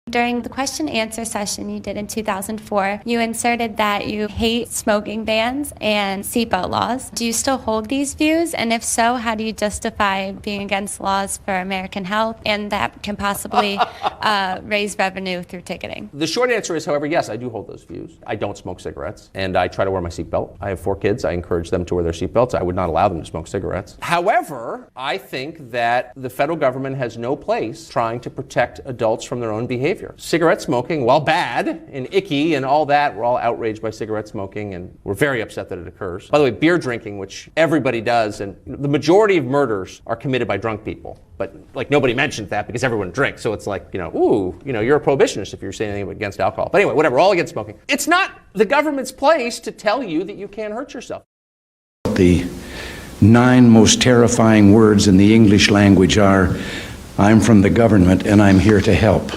During the question answer session you did in 2004, you inserted that you hate smoking bans and seatbelt laws. Do you still hold these views? And if so, how do you justify being against laws for American health and that can possibly raise revenue through ticketing? The short answer is, however, yes, I do hold those views. I don't smoke cigarettes, and I try to wear my seatbelt. I have 4 kids. I encourage them to wear their seatbelts. I would not allow them to smoke cigarettes. However, I think that the federal government has no place trying to protect adults from their own behavior. Cigarette smoking, while bad and icky and all that, we're all outraged by cigarette smoking and we're very upset that it occurs. By the way, beer drinking, which everybody does, and the majority of murders are committed by drunk people. But like nobody mentions that because everyone drinks. So it's like, ooh, you're a prohibitionist if you're saying anything against alcohol. But anyway, whatever, we're all against smoking. It's not the government's place to tell you that you can't hurt yourself. The 9 most terrifying words in the English language are, I'm from the government and I'm here to help.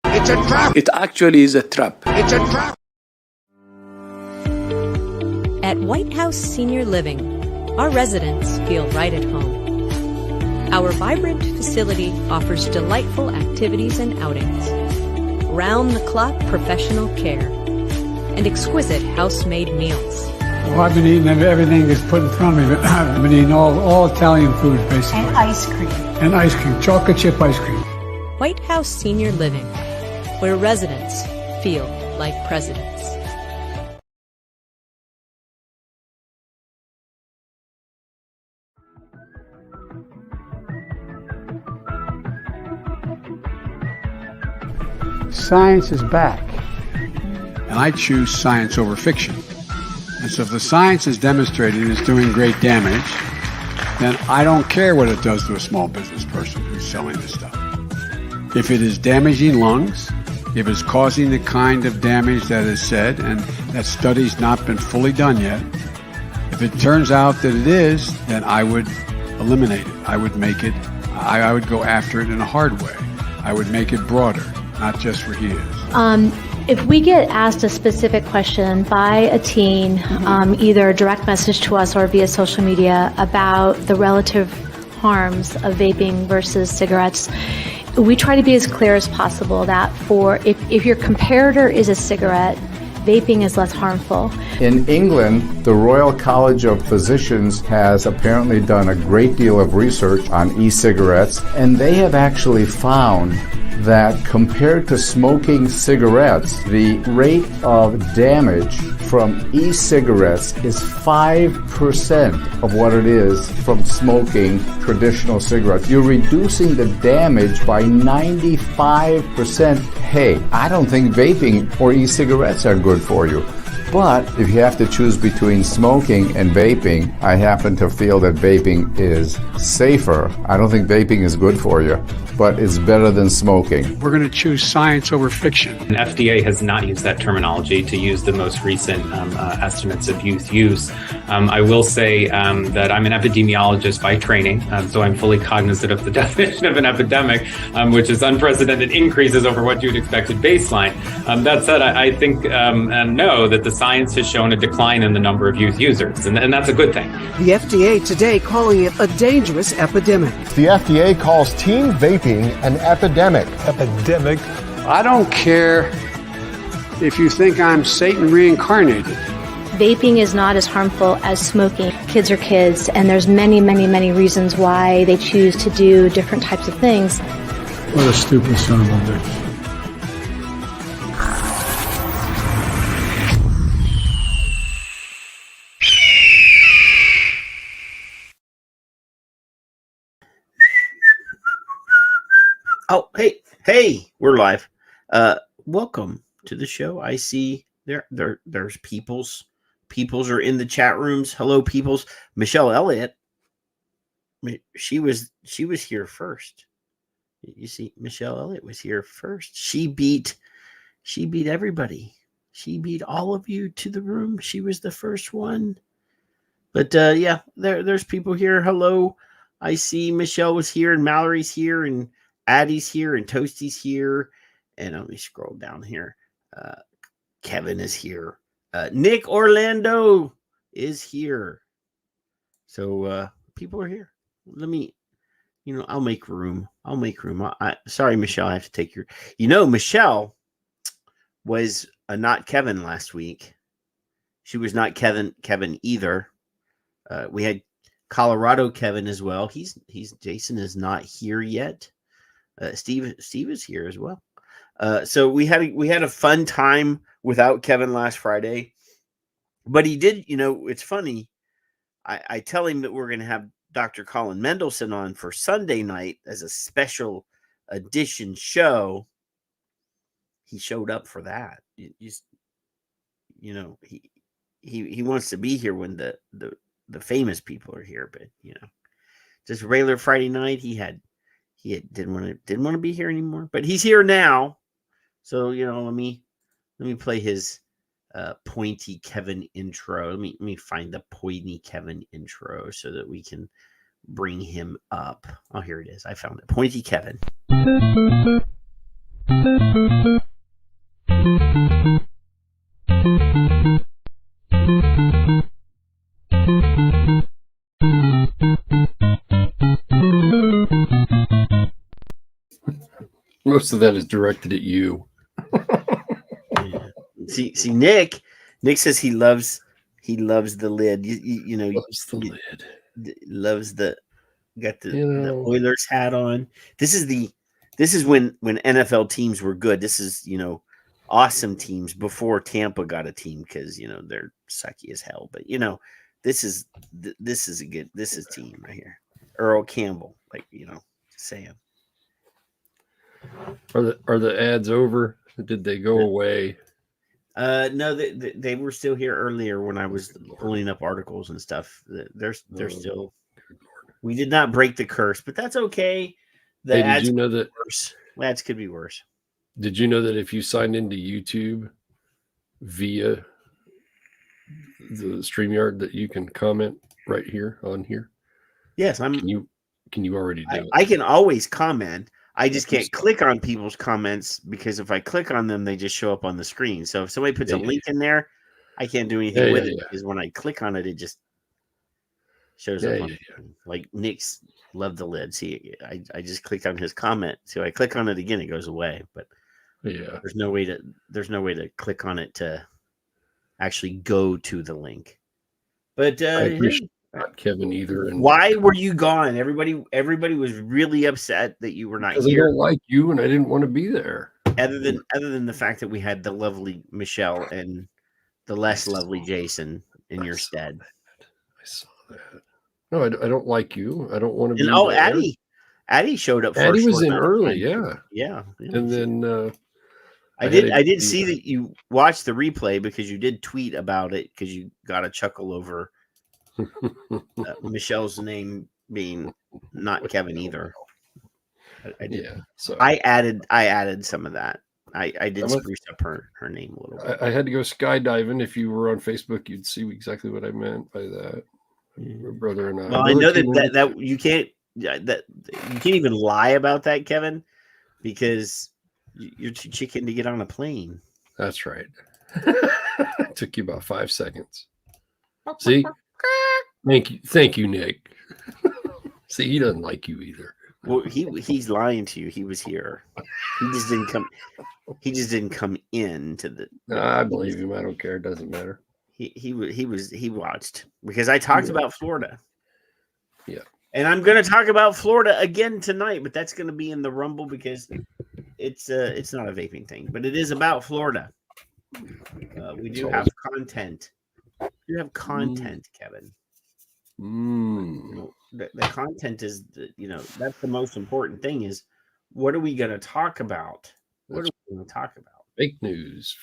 It's a trap! It actually is a trap. It's a trap! At White House Senior Living, our residents feel right at home. Our vibrant facility offers delightful activities and outings, round-the-clock professional care, and exquisite house-made meals. Well, I've been eating everything that's put in front of me. I've been eating all Italian foods, basically. And ice cream. And ice cream, chocolate chip ice cream. White House Senior Living, where residents feel like presidents. Science is back. And I choose science over fiction. And so if the science is demonstrating it's doing great damage, then I don't care what it does to a small business person who's selling this stuff. If it is damaging lungs, if it's causing the kind of damage that is said, and that study's not been fully done yet, if it turns out that it is, then I would eliminate it. I would make it, I would go after it in a hard way. I would make it broader, not just where he is. If we get asked a specific question by a teen, either a direct message to us or via social media about the relative harms of vaping versus cigarettes, we try to be as clear as possible that if your comparator is a cigarette, vaping is less harmful. In England, the Royal College of Physicians has apparently done a great deal of research on e-cigarettes, and they have actually found that compared to smoking cigarettes, the rate of damage from e-cigarettes is 5% of what it is from smoking traditional cigarettes. You're reducing the damage by 95%. Hey, I don't think vaping or e-cigarettes are good for you. But if you have to choose between smoking and vaping, I happen to feel that vaping is safer. I don't think vaping is good for you, but it's better than smoking. We're going to choose science over fiction. And FDA has not used that terminology to use the most recent estimates of youth use. I will say that I'm an epidemiologist by training, so I'm fully cognizant of the definition of an epidemic, which is unprecedented increases over what you'd expect at baseline. That said, I think and know that the science has shown a decline in the number of youth users, and that's a good thing. The FDA today calling it a dangerous epidemic. The FDA calls teen vaping an epidemic. Epidemic? I don't care if you think I'm Satan reincarnated. Vaping is not as harmful as smoking. Kids are kids, and there's many, many, many reasons why they choose to do different types of things. What a stupid son of a bitch. Oh, hey, we're live. Welcome to the show. I see there's peoples. Peoples are in the chat rooms. Hello, peoples. Michelle Elliott. She was here first. You see, Michelle Elliott was here first. She beat everybody. She beat all of you to the room. She was the first one. But yeah, there's people here. Hello. I see Michelle was here and Mallory's here and Addie's here and Toasty's here. And let me scroll down here. Kevin is here. Nick Orlando is here. So people are here. Let me I'll make room. Sorry, Michelle, I have to take your. Michelle was a not Kevin last week. She was not Kevin either. We had Colorado Kevin as well. Jason is not here yet. Steve is here as well. So we had a fun time without Kevin last Friday, but he did. It's funny. I tell him that we're going to have Dr. Colin Mendelson on for Sunday night as a special edition show. He showed up for that. He wants to be here when the famous people are here, but just regular Friday night, he didn't want to be here anymore, but he's here now. So let me play his pointy Kevin intro. Let me find the pointy Kevin intro so that we can bring him up. Oh, here it is. I found it. Pointy Kevin. Most of that is directed at you. Yeah. See, Nick says he loves the lid. Loves the lid. Loves got the Oilers hat on. This is when NFL teams were good. This is awesome teams before Tampa got a team because they're sucky as hell. But this is team right here. Earl Campbell, saying. Are the ads over? Did they go away? No, they were still here earlier when I was pulling up articles and stuff. They're still. We did not break the curse, but that's okay. The ads did you know that worse. Ads could be worse. Did you know that if you signed into YouTube via the StreamYard that you can comment right here on here? Yes, Can you already do it? I can always comment. I just can't click on people's comments because if I click on them, they just show up on the screen. So if somebody puts a link in there, I can't do anything with it because when I click on it, it just shows up on like Nick's love the lid. See, I just clicked on his comment. So I click on it again, it goes away. But there's no way to click on it to actually go to the link. But I appreciate not Kevin either. And why were you gone? Everybody was really upset that you were not because here. I don't like you, and I didn't want to be there. Other than the fact that we had the lovely Michelle and the less lovely Jason in your stead. I saw that. No, I don't like you. I don't want to be. And Addie showed up. Addie was in early, yeah. And then I did see that you watched the replay because you did tweet about it because you got a chuckle over Michelle's name being not Kevin either. I did. Yeah, so I added some of that. I did spruce up her name a little bit. I had to go skydiving. If you were on Facebook, you'd see exactly what I meant by that. My brother and I. Well, I know that you can't even lie about that, Kevin, because you're too chicken to get on a plane. That's right. It took you about 5 seconds. See? Thank you, Nick. See, he doesn't like you either. Well, he's lying to you. He was here. He just didn't come. He just didn't come in to the. I believe him. I don't care. It doesn't matter. He watched because I talked about Florida. Yeah. And I'm going to talk about Florida again tonight, but that's going to be in the Rumble because it's not a vaping thing, but it is about Florida. We do have content. You have content, Kevin. The content is, that's the most important thing is what are we going to talk about? What are we going to talk about? Fake news.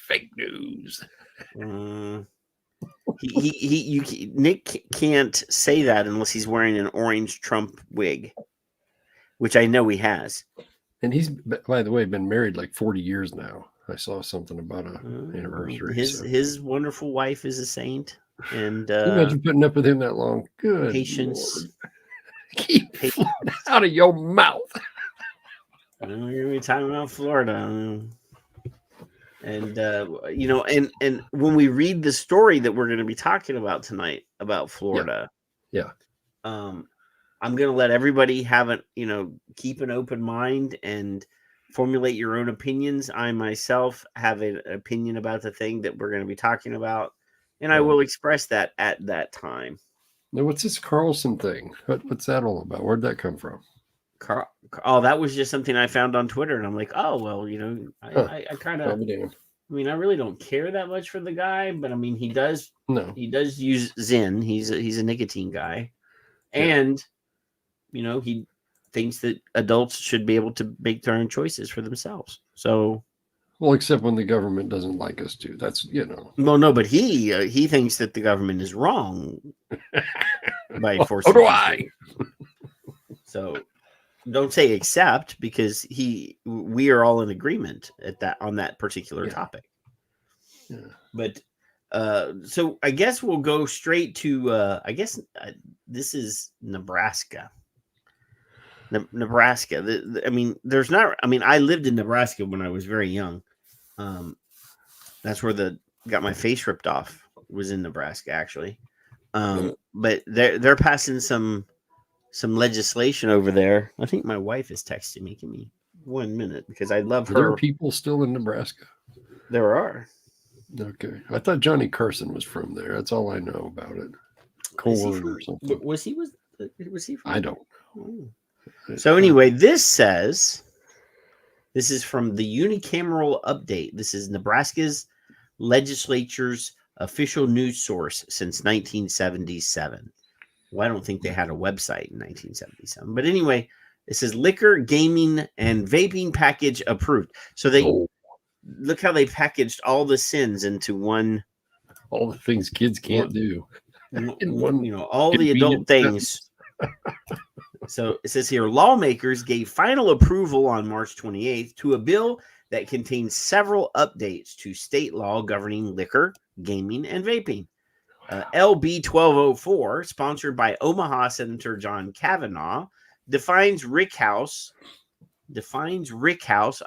Nick can't say that unless he's wearing an orange Trump wig, which I know he has. And he's, by the way, been married like 40 years now. I saw something about an anniversary. His wonderful wife is a saint. And can you imagine putting up with him that long? Good patience. Keep out of your mouth. We're gonna be talking about Florida. And and when we read the story that we're going to be talking about tonight about Florida, I'm going to let everybody have keep an open mind and formulate your own opinions. I myself have an opinion about the thing that we're going to be talking about, and I will express that at that time. Now, what's this Carlson thing? What's that all about? Where'd that come from? That was just something I found on Twitter, and I'm like, oh, well, I kind of, I really don't care that much for the guy, but I mean, he does use Zyn. He's a nicotine guy, and he thinks that adults should be able to make their own choices for themselves. So, well, except when the government doesn't like us to. That's Well, no, but he thinks that the government is wrong by forcing. So do I. So, don't say except, because we are all in agreement on that particular topic. Yeah. But so I guess we'll go straight to this is Nebraska. Nebraska. I lived in Nebraska when I was very young. That's where got my face ripped off, was in Nebraska, actually. But they're passing some legislation over there. I think my wife is texting me. Give me 1 minute, because I love her. There are people still in Nebraska. There are. Okay. I thought Johnny Carson was from there. That's all I know about it. Corn or something. Was he from? I don't know. So anyway, this is from the unicameral update. This is Nebraska's legislature's official news source since 1977. Well, I don't think they had a website in 1977. But anyway, it says liquor, gaming, and vaping package approved. So look how they packaged all the sins into one. All the things kids can't do. In one, all the adult things. So it says here, lawmakers gave final approval on March 28th to a bill that contains several updates to state law governing liquor, gaming, and vaping. LB 1204, sponsored by Omaha Senator John Kavanaugh, defines rickhouse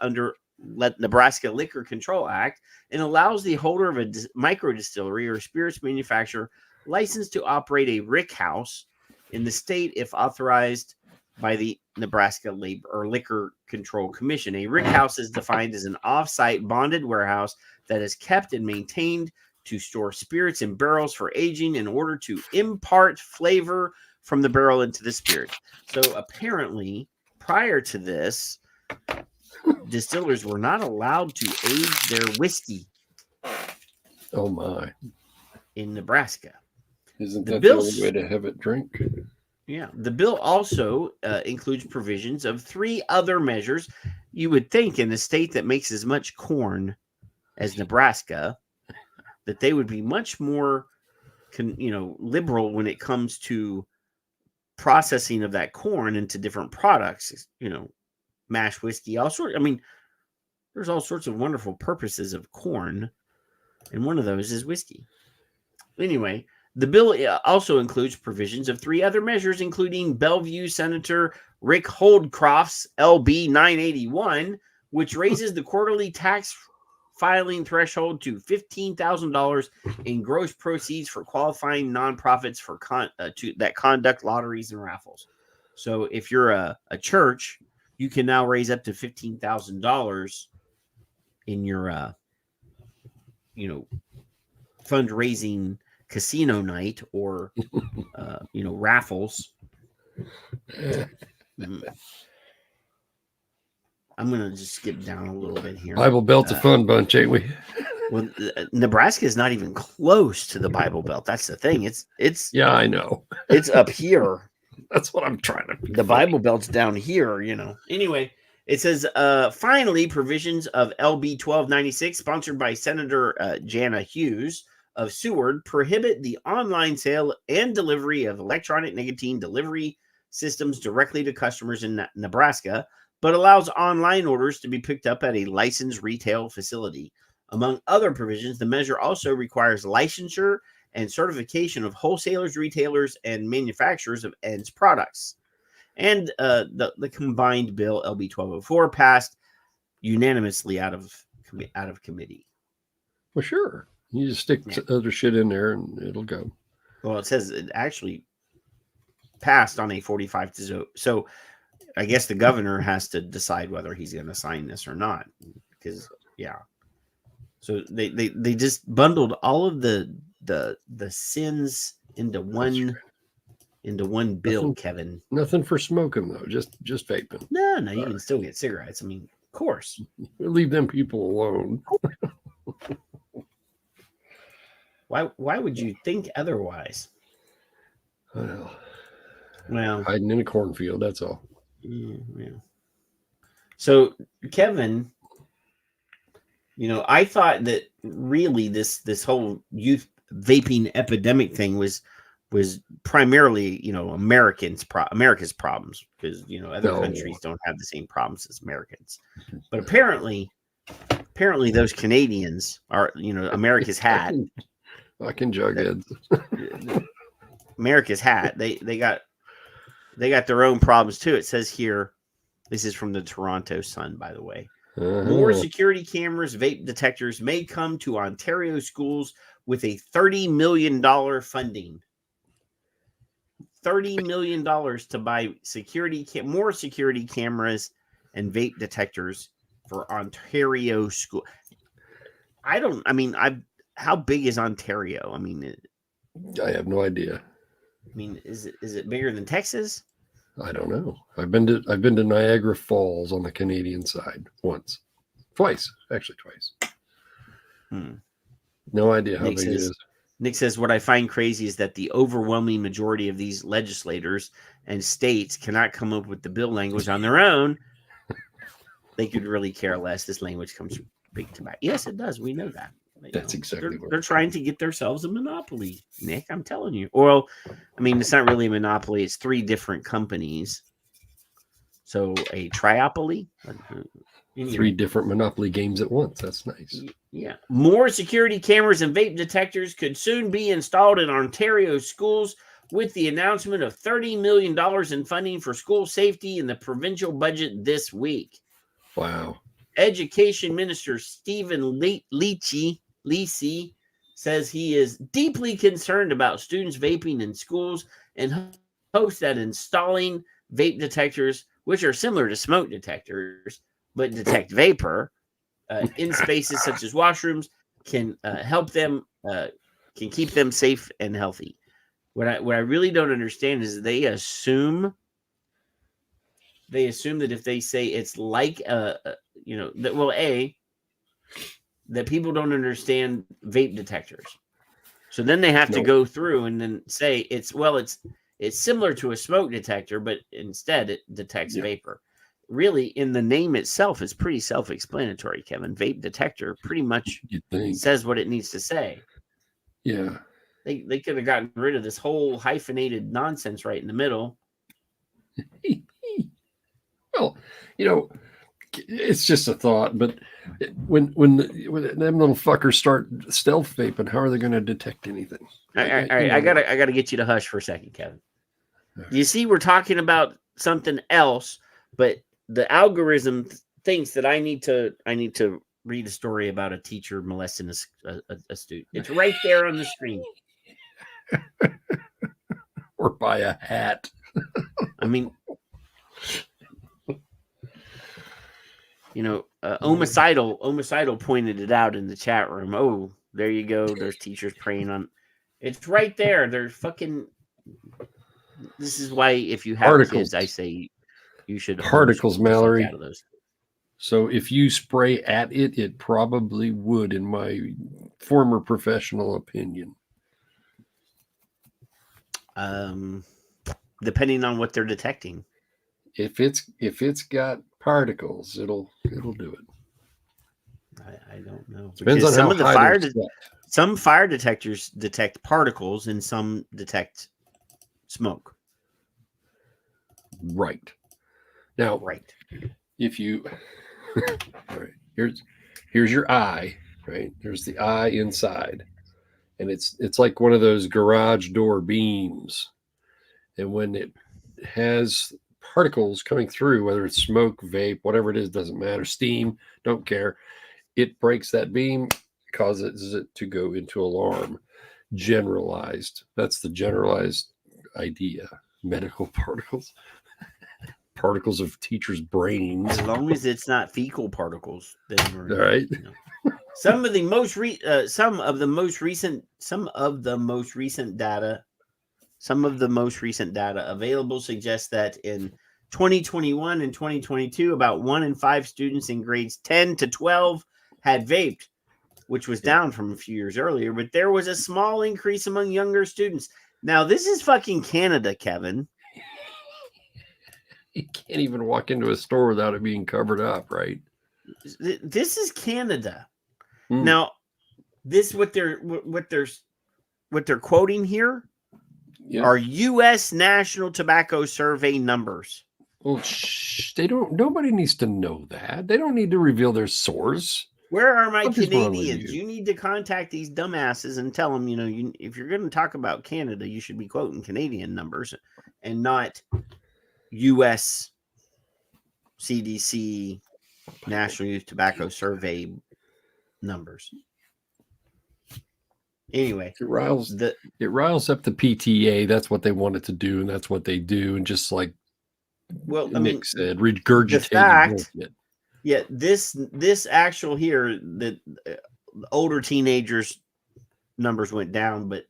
under Nebraska Liquor Control Act, and allows the holder of a micro distillery or spirits manufacturer licensed to operate a rickhouse in the state if authorized by the Nebraska Liquor Control Commission. A rickhouse is defined as an off-site bonded warehouse that is kept and maintained to store spirits in barrels for aging in order to impart flavor from the barrel into the spirit. So apparently, prior to this, distillers were not allowed to age their whiskey. Oh my! In Nebraska, isn't that the only way to have it drink? Yeah, the bill also includes provisions of 3 other measures. You would think in a state that makes as much corn as Nebraska, that they would be much more, liberal when it comes to processing of that corn into different products. Mash whiskey, all sorts. I mean, there's all sorts of wonderful purposes of corn, and one of those is whiskey. Anyway, the bill also includes provisions of 3 other measures, including Bellevue Senator Rick Holdcroft's LB 981, which raises the quarterly tax filing threshold to $15,000 in gross proceeds for qualifying nonprofits that conduct lotteries and raffles. So if you're a church, you can now raise up to $15,000 in your, fundraising casino night or, raffles. I'm going to just skip down a little bit here. Bible Belt's a fun bunch, ain't we? Well, Nebraska is not even close to the Bible Belt. That's the thing. It's yeah, I know. It's up here. That's what I'm trying to. The Bible Belt's down here, Anyway, it says finally provisions of LB 1296, sponsored by Senator Jana Hughes of Seward, prohibit the online sale and delivery of electronic nicotine delivery systems directly to customers in Nebraska, but allows online orders to be picked up at a licensed retail facility. Among other provisions, the measure also requires licensure and certification of wholesalers, retailers, and manufacturers of ENDS products. And the combined bill, LB 1204, passed unanimously out of committee. Well, sure. You just stick other shit in there and it'll go. Well, it says it actually passed on a 45 to 0. So I guess the governor has to decide whether he's going to sign this or not. Because so they just bundled all of the sins into one bill, Kevin. Nothing for smoking though, just vaping. No, you can still get cigarettes. I mean, of course. Leave them people alone. Why would you think otherwise? Well, hiding in a cornfield, that's all. Yeah. So, Kevin, I thought that really this whole youth vaping epidemic thing was primarily, America's problems, because other countries don't have the same problems as Americans. But apparently those Canadians are, America's hat. Fucking jugheads. America's hat. They got their own problems too. It says here, this is from the Toronto Sun, by the way. More security cameras, vape detectors may come to Ontario schools with a $30 million funding. $30 million to buy more security cameras and vape detectors for Ontario school. How big is Ontario? I have no idea. Is it bigger than Texas? I don't know. I've been to Niagara Falls on the Canadian side twice. No idea how big it is. Nick says, what I find crazy is that the overwhelming majority of these legislators and states cannot come up with the bill language on their own. They could really care less. This language comes from big tobacco. Yes, it does. We know that. That's exactly what they're trying to get themselves a monopoly, Nick. I'm telling you. Well, it's not really a monopoly. It's 3 different companies. So a triopoly. 3 different Monopoly games at once. That's nice. Yeah. More security cameras and vape detectors could soon be installed in Ontario schools with the announcement of $30 million in funding for school safety in the provincial budget this week. Wow. Education Minister Stephen Lisi says he is deeply concerned about students vaping in schools and hopes that installing vape detectors, which are similar to smoke detectors but detect vapor in spaces such as washrooms, can help them, can keep them safe and healthy. What I really don't understand is they assume that if they say it's like that people don't understand vape detectors, so then they have to go through and then say it's similar to a smoke detector, but instead it detects vapor. Really, in the name itself, is pretty self-explanatory, Kevin. Vape detector pretty much says what it needs to say. Yeah. They could have gotten rid of this whole hyphenated nonsense right in the middle. Well, it's just a thought, but when them little fuckers start stealth vaping, how are they going to detect anything? All right, I gotta get you to hush for a second, Kevin. You see, we're talking about something else, but the algorithm thinks that I need to read a story about a teacher molesting a student. It's right there on the screen. Or buy a hat. Omicidal pointed it out in the chat room. Oh, there you go. There's teachers preying on. It's right there. They're fucking. This is why if you have kids, I say you should particles, Mallory. Out of those. So if you spray at it, it probably would, in my former professional opinion. Depending on what they're detecting. If it's got particles, it'll do it. I don't know. Depends on some how of the some fire detectors detect particles and some detect smoke. Right. Now, if you all right, here's your eye, right? There's the eye inside. And it's like one of those garage door beams. And when it has particles coming through, whether it's smoke, vape, whatever it is, doesn't matter, steam, don't care. It breaks that beam, causes it to go into alarm. Generalized. That's the generalized idea. Medical particles. Particles of teachers' brains. As long as it's not fecal particles, then we're all right. You know. Some of the most recent data available suggests that in 2021 and 2022, about 1 in 5 students in grades 10 to 12 had vaped, which was down from a few years earlier, but there was a small increase among younger students. Now, this is fucking Canada, Kevin. You can't even walk into a store without it being covered up, right? This is Canada. Now, this what they're quoting here are U.S. National Tobacco Survey numbers. Well, they don't. Nobody needs to know that. They don't need to reveal their source. Where are my Canadians? You need to contact these dumbasses and tell them, if you're going to talk about Canada, you should be quoting Canadian numbers and not U.S. CDC National Youth Tobacco Survey numbers. Anyway, it riles up the PTA. That's what they wanted to do, and that's what they do. And just like Nick said, regurgitating it. Yeah, this actual here, the older teenagers numbers went down, but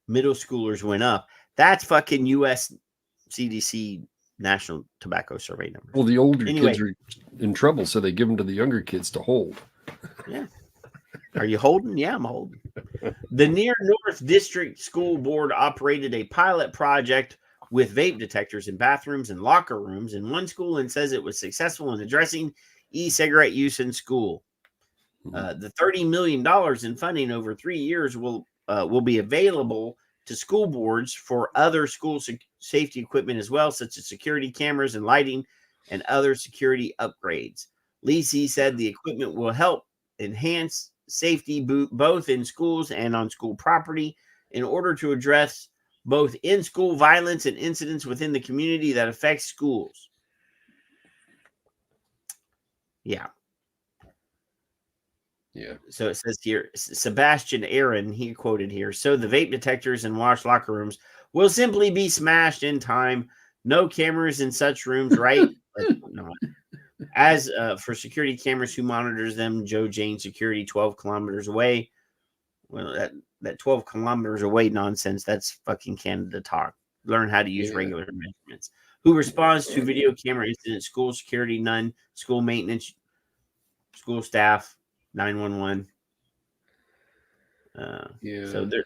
middle schoolers went up. That's fucking U.S. CDC National Tobacco Survey numbers. Well, the older kids are in trouble, so they give them to the younger kids to hold. Yeah. Are you holding? Yeah, I'm holding. The Near North District School Board operated a pilot project with vape detectors in bathrooms and locker rooms in one school and says it was successful in addressing e-cigarette use in school. The $30 million in funding over 3 years will be available to school boards for other school safety equipment as well, such as security cameras and lighting and other security upgrades. Lisi said the equipment will help enhance safety both in schools and on school property in order to address both in-school violence and incidents within the community that affects schools. Yeah. So it says here, Sebastian Aaron, he quoted here, so the vape detectors in wash locker rooms will simply be smashed in time. No cameras in such rooms, right? No. As for security cameras, who monitors them? Joe Jane Security, 12 kilometers away. Well, that 12 kilometers away nonsense, that's fucking Canada talk. Learn how to use regular measurements. Who responds to video camera incidents? School security, none. School maintenance, school staff, 911. So there,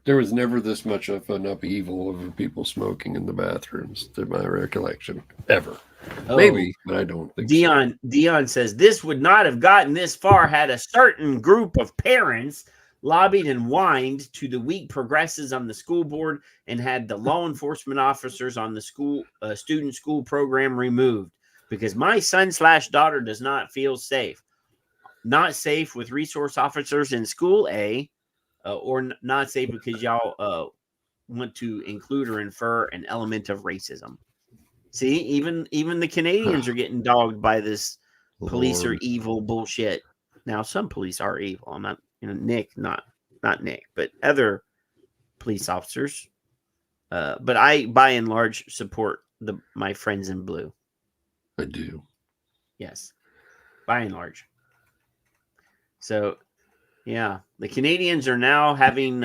There was never this much of an upheaval over people smoking in the bathrooms, to my recollection, ever. Maybe, but I don't think Dion says this would not have gotten this far had a certain group of parents lobbied and whined to the weak progressives on the school board and had the law enforcement officers on the school student school program removed because my son/daughter does not feel safe. Not safe with resource officers in school, or not safe because y'all want to include or infer an element of racism. See, even the Canadians are getting dogged by this police are evil bullshit. Now, some police are evil. I'm not, Nick, not Nick, but other police officers. But I, by and large, support my friends in blue. I do. Yes, by and large. So, yeah, the Canadians are now having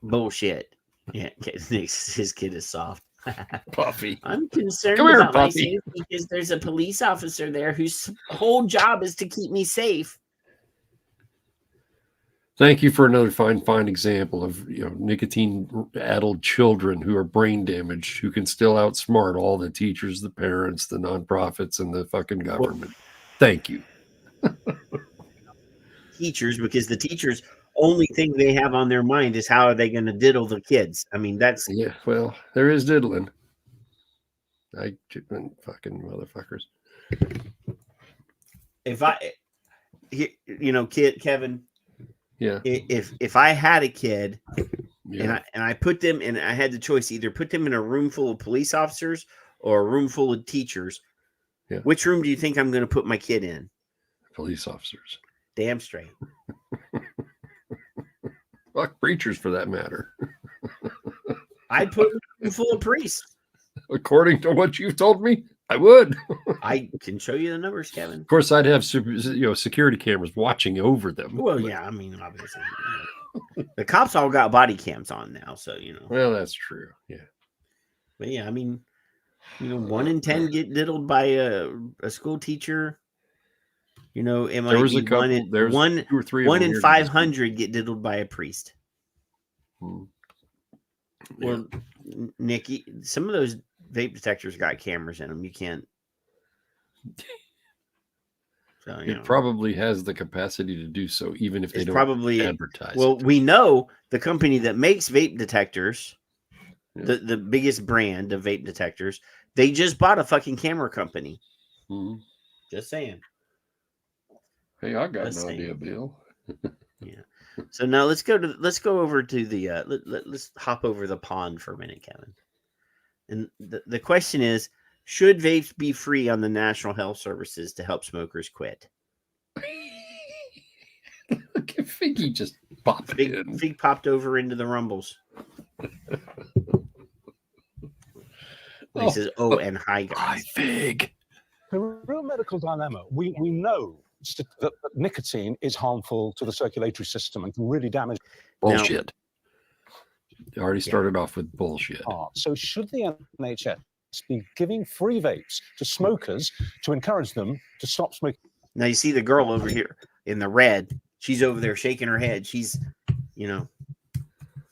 bullshit. Yeah, his kid is soft. Puffy. I'm concerned about my safety because there's a police officer there whose whole job is to keep me safe. Thank you for another fine example of nicotine-addled children who are brain damaged, who can still outsmart all the teachers, the parents, the nonprofits, and the fucking government. Thank you. Teachers, because the teachers only thing they have on their mind is how are they going to diddle the kids. I mean, that's well, there is diddling. Fucking motherfuckers. If Kevin. Yeah. If I had a kid, and I put them in, I had the choice either put them in a room full of police officers or a room full of teachers. Yeah. Which room do you think I'm going to put my kid in? Police officers. Damn straight. Fuck preachers for that matter. I'd put them full of priests. According to what you've told me, I would. I can show you the numbers, Kevin. Of course, I'd have security cameras watching over them. Well, yeah, I mean, obviously, the cops all got body cams on now, so Well, that's true. Yeah, but yeah, I mean, 1 in 10 get diddled by a school teacher. It might there was be a couple. There's 2 or 3. 1 in 500 get diddled by a priest. Yeah. Well, Nikki, some of those vape detectors got cameras in them. You can't. So, it probably has the capacity to do so, even if they don't advertise. Well, we know the company that makes vape detectors, the biggest brand of vape detectors, they just bought a fucking camera company. Mm-hmm. Just saying. Hey, I got an idea, Bill. Yeah. So now let's go over to the let's hop over the pond for a minute, Kevin. And the question is, should vapes be free on the National Health Services to help smokers quit? Look at Figgy just popped in. Fig popped over into the rumbles. He says, and hi guys. Hi, Fig. The real medical dilemma, we know that nicotine is harmful to the circulatory system and can really damage. Bullshit. They already started off with bullshit. So should the NHS be giving free vapes to smokers to encourage them to stop smoking? Now you see the girl over here in the red. She's over there shaking her head. She's,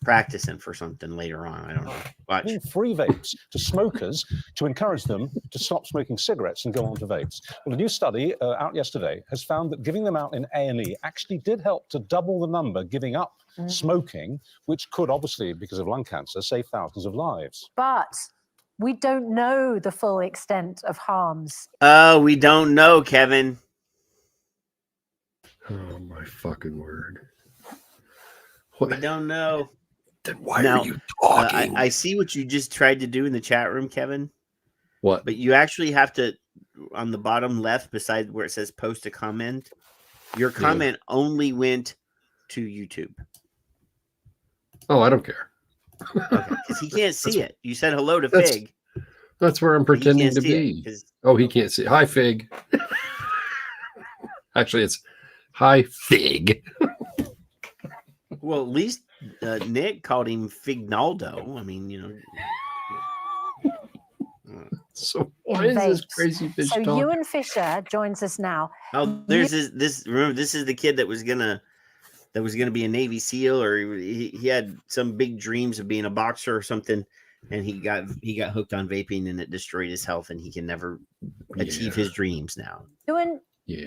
practicing for something later on. I don't know. Watch. Giving free vapes to smokers to encourage them to stop smoking cigarettes and go on to vapes. Well, a new study out yesterday has found that giving them out in A&E actually did help to double the number giving up smoking, which could obviously, because of lung cancer, save thousands of lives. But we don't know the full extent of harms. We don't know, Kevin. Oh, my fucking word. We don't know. Then why are you talking? I see what you just tried to do in the chat room, Kevin. What? But you actually have to, on the bottom left, beside where it says post a comment, your comment only went to YouTube. Oh, I don't care. Okay, because he can't see it. You said hello to Fig. That's where I'm pretending to be. He can't see. Hi, Fig. Actually, it's hi, Fig. Well, at least Nick called him Fignaldo. I mean, So why is this crazy fish talking? Ewan Fisher joins us now. Oh, there's this. Remember, this is the kid that was gonna be a Navy SEAL, or he had some big dreams of being a boxer or something, and he got hooked on vaping, and it destroyed his health, and he can never achieve his dreams now. Ewan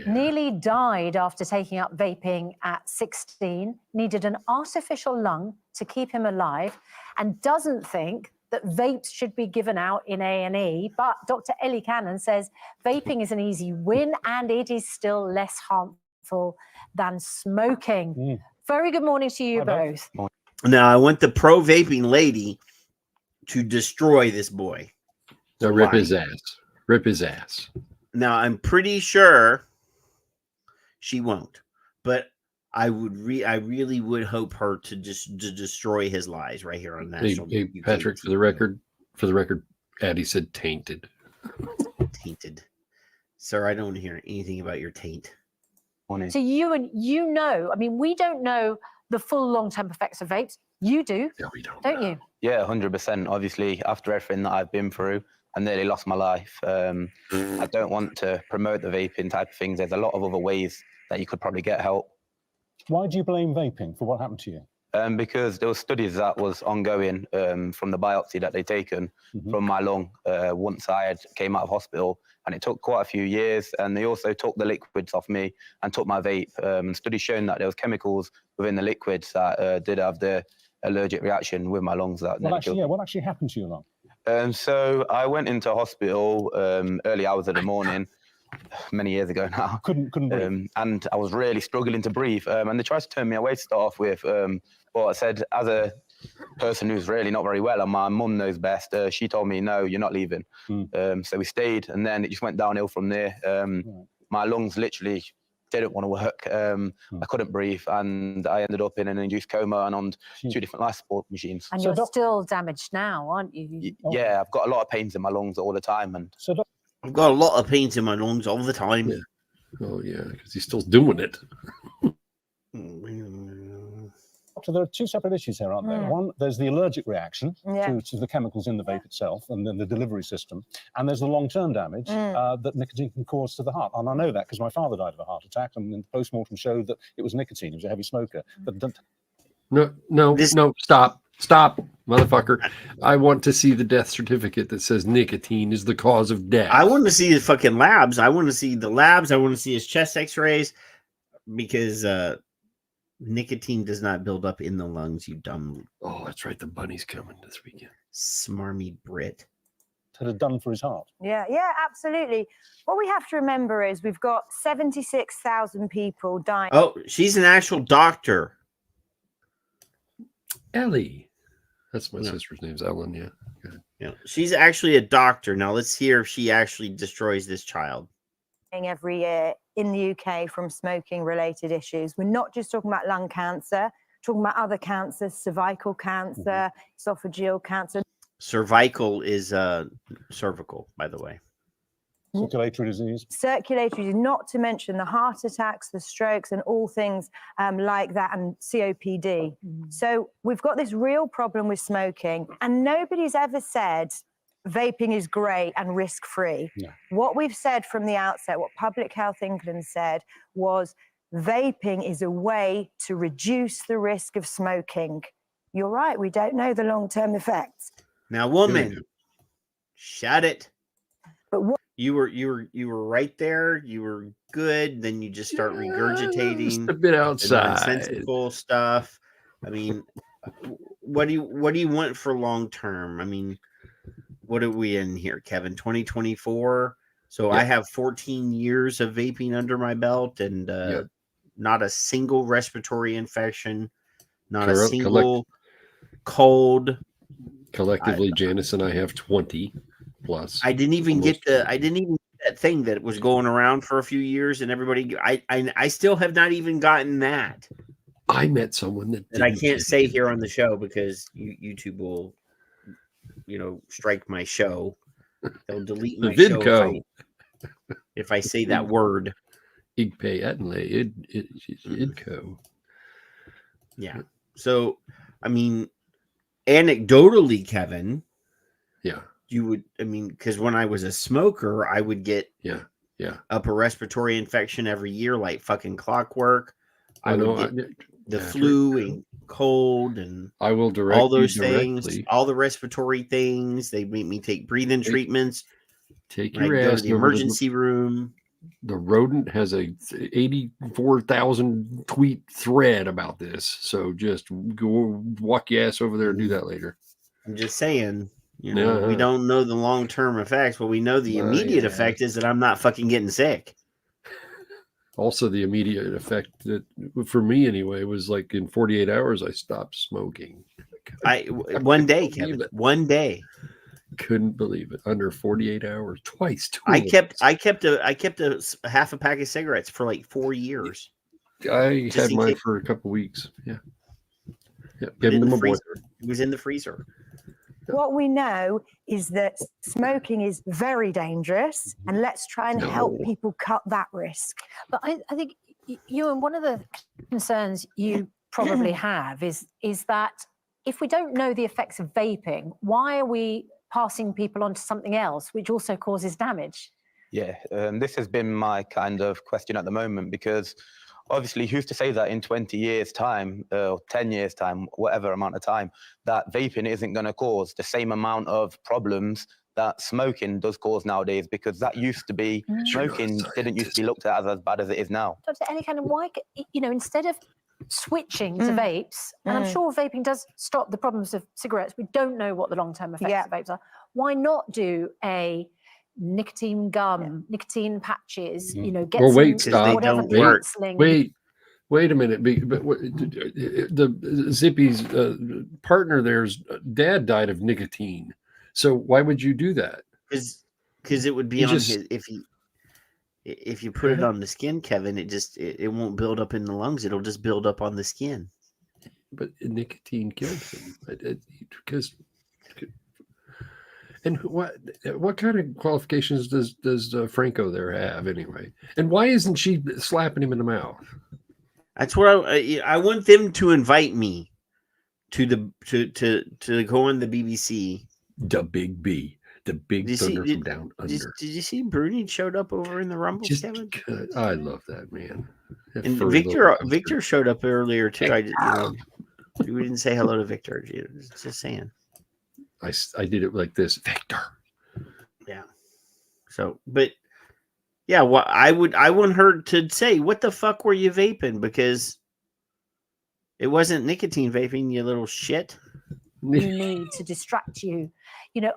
nearly died after taking up vaping at 16, needed an artificial lung to keep him alive, and doesn't think that vapes should be given out in A&E. But Dr. Ellie Cannon says vaping is an easy win, and it is still less harmful than smoking. Very good morning to you both. Now, I want the pro-vaping lady to destroy this boy. So rip his ass. Rip his ass. Now, I'm pretty sure she won't, but I really would hope her to just destroy his lies right here on national. Hey, Patrick, for the record, Addie said tainted. Tainted, sir. I don't want to hear anything about your taint. So Ewan, I mean, we don't know the full long-term effects of vapes. You do. Yeah, we don't you? Yeah, 100%. Obviously, after everything that I've been through, I nearly lost my life. I don't want to promote the vaping type of things. There's a lot of other ways that you could probably get help. Why do you blame vaping for what happened to you? Because there were studies that was ongoing from the biopsy that they taken from my lung once I came out of hospital, and it took quite a few years. And they also took the liquids off me and took my vape. Studies showing that there was chemicals within the liquids that did have the allergic reaction with my lungs. That what actually happened to your lung? So I went into hospital early hours of the morning. Many years ago now. Couldn't breathe. And I was really struggling to breathe. And they tried to turn me away to start off with. But I said, as a person who's really not very well, and my mum knows best, she told me, no, you're not leaving. So we stayed, and then it just went downhill from there. My lungs literally didn't want to work. I couldn't breathe, and I ended up in an induced coma and on 2 different life support machines. And you're still damaged now, aren't you? Yeah, I've got a lot of pains in my lungs all the time, and I've got a lot of pains in my lungs all the time. Yeah. Oh yeah, because he's still doing it. So there are two separate issues here, aren't there? One, there's the allergic reaction to the chemicals in the vape itself and then the delivery system. And there's the long-term damage that nicotine can cause to the heart. And I know that because my father died of a heart attack, and the post-mortem showed that it was nicotine. He was a heavy smoker. But No, stop, motherfucker. I want to see the death certificate that says nicotine is the cause of death. I want to see his fucking labs. I want to see the labs. I want to see his chest x-rays, because nicotine does not build up in the lungs, you dumb. Oh, that's right. The bunny's coming this weekend. Smarmy Brit. Had it done for his heart. Yeah, absolutely. What we have to remember is we've got 76,000 people dying. Oh, she's an actual doctor. Ellie. That's my sister's name's Ellen, yeah. Yeah. She's actually a doctor. Now let's hear if she actually destroys this child. Every year in the UK from smoking related issues. We're not just talking about lung cancer, talking about other cancers, cervical cancer, esophageal cancer. Cervical is cervical, by the way. Circulatory disease. Circulatory disease, not to mention the heart attacks, the strokes, and all things like that, and COPD. So we've got this real problem with smoking, and nobody's ever said vaping is great and risk-free. Yeah. What we've said from the outset, what Public Health England said, was vaping is a way to reduce the risk of smoking. You're right, we don't know the long-term effects. Now, woman, shut it. But what you were right there. You were good. Then you just start regurgitating just a bit outside nonsensical stuff. I mean, what do you want for long term? I mean, what are we in here, Kevin? 2024. So I have 14 years of vaping under my belt, and not a single respiratory infection, not a single cold. Collectively, Janice and I have 20 plus. I didn't even get that thing that was going around for a few years, and everybody. I still have not even gotten that. I met someone that I can't say here on the show because YouTube will, strike my show. They'll delete my show if I say that word. Idco. Yeah. So, I mean, anecdotally, Kevin. Yeah. You would, because when I was a smoker, I would get upper respiratory infection every year, like fucking clockwork. I would get the flu and cold, and I will direct all those things, all the respiratory things. They make me take breathing treatments. Take your ass to the emergency room. The Rodent has a 84,000 tweet thread about this, so just go walk your ass over there and do that later. I'm just saying. We don't know the long-term effects, but we know the immediate effect is that I'm not fucking getting sick. Also, the immediate effect that, for me anyway, was like in 48 hours, I stopped smoking. One day, Kevin. One day. Couldn't believe it. Under 48 hours, twice. I kept a half a pack of cigarettes for like 4 years. I had mine for a couple weeks. Yeah. Give them a boy. It was in the freezer. What we know is that smoking is very dangerous, and let's try and help people cut that risk. But I think, Ewan, one of the concerns you probably have is that if we don't know the effects of vaping, why are we passing people on to something else, which also causes damage? Yeah, this has been my kind of question at the moment, because obviously, who's to say that in 20 years' time, 10 years' time, whatever amount of time, that vaping isn't going to cause the same amount of problems that smoking does cause nowadays? Because that used to be, smoking didn't used to be looked at as bad as it is now. Any kind of why, instead of switching to vapes, and I'm sure vaping does stop the problems of cigarettes, we don't know what the long-term effects of vapes are. Why not do a nicotine gum, nicotine patches, get well, wait, some stop. Wait a minute. But the Zippy's partner there's dad died of nicotine. So why would you do that? Because it would be on his, if he, If you put it on the skin, Kevin, it won't build up in the lungs. It'll just build up on the skin. But nicotine killed him because. And what kind of qualifications does Franco there have anyway? And why isn't she slapping him in the mouth? That's what I want them to invite me to go on the BBC. The Big B, the Big Thunder from Down Under. Did you see Bruni showed up over in the Rumble, Kevin? I love that man. And Victor showed up earlier too. We didn't say hello to Victor. Just saying. I did it like this, Victor. Yeah. So, but yeah, I want her to say, what the fuck were you vaping? Because it wasn't nicotine vaping, you little shit. You need to distract you.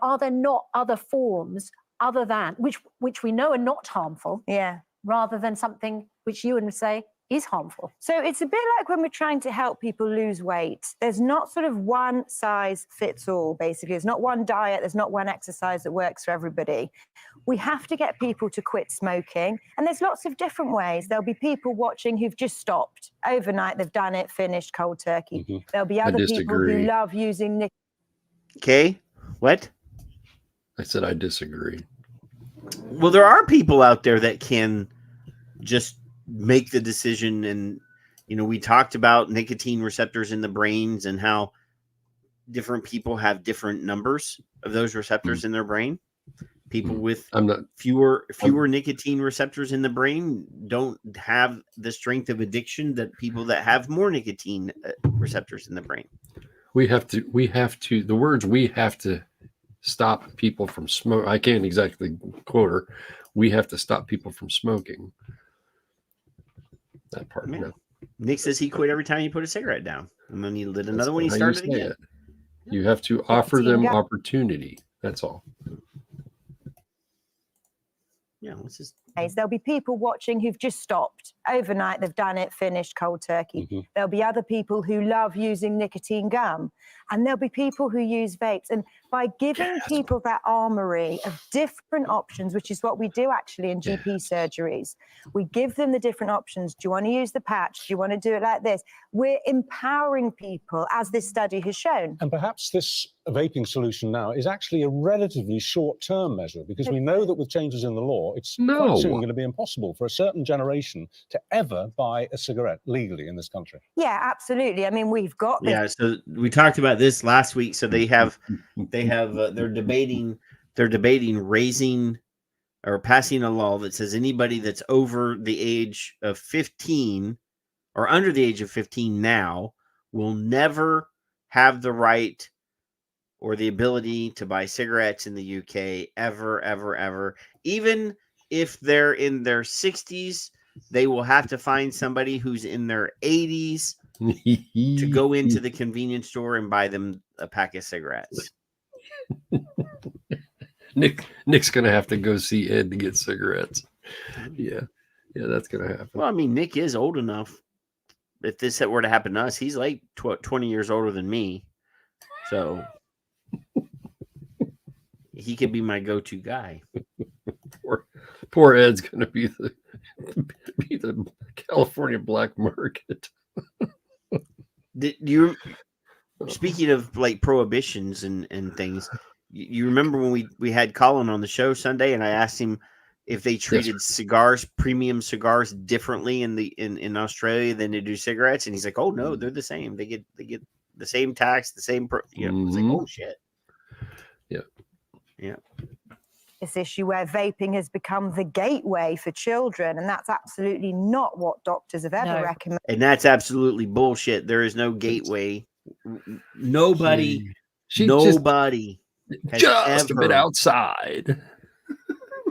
Are there not other forms other than which we know are not harmful? Yeah. Rather than something which you would say is harmful. So it's a bit like when we're trying to help people lose weight. There's not sort of one size fits all, basically. There's not one diet, there's not one exercise that works for everybody. We have to get people to quit smoking. And there's lots of different ways. There'll be people watching who've just stopped. Overnight, they've done it, finished cold turkey. Mm-hmm. There'll be other people who love using nicotine. Okay, what? I said I disagree. Well, there are people out there that can just make the decision. And we talked about nicotine receptors in the brains and how different people have different numbers of those receptors in their brain. People with fewer nicotine receptors in the brain don't have the strength of addiction that people that have more nicotine receptors in the brain. We have to stop people from smoking. I can't exactly quote her. We have to stop people from smoking. That part. No. Nick says he quit every time he put a cigarette down, and then he lit another one. He started again. You have to offer them opportunity. That's all. Yeah, let's just. There'll be people watching who've just stopped. Overnight, they've done it, finished cold turkey. Mm-hmm. There'll be other people who love using nicotine gum. And there'll be people who use vapes. And by giving people that armory of different options, which is what we do actually in GP surgeries, we give them the different options. Do you want to use the patch? Do you want to do it like this? We're empowering people, as this study has shown. And perhaps this vaping solution now is actually a relatively short-term measure, because we know that with changes in the law, it's quite soon going to be impossible for a certain generation to ever buy a cigarette legally in this country. Yeah, absolutely. I mean, we've got this. Yeah, so we talked about this last week. So they're debating raising or passing a law that says anybody that's over the age of 15 or under the age of 15 now will never have the right or the ability to buy cigarettes in the UK ever, ever, ever. Even if they're in their 60s, they will have to find somebody who's in their 80s to go into the convenience store and buy them a pack of cigarettes. Nick's gonna have to go see Ed to get cigarettes. Yeah, that's gonna happen. Well, I mean, Nick is old enough. If this were to happen to us, he's like 20 years older than me, so he could be my go-to guy. Poor Ed's gonna be the California black market. Did you? Speaking of like prohibitions and things, you remember when we had Colin on the show Sunday, and I asked him if they treated cigars, premium cigars, differently in Australia than they do cigarettes, and he's like, "Oh no, they're the same. They get the same tax, the same." It's like, oh shit. Yeah. This issue where vaping has become the gateway for children, and that's absolutely not what doctors have ever recommended. And that's absolutely bullshit. There is no gateway. Nobody has just ever been outside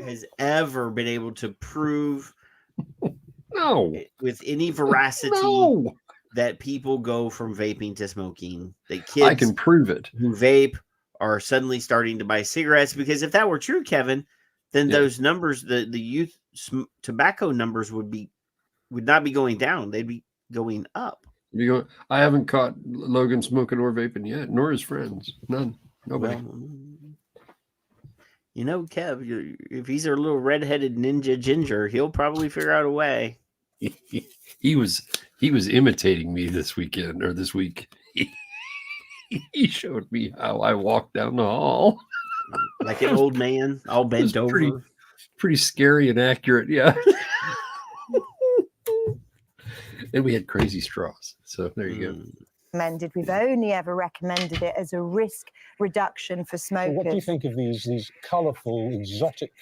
has ever been able to prove with any veracity that people go from vaping to smoking. That kids I can prove it who vape are suddenly starting to buy cigarettes, because if that were true, Kevin, then those numbers, the youth tobacco numbers would not be going down. They'd be going up. I haven't caught Logan smoking or vaping yet, nor his friends. None. Nobody. You know, Kev, if he's a little redheaded ninja ginger, he'll probably figure out a way. He was imitating me this weekend or this week. He showed me how I walked down the hall. Like an old man, all bent over. Pretty scary and accurate, yeah. And we had crazy straws. So there you go. Recommended. We've only ever recommended it as a risk reduction for smokers. Well, what do you think of these colourful, exotic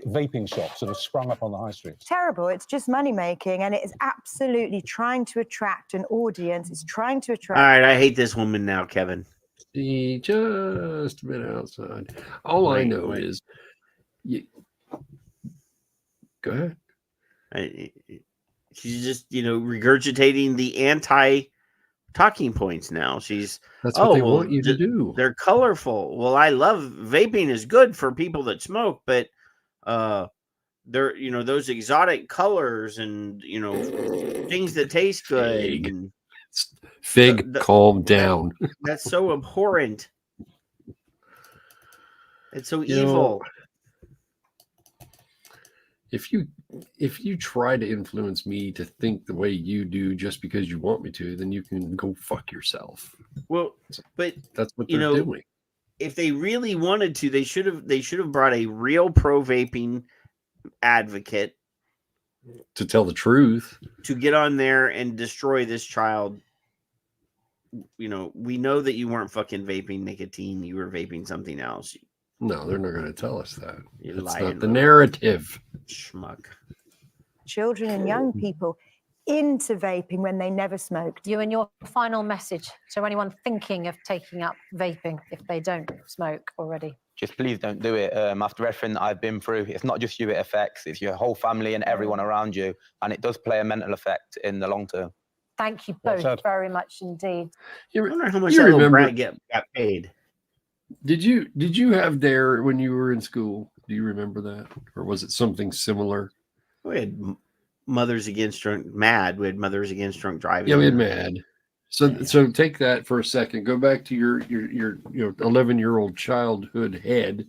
vaping shops that have sprung up on the high streets? Terrible. It's just money making, and it is absolutely trying to attract an audience. It's trying to attract. All right, I hate this woman now, Kevin. See, just a bit outside. All I know is, go ahead. She's just, regurgitating the anti-talking points now. She's that's what they want you to do. They're colorful. Well, I love vaping is good for people that smoke, but they're those exotic colors and things that taste good. Fig, calm down. That's so abhorrent. It's so evil. If you try to influence me to think the way you do just because you want me to, then you can go fuck yourself. Well, but that's what they're doing. If they really wanted to, they should have brought a real pro vaping advocate to tell the truth, to get on there and destroy this child. We know that you weren't fucking vaping nicotine. You were vaping something else. No, they're not going to tell us that. That's not the narrative. Schmuck. Children and young people into vaping when they never smoked. You and your final message to anyone thinking of taking up vaping if they don't smoke already. Just please don't do it. After everything that I've been through, it's not just you it affects, it's your whole family and everyone around you. And it does play a mental effect in the long term. Thank you both very much indeed. I wonder how much that little brat got paid. Did you have DARE when you were in school? Do you remember that? Or was it something similar? We had Mothers Against Drunk MAD. We had Mothers Against Drunk Driving. Yeah, we had MAD. So take that for a second. Go back to your 11-year-old childhood head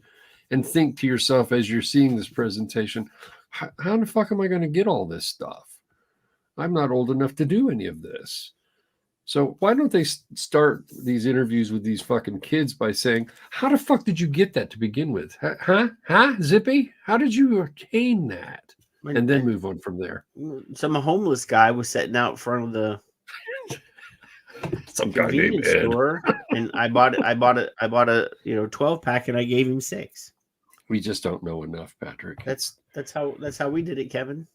and think to yourself as you're seeing this presentation, how the fuck am I going to get all this stuff? I'm not old enough to do any of this. So why don't they start these interviews with these fucking kids by saying, how the fuck did you get that to begin with? Huh? Zippy? How did you obtain that? And then move on from there. Some homeless guy was sitting out front of the some guy named store, and I bought a 12 pack, and I gave him 6. We just don't know enough, Patrick. That's how we did it, Kevin.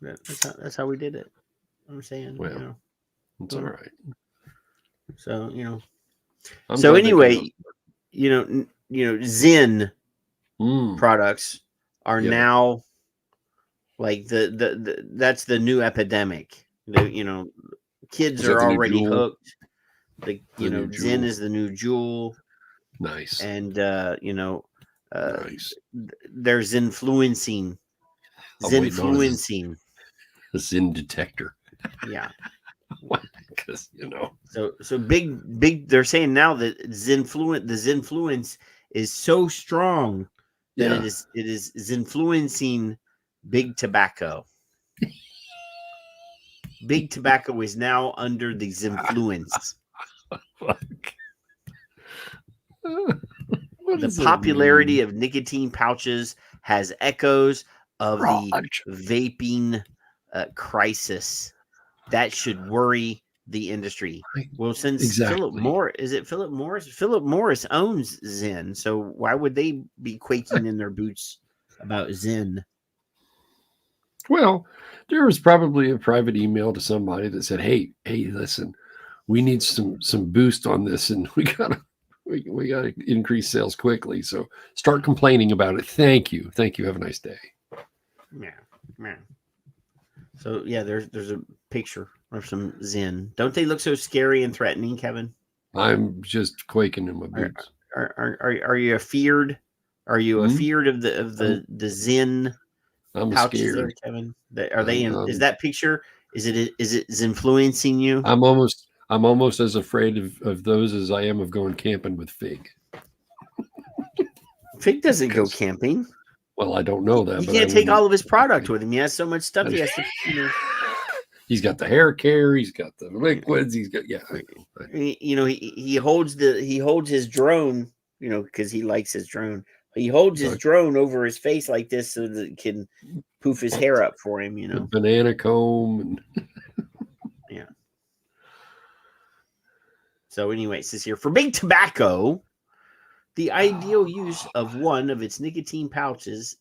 That's how we did it. I'm saying, well, it's all right. So so anyway, Zyn products are now like that's the new epidemic. Kids are already hooked. Zyn is the new jewel. Nice. And nice. They're Zynfluencing. Zynfluencing. The Zyn detector. Yeah. Because So big. They're saying now that the Zynfluence is so strong that it is Zynfluencing big tobacco. Big tobacco is now under the Zynfluence. The popularity of nicotine pouches has echoes of the vaping crisis. That should worry the industry. Well, since Philip Morris owns Zyn, so why would they be quaking in their boots about Zyn? Well, there was probably a private email to somebody that said, "Hey, listen, we need some boost on this, and we gotta increase sales quickly. So start complaining about it. Thank you. Have a nice day." Yeah. So there's a picture of some Zyn. Don't they look so scary and threatening, Kevin? I'm just quaking in my boots. Are you afeared? Are you afeared of the Zyn pouches scared. there, Kevin? Are they in? Is that picture? Is it influencing you? I'm almost as afraid of those as I am of going camping with Fig. Fig doesn't go camping. Well, I don't know that. He but can't take all of his product with him. He has so much stuff he has to, He's got the hair care. He's got the liquids. He's got he holds his drone, because he likes his drone. He holds his drone over his face like this so that it can poof his hair up for him. The banana comb and yeah. So anyway, it says here for big tobacco, the ideal use of one of its nicotine pouches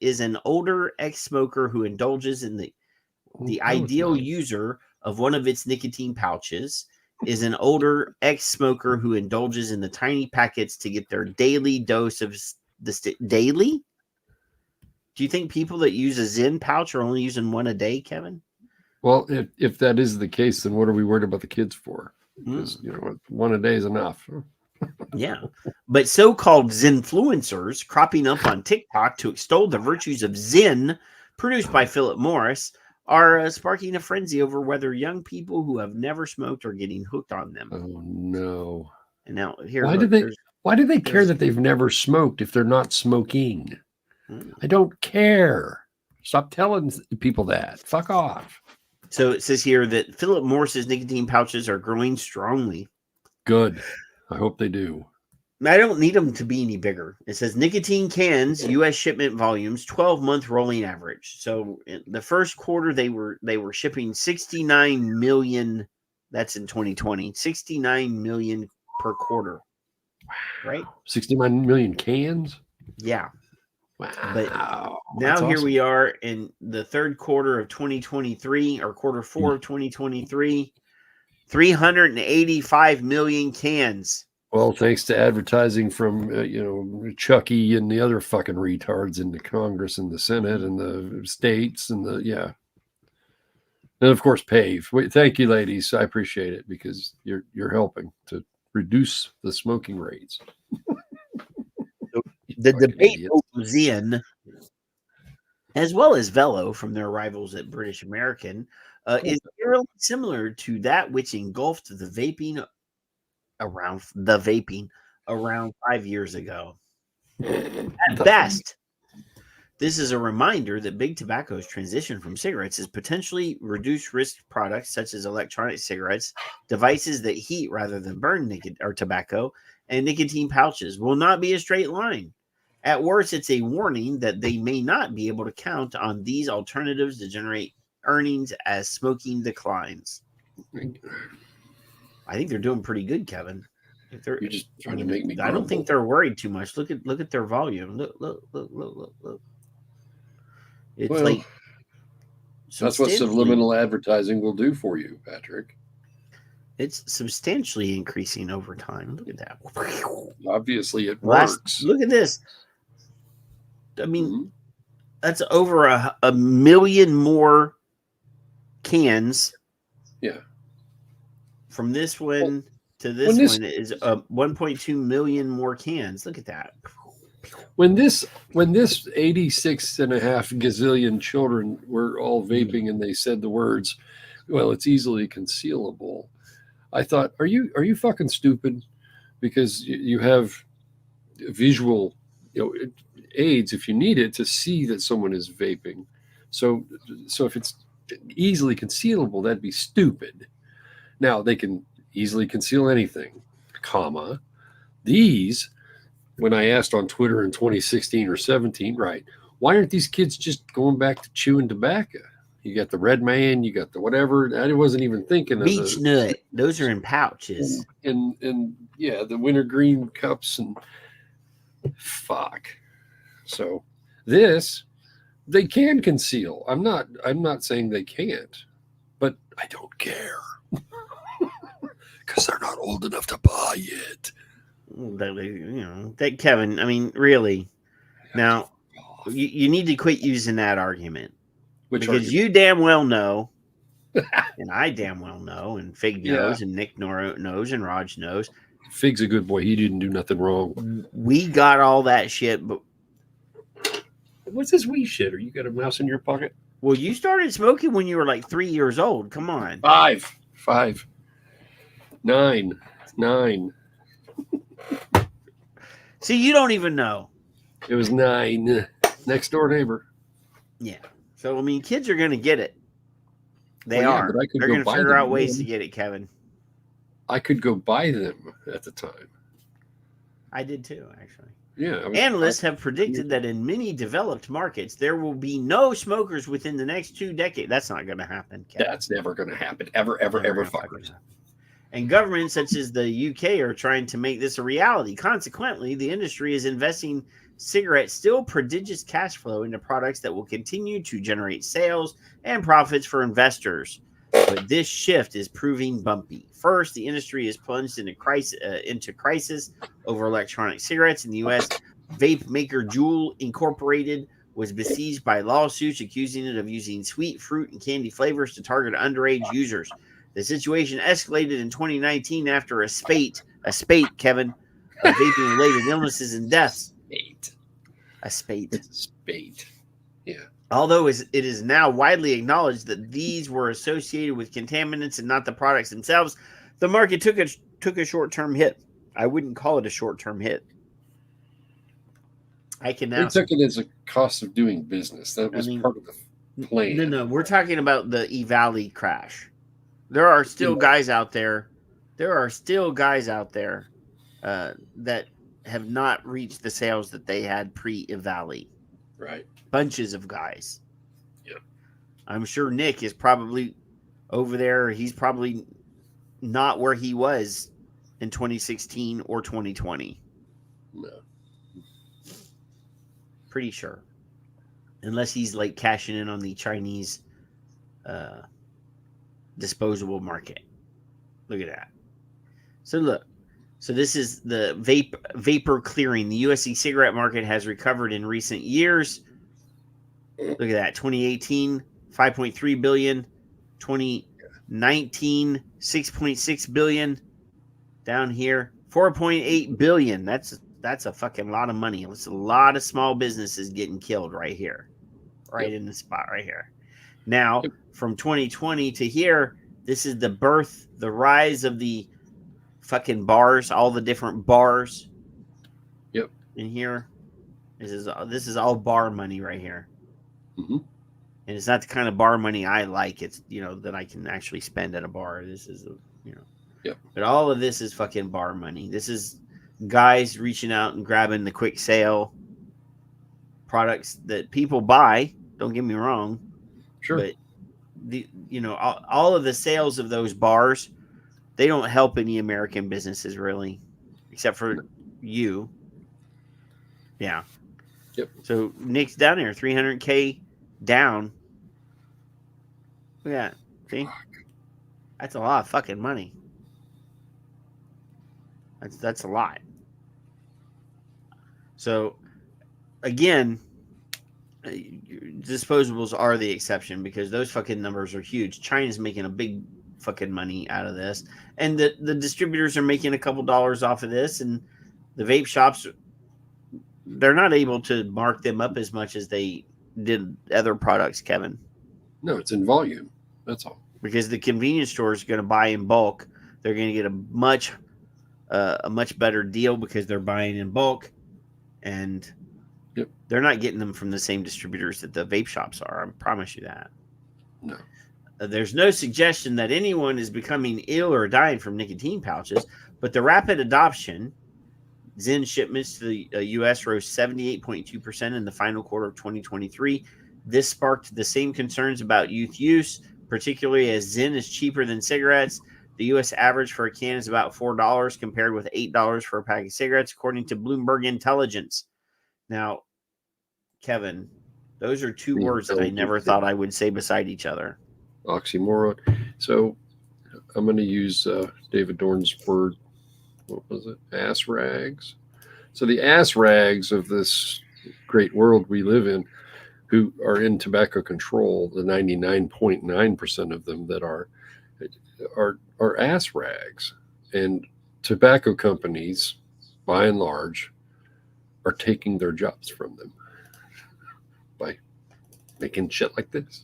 is an older ex-smoker who indulges in the ideal user of one of its nicotine pouches is an older ex-smoker who indulges in the tiny packets to get their daily dose of daily. Do you think people that use a Zyn pouch are only using one a day, Kevin? Well, if that is the case, then what are we worried about the kids for? Because one a day is enough. Yeah, but so-called Zynfluencers cropping up on TikTok to extol the virtues of Zyn, produced by Philip Morris, are sparking a frenzy over whether young people who have never smoked are getting hooked on them. Oh no! And now here, why do they care that they've never smoked if they're not smoking? I don't care. Stop telling people that. Fuck off. So it says here that Philip Morris's nicotine pouches are growing strongly. Good. I hope they do. I don't need them to be any bigger. It says nicotine cans, U.S. shipment volumes, 12-month rolling average. So in the first quarter, they were shipping 69 million. That's in 2020. 69 million per quarter. Right? 69 million cans? Yeah. Wow. But now here we are in the third quarter of 2023 or quarter four of 2023. 385 million cans. Well, thanks to advertising from Chucky and the other fucking retards in the Congress and the Senate and the states and and of course PAVE. Thank you, ladies. I appreciate it because you're helping to reduce the smoking rates. The debate over Zyn, as well as Velo from their rivals at British American, is eerily similar to that which engulfed the vaping around 5 years ago. At best, this is a reminder that big tobacco's transition from cigarettes is potentially reduced risk products such as electronic cigarettes, devices that heat rather than burn tobacco, and nicotine pouches will not be a straight line. At worst, it's a warning that they may not be able to count on these alternatives to generate earnings as smoking declines. I think they're doing pretty good, Kevin. You're just trying to make me. I don't think they're worried too much. Look at their volume. Look. It's that's what subliminal advertising will do for you, Patrick. It's substantially increasing over time. Look at that. Obviously, it works. Look at this. I mean, that's over a million more cans. Yeah. From this one to this one is 1.2 million more cans. Look at that. When this 86.5 gazillion children were all vaping and they said the words, well, it's easily concealable. I thought, are you fucking stupid? Because you have visual, aids if you need it to see that someone is vaping. So if it's easily concealable, that'd be stupid. Now they can easily conceal anything, comma. These, when I asked on Twitter in 2016 or 17, right, why aren't these kids just going back to chewing tobacco? You got the Red Man, you got the whatever. I wasn't even thinking of Beach Nut. Those are in pouches. And the wintergreen cups and fuck. So this, they can conceal. I'm not saying they can't, but I don't care. Because they're not old enough to buy it. That Kevin, I mean, really. Now, you need to quit using that argument. Because you damn well know, and I damn well know, and Fig knows, and Nick knows, and Raj knows. Fig's a good boy. He didn't do nothing wrong. We got all that shit, but what's this wee shit? Are you got a mouse in your pocket? Well, you started smoking when you were like 3 years old. Come on. 5. 9. See, you don't even know. It was 9. Next door neighbor. Yeah. So I mean, kids are going to get it. They Well, yeah, are. but I could They're go going to buy figure them out ways to then. get it, Kevin. I could go buy them at the time. I did too, actually. Yeah. Analysts have predicted that in many developed markets, there will be no smokers within the next 2 decades. That's not going to happen, Kevin. That's never going to happen. Ever, fuckers. And governments such as the UK are trying to make this a reality. Consequently, the industry is investing cigarettes still prodigious cash flow into products that will continue to generate sales and profits for investors. But this shift is proving bumpy. First, the industry is plunged into crisis over electronic cigarettes in the U.S. Vape maker Juul Incorporated was besieged by lawsuits accusing it of using sweet fruit and candy flavors to target underage users. The situation escalated in 2019 after a spate, Kevin, of vaping-related illnesses and deaths. A spate. Yeah. Although it is now widely acknowledged that these were associated with contaminants and not the products themselves, the market took a short-term hit. I wouldn't call it a short-term hit. I can now. They took it as a cost of doing business. That was part of the plan. No, we're talking about the E-Valley crash. There are still guys out there. That have not reached the sales that they had pre-E-Valley. Right. Bunches of guys. Yeah. I'm sure Nick is probably over there. He's probably not where he was in 2016 or 2020. No. Pretty sure. Unless he's like cashing in on the Chinese disposable market. Look at that. So this is the vapor clearing. The U.S. e-cigarette market has recovered in recent years. Look at that. 2018, 5.3 billion. 2019, 6.6 billion. Down here, 4.8 billion. That's a fucking lot of money. It's a lot of small businesses getting killed right here. Right in the spot right here. Now, from 2020 to here, this is the rise of the fucking bars, all the different bars. Yep. In here, this is all bar money right here. Mm-hmm. And it's not the kind of bar money I like. It's that I can actually spend at a bar. This is Yep. But all of this is fucking bar money. This is guys reaching out and grabbing the quick sale products that people buy. Don't get me wrong. Sure. But all of the sales of those bars, they don't help any American businesses really, except for you. Yeah. Yep. So Nick's down here, 300K down. Look at that. See? That's a lot of fucking money. That's a lot. So again, disposables are the exception because those fucking numbers are huge. China's making a big fucking money out of this, and the distributors are making a couple dollars off of this, and the vape shops, they're not able to mark them up as much as they did other products, Kevin. No, it's in volume. That's all. Because the convenience store is going to buy in bulk. They're going to get a much better deal because they're buying in bulk, and they're not getting them from the same distributors that the vape shops are. I promise you that. No. There's no suggestion that anyone is becoming ill or dying from nicotine pouches, but the rapid adoption, Zyn shipments to the U.S. rose 78.2% in the final quarter of 2023. This sparked the same concerns about youth use, particularly as Zyn is cheaper than cigarettes. The U.S. average for a can is about $4 compared with $8 for a pack of cigarettes, according to Bloomberg Intelligence. Now, Kevin, those are two words that I never thought I would say beside each other. Oxymoron. So I'm going to use David Dorn's word. What was it? Ass rags. So the ass rags of this great world we live in, who are in tobacco control, the 99.9% of them that are ass rags. And tobacco companies, by and large, are taking their jobs from them by making shit like this.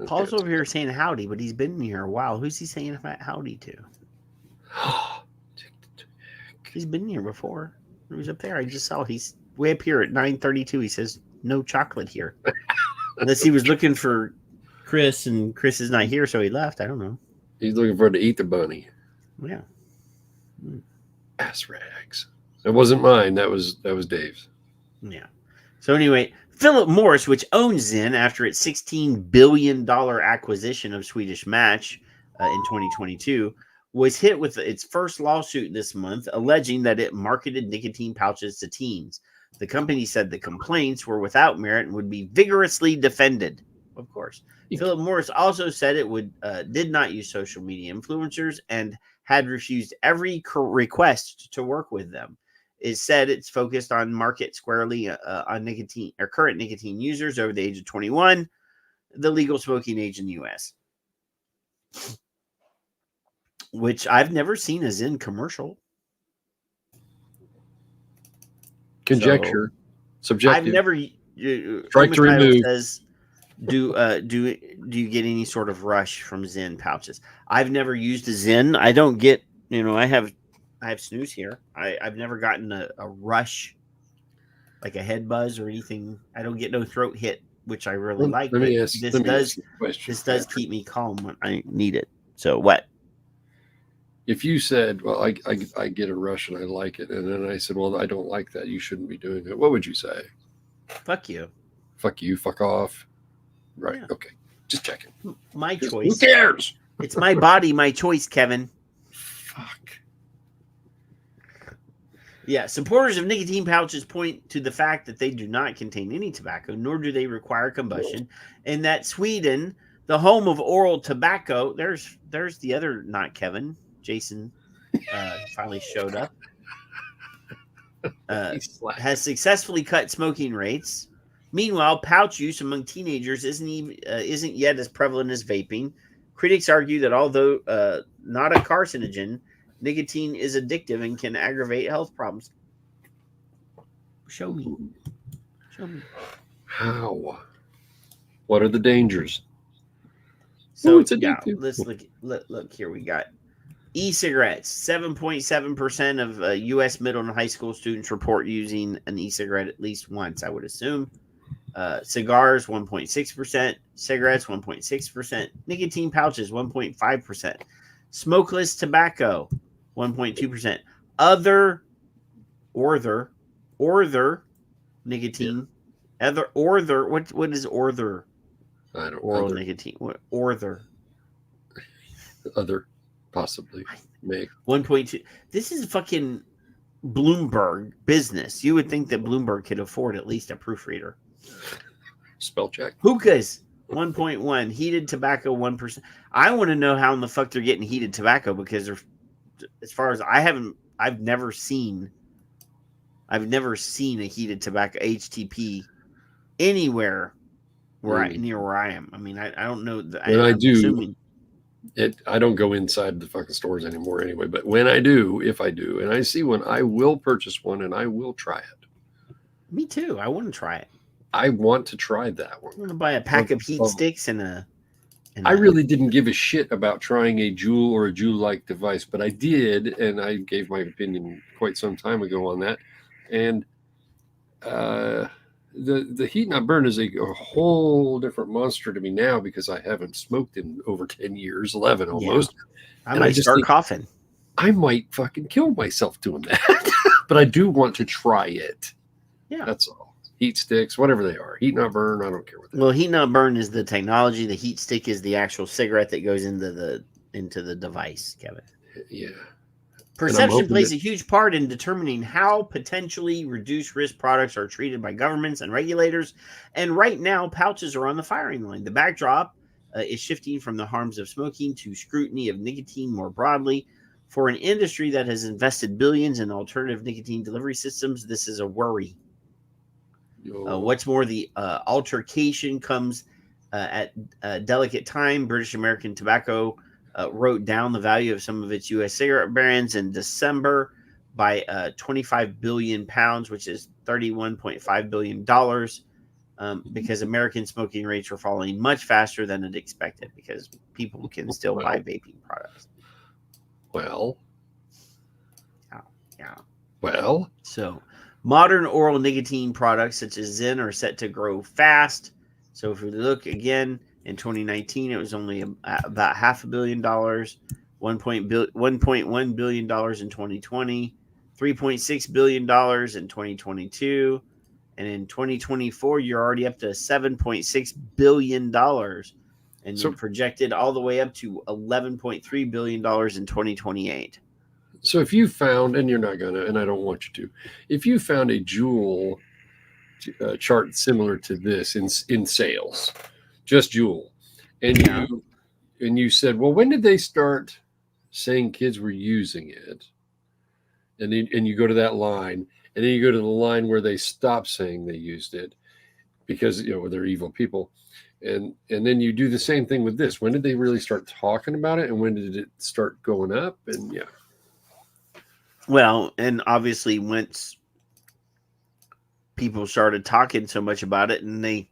Paul's over here saying howdy, but he's been here a while. Who's he saying about howdy to? He's been here before. He was up there. I just saw he's way up here at 9:32. He says no chocolate here, unless he was looking for Chris, and Chris is not here, so he left. I don't know. He's looking for to eat the bunny. Yeah. Ass rags. That wasn't mine. That was Dave's. Yeah. So anyway, Philip Morris, which owns Zyn after its $16 billion acquisition of Swedish Match in 2022, was hit with its first lawsuit this month, alleging that it marketed nicotine pouches to teens. The company said the complaints were without merit and would be vigorously defended. Of course. Philip Morris also said it did not use social media influencers and had refused every request to work with them. It said it's focused on market squarely on nicotine or current nicotine users over the age of 21, the legal smoking age in the U.S. Which I've never seen a Zyn commercial. Conjecture, subjective. I've never. Strike to remove. Says, do you get any sort of rush from Zyn pouches? I've never used a Zyn. I don't get. I have snooze here. I've never gotten a rush, like a head buzz or anything. I don't get no throat hit, which I really like. This does keep me calm when I need it. So what? If you said, well, I get a rush and I like it, and then I said, well, I don't like that, you shouldn't be doing it, what would you say? Fuck you. Fuck you. Fuck off. Right. Yeah. Okay. Just checking. My choice. Who cares? It's my body, my choice, Kevin. Fuck. Yeah. Supporters of nicotine pouches point to the fact that they do not contain any tobacco, nor do they require combustion, and that Sweden, the home of oral tobacco, there's the other not Kevin. Jason finally showed up. Has successfully cut smoking rates. Meanwhile, pouch use among teenagers isn't yet as prevalent as vaping. Critics argue that although not a carcinogen, nicotine is addictive and can aggravate health problems. Show me. How? What are the dangers? So let's look here. We got e-cigarettes. 7.7% of U.S. middle and high school students report using an e-cigarette at least once, I would assume. Cigars, 1.6%. Cigarettes, 1.6%. Nicotine pouches, 1.5%. Smokeless tobacco, 1.2%. Other nicotine. Yeah. What is orther? I don't know. Oral nicotine. What orther? Other. Possibly. Make 1.2. This is fucking Bloomberg business. You would think that Bloomberg could afford at least a proofreader. Spell check. Hookahs, 1.1. Heated tobacco, 1%. I want to know how in the fuck they're getting heated tobacco, because as far as I've never seen a heated tobacco HTP anywhere near where I am. I mean, I don't know. I don't go inside the fucking stores anymore anyway, but when I do, if I do, and I see one, I will purchase one and I will try it. Me too. I want to try it. I want to try that one. I'm going to buy a pack of heat sticks I really didn't give a shit about trying a Juul or a Juul-like device, but I did, and I gave my opinion quite some time ago on that. And the heat not burn is a whole different monster to me now, because I haven't smoked in over 10 years, 11 almost. Yeah. I might start coughing. I might fucking kill myself doing that. But I do want to try it. Yeah. That's all. Heat sticks, whatever they are. Heat not burn, I don't care what they are. Well, heat not burn is the technology. The heat stick is the actual cigarette that goes into the device, Kevin. Yeah. Perception plays a huge part in determining how potentially reduced risk products are treated by governments and regulators. And right now, pouches are on the firing line. The backdrop is shifting from the harms of smoking to scrutiny of nicotine more broadly. For an industry that has invested billions in alternative nicotine delivery systems, this is a worry. What's more, the altercation comes at a delicate time. British American Tobacco wrote down the value of some of its U.S. cigarette brands in December by 25 billion pounds, which is $31.5 billion, because American smoking rates were falling much faster than it expected, because people can still buy vaping products. Well. Yeah. Well. So Modern oral nicotine products such as Zyn are set to grow fast. So if we look again, in 2019, it was only about $500 million, $1.1 billion in 2020, $3.6 billion in 2022. And in 2024, you're already up to $7.6 billion. And you're projected all the way up to $11.3 billion in 2028. So if you found, and you're not gonna, and I don't want you to, if you found a Juul chart similar to this in sales, just Juul, and you said, well, when did they start saying kids were using it? And you go to that line, and then you go to the line where they stopped saying they used it because they're evil people, and then you do the same thing with this. When did they really start talking about it, and when did it start going up? And well, and obviously once people started talking so much about it and they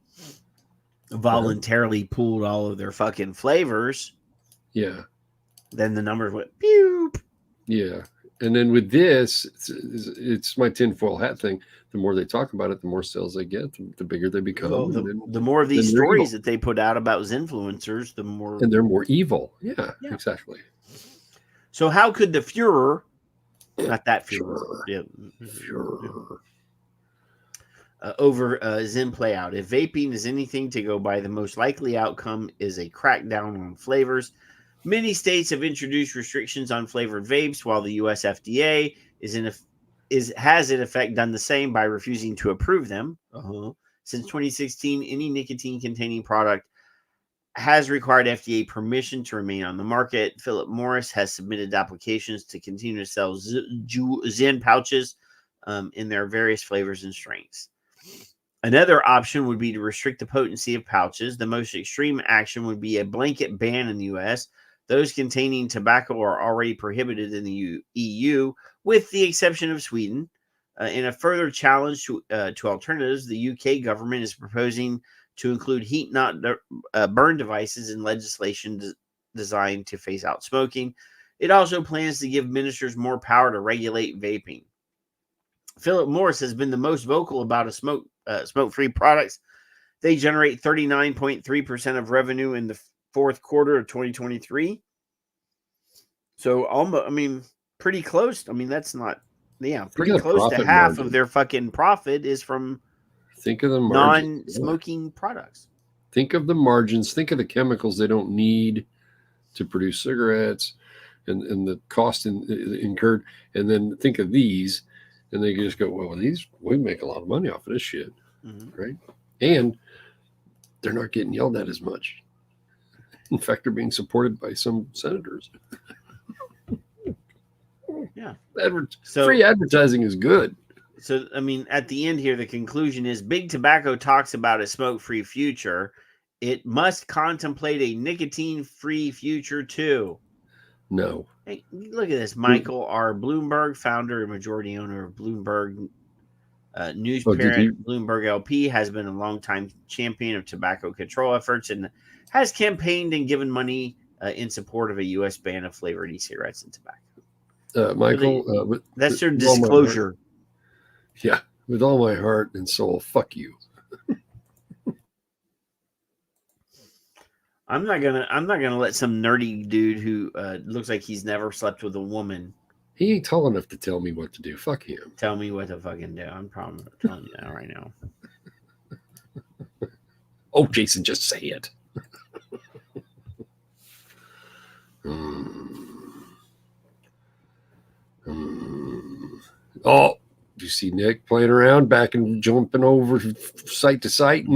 voluntarily pulled all of their fucking flavors, then the numbers went pew. Yeah. And then with this, it's my tinfoil hat thing. The more they talk about it, the more sales they get, the bigger they become. Well, the more of these stories that they put out about Zynfluencers, the more... And they're more evil. Yeah, exactly. So how could the Führer... Not that Führer. Führer. Over Zyn play out? If vaping is anything to go by, the most likely outcome is a crackdown on flavors. Many states have introduced restrictions on flavored vapes, while the U.S. FDA has in effect done the same by refusing to approve them. Since 2016, any nicotine-containing product has required FDA permission to remain on the market. Philip Morris has submitted applications to continue to sell Zyn pouches in their various flavors and strengths. Another option would be to restrict the potency of pouches. The most extreme action would be a blanket ban in the U.S. Those containing tobacco are already prohibited in the EU, with the exception of Sweden. In a further challenge to alternatives, the UK government is proposing to include heat not burn devices in legislation designed to phase out smoking. It also plans to give ministers more power to regulate vaping. Philip Morris has been the most vocal about smoke-free products. They generate 39.3% of revenue in the fourth quarter of 2023. So almost, pretty close. That's not, pretty close to half of their fucking profit is from think of the margins. Non-smoking products. Think of the margins. Think of the chemicals they don't need to produce cigarettes and the cost incurred. And then think of these, and they just go, well, these, we make a lot of money off of this shit, right? And they're not getting yelled at as much. In fact, they're being supported by some senators. Yeah. Free advertising is good. So, at the end here, the conclusion is Big Tobacco talks about a smoke-free future. It must contemplate a nicotine-free future, too. No. Hey, look at this. Michael R. Bloomberg, founder and majority owner of Bloomberg News parent Bloomberg LP, has been a longtime champion of tobacco control efforts and has campaigned and given money in support of a U.S. ban of flavored e-cigarettes and tobacco. Michael, that's their disclosure. Yeah, with all my heart and soul, fuck you. I'm not gonna let some nerdy dude who looks like he's never slept with a woman. He ain't tall enough to tell me what to do. Fuck him. Tell me what to fucking do. I'm probably telling you that right now. Oh, Jason, just say it. Oh, do you see Nick playing around, back and jumping over site to site?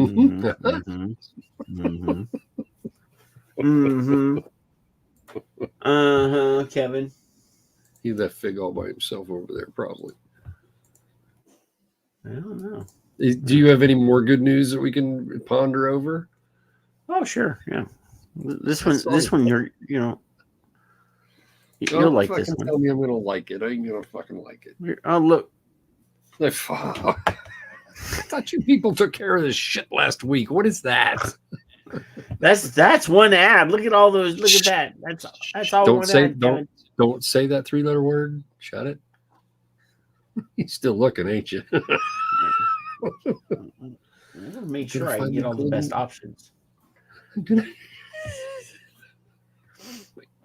Kevin. He left Fig all by himself over there, probably. I don't know. Do you have any more good news that we can ponder over? Oh, sure. Yeah. This one, you'll like this one. Tell me I'm going to like it. I ain't going to fucking like it. Oh, look. I thought you people took care of this shit last week. What is that? That's one ad. Look at all those. Look at that. That's all. Don't say that 3-letter word. Shut it. You're still looking, ain't you? I'm gonna make sure I can get all the best options. My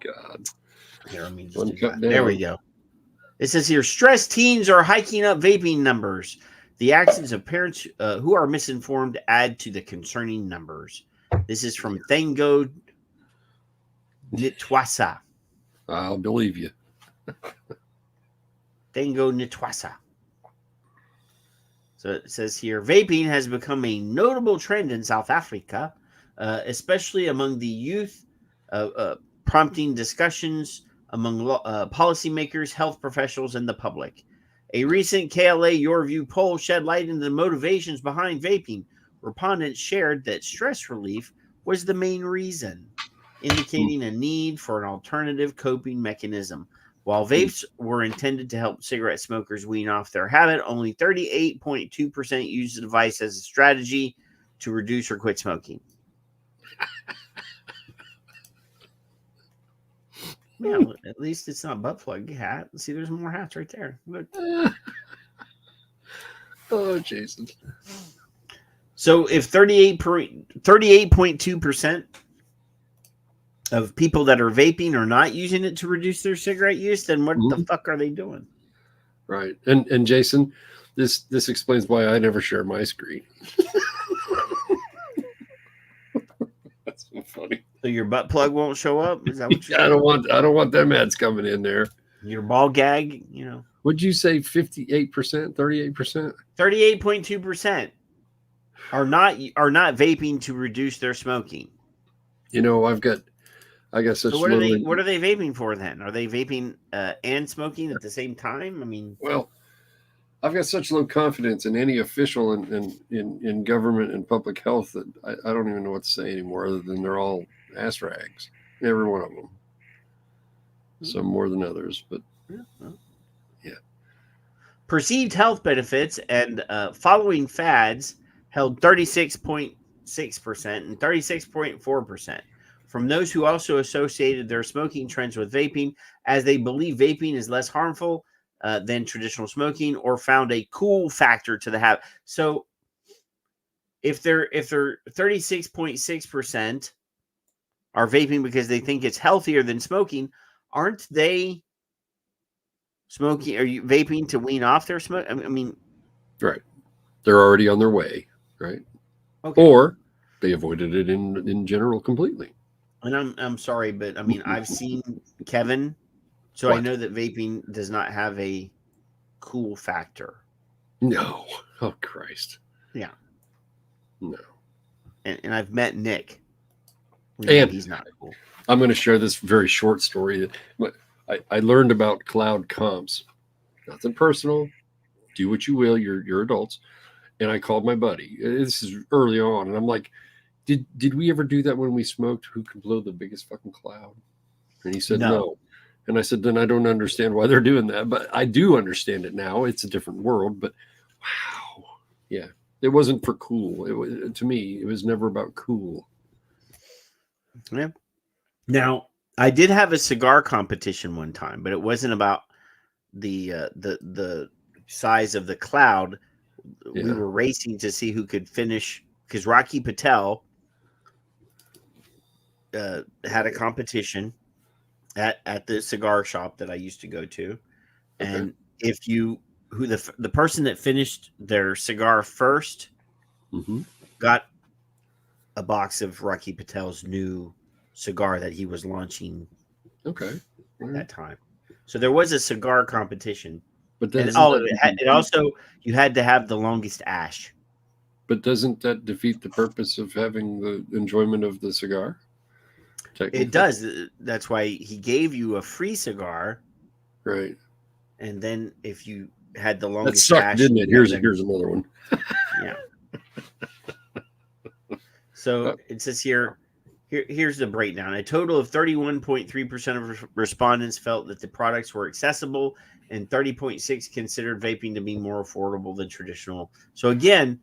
God. Here, let me just do that. There we go. It says here, stressed teens are hiking up vaping numbers. The actions of parents who are misinformed add to the concerning numbers. This is from Thango Nitwasa. I'll believe you. Thango Nitwasa. So it says here, vaping has become a notable trend in South Africa, especially among the youth, prompting discussions among policymakers, health professionals, and the public. A recent KLA Your View poll shed light into the motivations behind vaping. Respondents shared that stress relief was the main reason, indicating a need for an alternative coping mechanism. While vapes were intended to help cigarette smokers wean off their habit, only 38.2% used the device as a strategy to reduce or quit smoking. Yeah, at least it's not butt plug hat. See, there's more hats right there. Look. Oh, Jason. So if 38.2% of people that are vaping are not using it to reduce their cigarette use, then what the fuck are they doing? Right. And Jason, this explains why I never share my screen. That's so funny. So your butt plug won't show up? Is that what you're I don't want them ads coming in there. Your ball gag, you know. Would you say 58%, 38%? 38.2% are not vaping to reduce their smoking. You know, I got such. So what are they vaping for then? Are they vaping and smoking at the same time? I mean, well, I've got such low confidence in any official in government and public health that I don't even know what to say anymore, other than they're all ass rags, every one of them. Some more than others, but yeah. Perceived health benefits and following fads held 36.6% and 36.4%. From those who also associated their smoking trends with vaping, as they believe vaping is less harmful than traditional smoking, or found a cool factor to the habit. So if they're 36.6% are vaping because they think it's healthier than smoking, aren't they smoking? Are you vaping to wean off their smoke? I mean, right. They're already on their way, right? Okay. Or they avoided it in general completely. And I'm sorry, but I mean, I've seen Kevin, so I know that vaping does not have a cool factor. No. Oh, Christ. Yeah. No. And I've met Nick. And he's not cool. I'm going to share this very short story. I learned about cloud comms. Nothing personal. Do what you will. You're adults. And I called my buddy. This is early on. And I'm like, did we ever do that when we smoked? Who could blow the biggest fucking cloud? And he said, no. And I said, then I don't understand why they're doing that. But I do understand it now. It's a different world. But wow. Yeah. It wasn't for cool. To me, it was never about cool. Yeah. Now, I did have a cigar competition one time, but it wasn't about the size of the cloud. Yeah. We were racing to see who could finish, because Rocky Patel had a competition at the cigar shop that I used to go to, and the person that finished their cigar first got a box of Rocky Patel's new cigar that he was launching. Okay. At that time, so there was a cigar competition, but you had to have the longest ash. But doesn't that defeat the purpose of having the enjoyment of the cigar? It does. That's why he gave you a free cigar, right? And then if you had the longest that sucked, ash, didn't it? Here's another one. Yeah. So it says here's the breakdown. A total of 31.3% of respondents felt that the products were accessible, and 30.6% considered vaping to be more affordable than traditional. So again,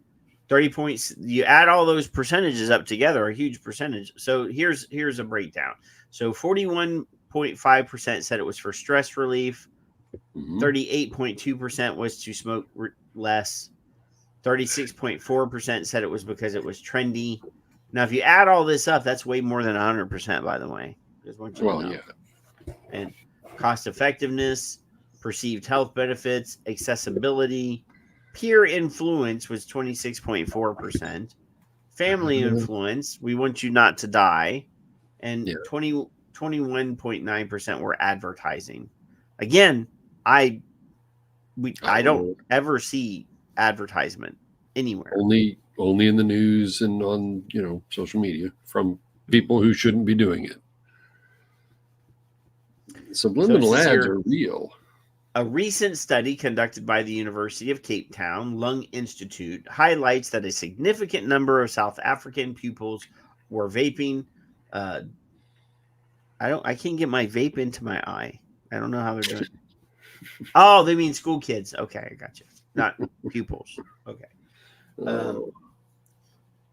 30 points, you add all those percentages up together, a huge percentage. So here's a breakdown. So 41.5% said it was for stress relief. 38.2% was to smoke less. 36.4% said it was because it was trendy. Now, if you add all this up, that's way more than 100%, by the way. Just want you to know. Yeah. And cost effectiveness, perceived health benefits, accessibility, peer influence was 26.4%. Family influence, we want you not to die, and 21.9% were advertising. Again, I don't ever see advertisement anywhere. Only in the news and on social media from people who shouldn't be doing it. Subliminal ads are real. A recent study conducted by the University of Cape Town Lung Institute highlights that a significant number of South African pupils were vaping. I can't get my vape into my eye. I don't know how they're doing. Oh, they mean school kids. Okay, I got you. Not pupils. Okay.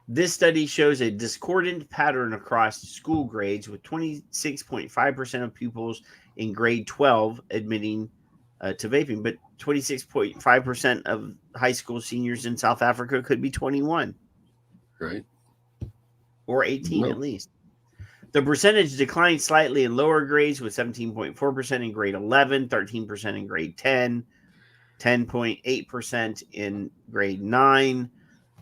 This study shows a discordant pattern across school grades, with 26.5% of pupils in grade 12 admitting to vaping, but 26.5% of high school seniors in South Africa could be 21. Right. Or 18 at least. The percentage declined slightly in lower grades, with 17.4% in grade 11, 13% in grade 10, 10.8% in grade 9.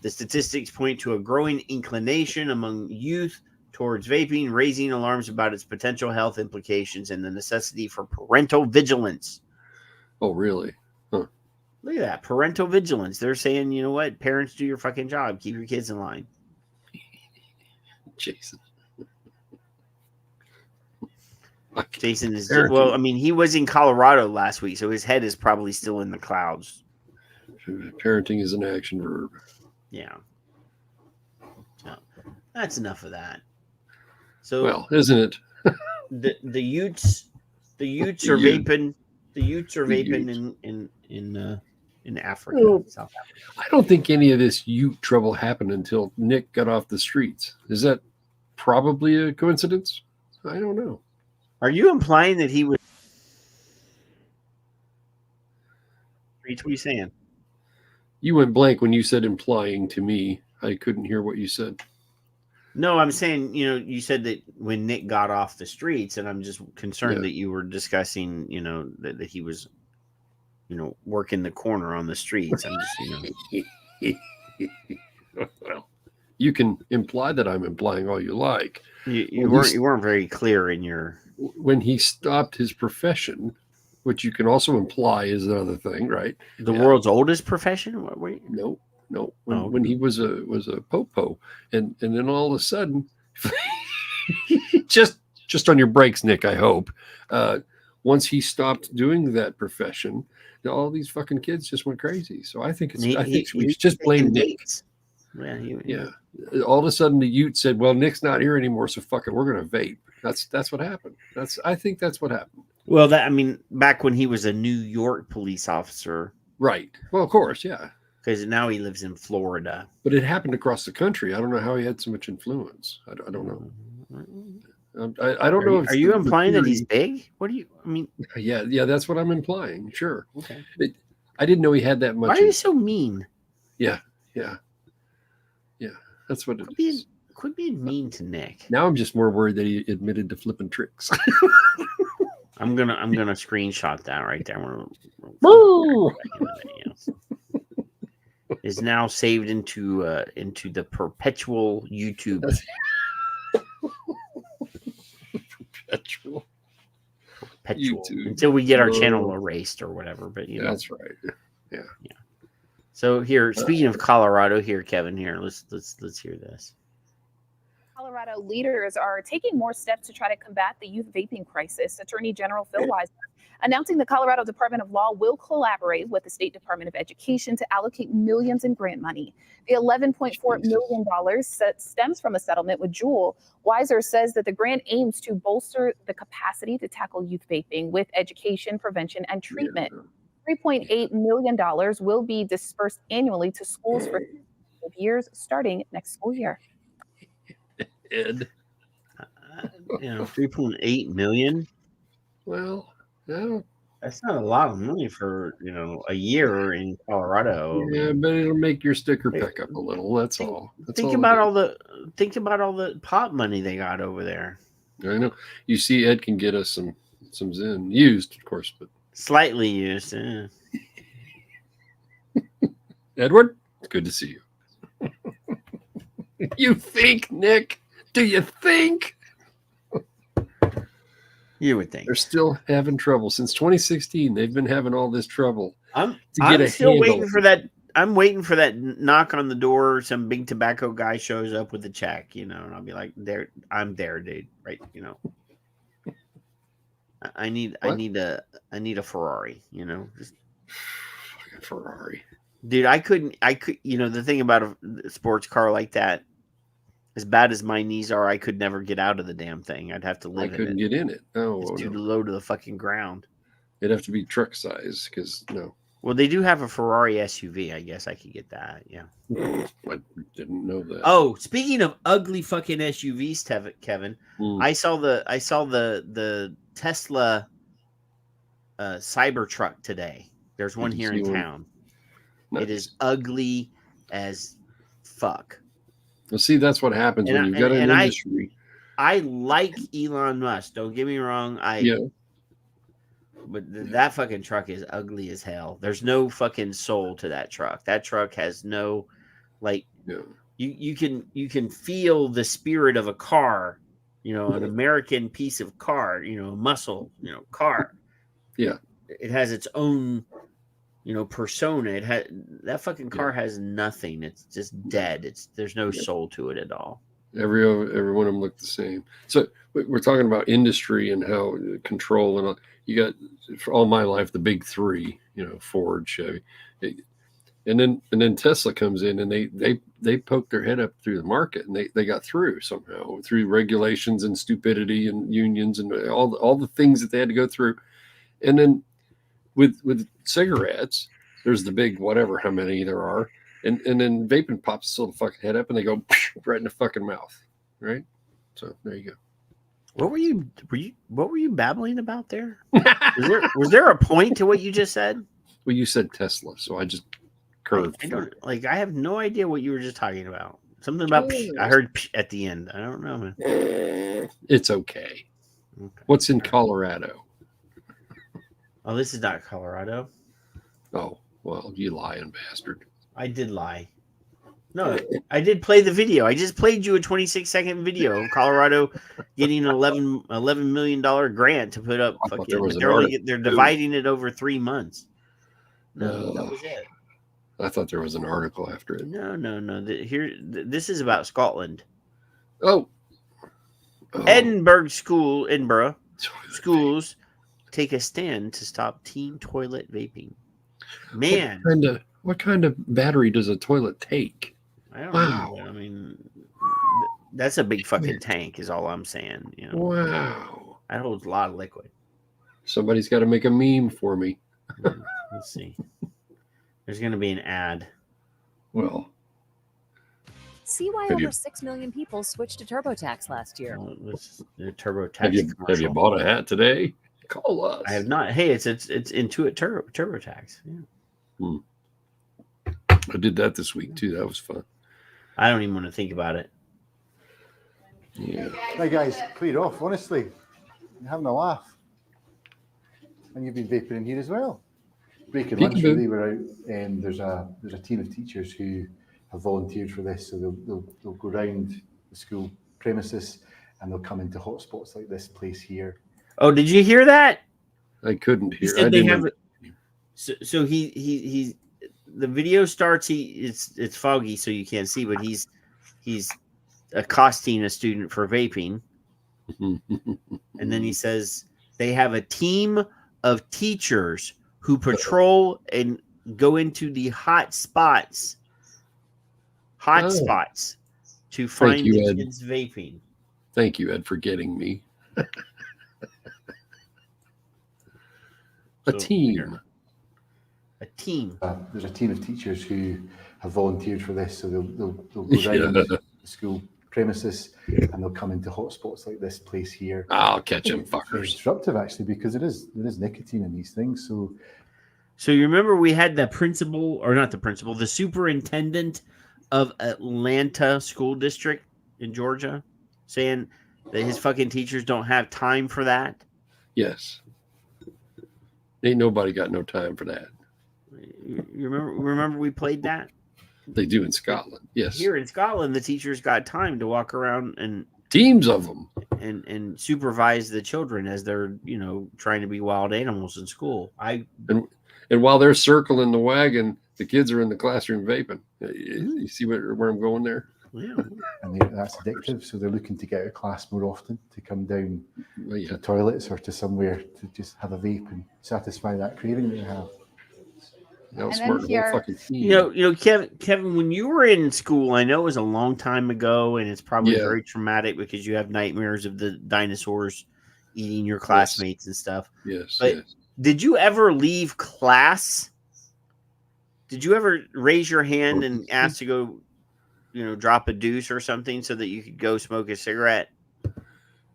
The statistics point to a growing inclination among youth towards vaping, raising alarms about its potential health implications and the necessity for parental vigilance. Oh, really? Huh. Look at that. Parental vigilance. They're saying, you know what? Parents, do your fucking job. Keep your kids in line. Jason. Jason is, well, I mean, he was in Colorado last week, so his head is probably still in the clouds. Parenting is an action verb. Yeah. So, that's enough of that. So, well, isn't it? the Utes are vaping. The Utes are vaping in Africa, South Africa. I don't think any of this Ute trouble happened until Nick got off the streets. Is that probably a coincidence? I don't know. Are you implying that he was? What are you saying? You went blank when you said implying to me. I couldn't hear what you said. No, I'm saying, you said that when Nick got off the streets, and I'm just concerned that you were discussing, that he was, working the corner on the streets. I'm just, Well, you can imply that I'm implying all you like. You weren't very clear in your. When he stopped his profession, which you can also imply is another thing, right? The world's oldest profession? What were you? No. When he was a popo, and then all of a sudden, just on your brakes, Nick. I hope. Once he stopped doing that profession, all these fucking kids just went crazy. So I think we should just blame Nick. Yeah. All of a sudden, the Ute said, "Well, Nick's not here anymore, so fuck it, we're gonna vape." That's what happened. I think that's what happened. Well, back when he was a New York police officer, right? Well, of course, yeah. Because now he lives in Florida. But it happened across the country. I don't know how he had so much influence. I don't know. I don't know. Are you implying that he's big? What do you? I mean, yeah, that's what I'm implying. Sure. Okay. I didn't know he had that much. Why are you so mean? Yeah. That's what it is. Quit being mean to Nick. Now I'm just more worried that he admitted to flipping tricks. I'm gonna screenshot that right there. Woo! Is now saved into the perpetual YouTube. Perpetual YouTube. Until we get our channel erased or whatever. But that's right. Yeah. So here, speaking of Colorado, here, Kevin, here, let's hear this. Colorado leaders are taking more steps to try to combat the youth vaping crisis. Attorney General Phil Weiser announcing the Colorado Department of Law will collaborate with the State Department of Education to allocate millions in grant money. The $11.4 million stems from a settlement with Juul. Weiser says that the grant aims to bolster the capacity to tackle youth vaping with education, prevention, and treatment. $3.8 million will be dispersed annually to schools for 5 years starting next school year. Ed. 3.8 million. Well, That's not a lot of money for a year in Colorado. Yeah, but it'll make your sticker pick up a little. That's all. Think about all the pot money they got over there. I know. You see, Ed can get us some Zyn used, of course, but slightly used. Yeah. Edward, it's good to see you. You think, Nick? Do you think? You would think they're still having trouble since 2016. They've been having all this trouble. I'm still waiting for that. I'm waiting for that knock on the door. Some big tobacco guy shows up with a check, and I'll be like, "There, I'm there, dude." Right? I need a Ferrari. Just Ferrari, dude. I could. The thing about a sports car like that, as bad as my knees are, I could never get out of the damn thing. I'd have to live. I couldn't get in it. Oh, it's too low to the fucking ground. It'd have to be truck size because no. Well, they do have a Ferrari SUV. I guess I could get that. Yeah. I didn't know that. Oh, speaking of ugly fucking SUVs, Kevin, I saw the Tesla Cybertruck today. There's one here in town. Nice. It is ugly as fuck. Well, see, that's what happens when you've got an industry. I like Elon Musk. Don't get me wrong. But that fucking truck is ugly as hell. There's no fucking soul to that truck. That truck has no, you can feel the spirit of a car, an American piece of car, muscle, car. Yeah. It has its own, persona. That fucking car has nothing. It's just dead. There's no soul to it at all. Every one of them look the same. So we're talking about industry and how control and all. You got for all my life the big three, Ford, Chevy, and then Tesla comes in and they poke their head up through the market and they got through somehow through regulations and stupidity and unions and all the things that they had to go through, and then with cigarettes, there's the big whatever how many there are. And then vaping pops this little fucking head up and they go right in the fucking mouth, right? So there you go. What were you babbling about there? Was there a point to what you just said? Well, you said Tesla, so I just curved. I have no idea what you were just talking about. Something about I heard at the end. I don't know, man. It's okay. What's in Colorado? Oh, this is not Colorado. Oh, well, you lying bastard. I did lie. No, I did play the video. I just played you a 26-second video of Colorado getting an $11 million grant to put up. They're dividing it over 3 months. No, that was it. I thought there was an article after it. No. This is about Scotland. Oh. Edinburgh schools take a stand to stop teen toilet vaping. Man. What kind of battery does a toilet take? I don't know. I mean, that's a big fucking tank is all I'm saying. Wow. That holds a lot of liquid. Somebody's got to make a meme for me. Let's see. There's going to be an ad. Well. See why over 6 million people switched to TurboTax last year. The TurboTax. Have you bought a hat today? Call us. I have not. Hey, it's Intuit TurboTax. Yeah. I did that this week too. That was fun. I don't even want to think about it. Yeah. Hey guys, clear off. Honestly, you're having a laugh, and you've been vaping in here as well. Breaking lunch, really. We're out, and there's a team of teachers who have volunteered for this, so they'll go round the school premises and they'll come into hotspots like this place here. Oh, did you hear that? I couldn't hear. So he's the video starts. It's foggy, so you can't see, but he's accosting a student for vaping, and then he says they have a team of teachers who patrol and go into the hot spots to find the kids vaping. Thank you, Ed, for getting me. A team. There's a team of teachers who have volunteered for this, so they'll go round the school premises, and they'll come into hotspots like this place here. I'll catch them It's fuckers. disruptive, actually, because there is nicotine in these things. So you remember we had the principal, or not the principal, the superintendent of Atlanta School District in Georgia saying that his fucking teachers don't have time for that? Yes. Ain't nobody got no time for that. You remember we played that? They do in Scotland. Yes. Here in Scotland, the teachers got time to walk around and teams of them and supervise the children as they're, trying to be wild animals in school. And while they're circling the wagon, the kids are in the classroom vaping. You see where I'm going there? Yeah. And that's addictive, so they're looking to get out of class more often, to come down to the toilets or to somewhere to just have a vape and satisfy that craving they have. Kevin, when you were in school, I know it was a long time ago, and it's probably very traumatic because you have nightmares of the dinosaurs eating your classmates and stuff. Yes. But did you ever leave class? Did you ever raise your hand and ask to go, drop a deuce or something so that you could go smoke a cigarette?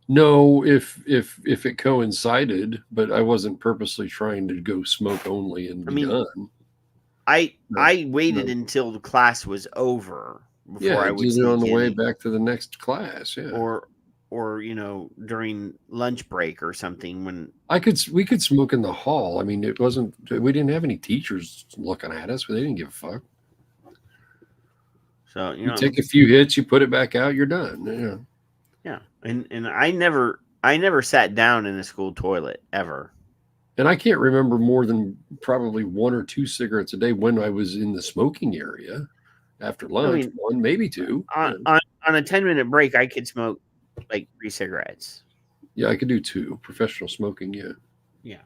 No, if it coincided, but I wasn't purposely trying to go smoke only and be done. I waited until the class was over before I would do it on the way back to the next class. Yeah, or during lunch break or something when we could smoke in the hall. I mean, we didn't have any teachers looking at us, but they didn't give a fuck. So you take a few hits, you put it back out, you're done. Yeah, and I never sat down in a school toilet ever. And I can't remember more than probably 1 or 2 cigarettes a day when I was in the smoking area after lunch. 1, maybe 2. On a 10-minute break, I could smoke like 3 cigarettes. Yeah, I could do 2. Professional smoking, yeah. Yeah.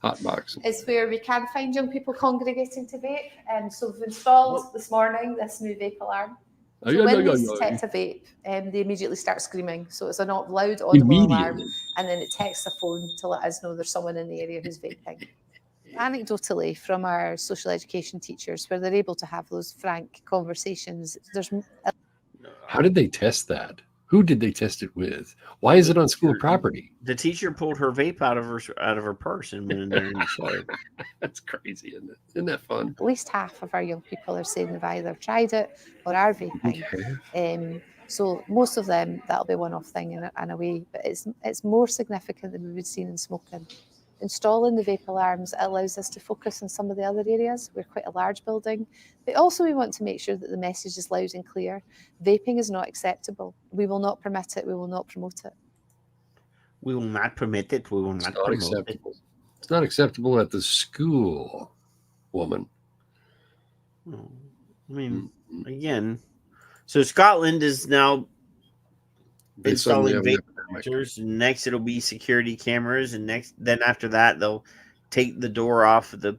Hot box. Is where we can find young people congregating to vape. And so we've installed this morning this new vape alarm. So when they detect a vape, they immediately start screaming. So it's a not loud, audible alarm, and then it texts a phone to let us know there's someone in the area who's vaping. Anecdotally, from our social education teachers, where they're able to have those frank conversations, How did they test that? Who did they test it with? Why is it on school property? The teacher pulled her vape out of her purse and went in there and showed. That's crazy, isn't it? Isn't that fun? At least half of our young people are saying they've either tried it or are vaping. Okay. So most of them, that'll be a one-off thing in a way, but it's more significant than we would see in smoking. Installing the vape alarms allows us to focus on some of the other areas. We're quite a large building, but also we want to make sure that the message is loud and clear. Vaping is not acceptable. We will not permit it. We will not promote it. We will not permit it. We will not promote it. It's not acceptable at the school, woman. I mean, again, so Scotland is now installing vape detectors. Next, it'll be security cameras, and then after that, they'll take the door off of the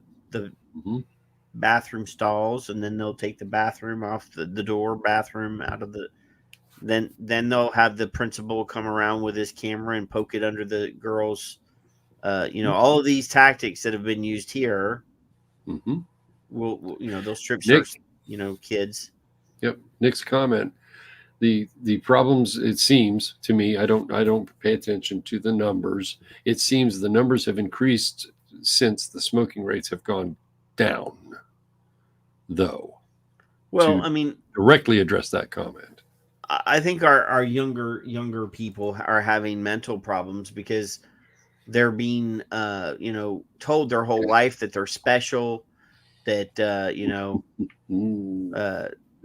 bathroom stalls, and then they'll take the bathroom off the door, bathroom out of the. Then they'll have the principal come around with his camera and poke it under the girls. All of these tactics that have been used here. Will they'll strip search, kids. Yep. Nick's comment. The problems, it seems to me, I don't pay attention to the numbers. It seems the numbers have increased since the smoking rates have gone down, though. Well, I mean, directly address that comment. I think our younger people are having mental problems because they're being told their whole life that they're special, that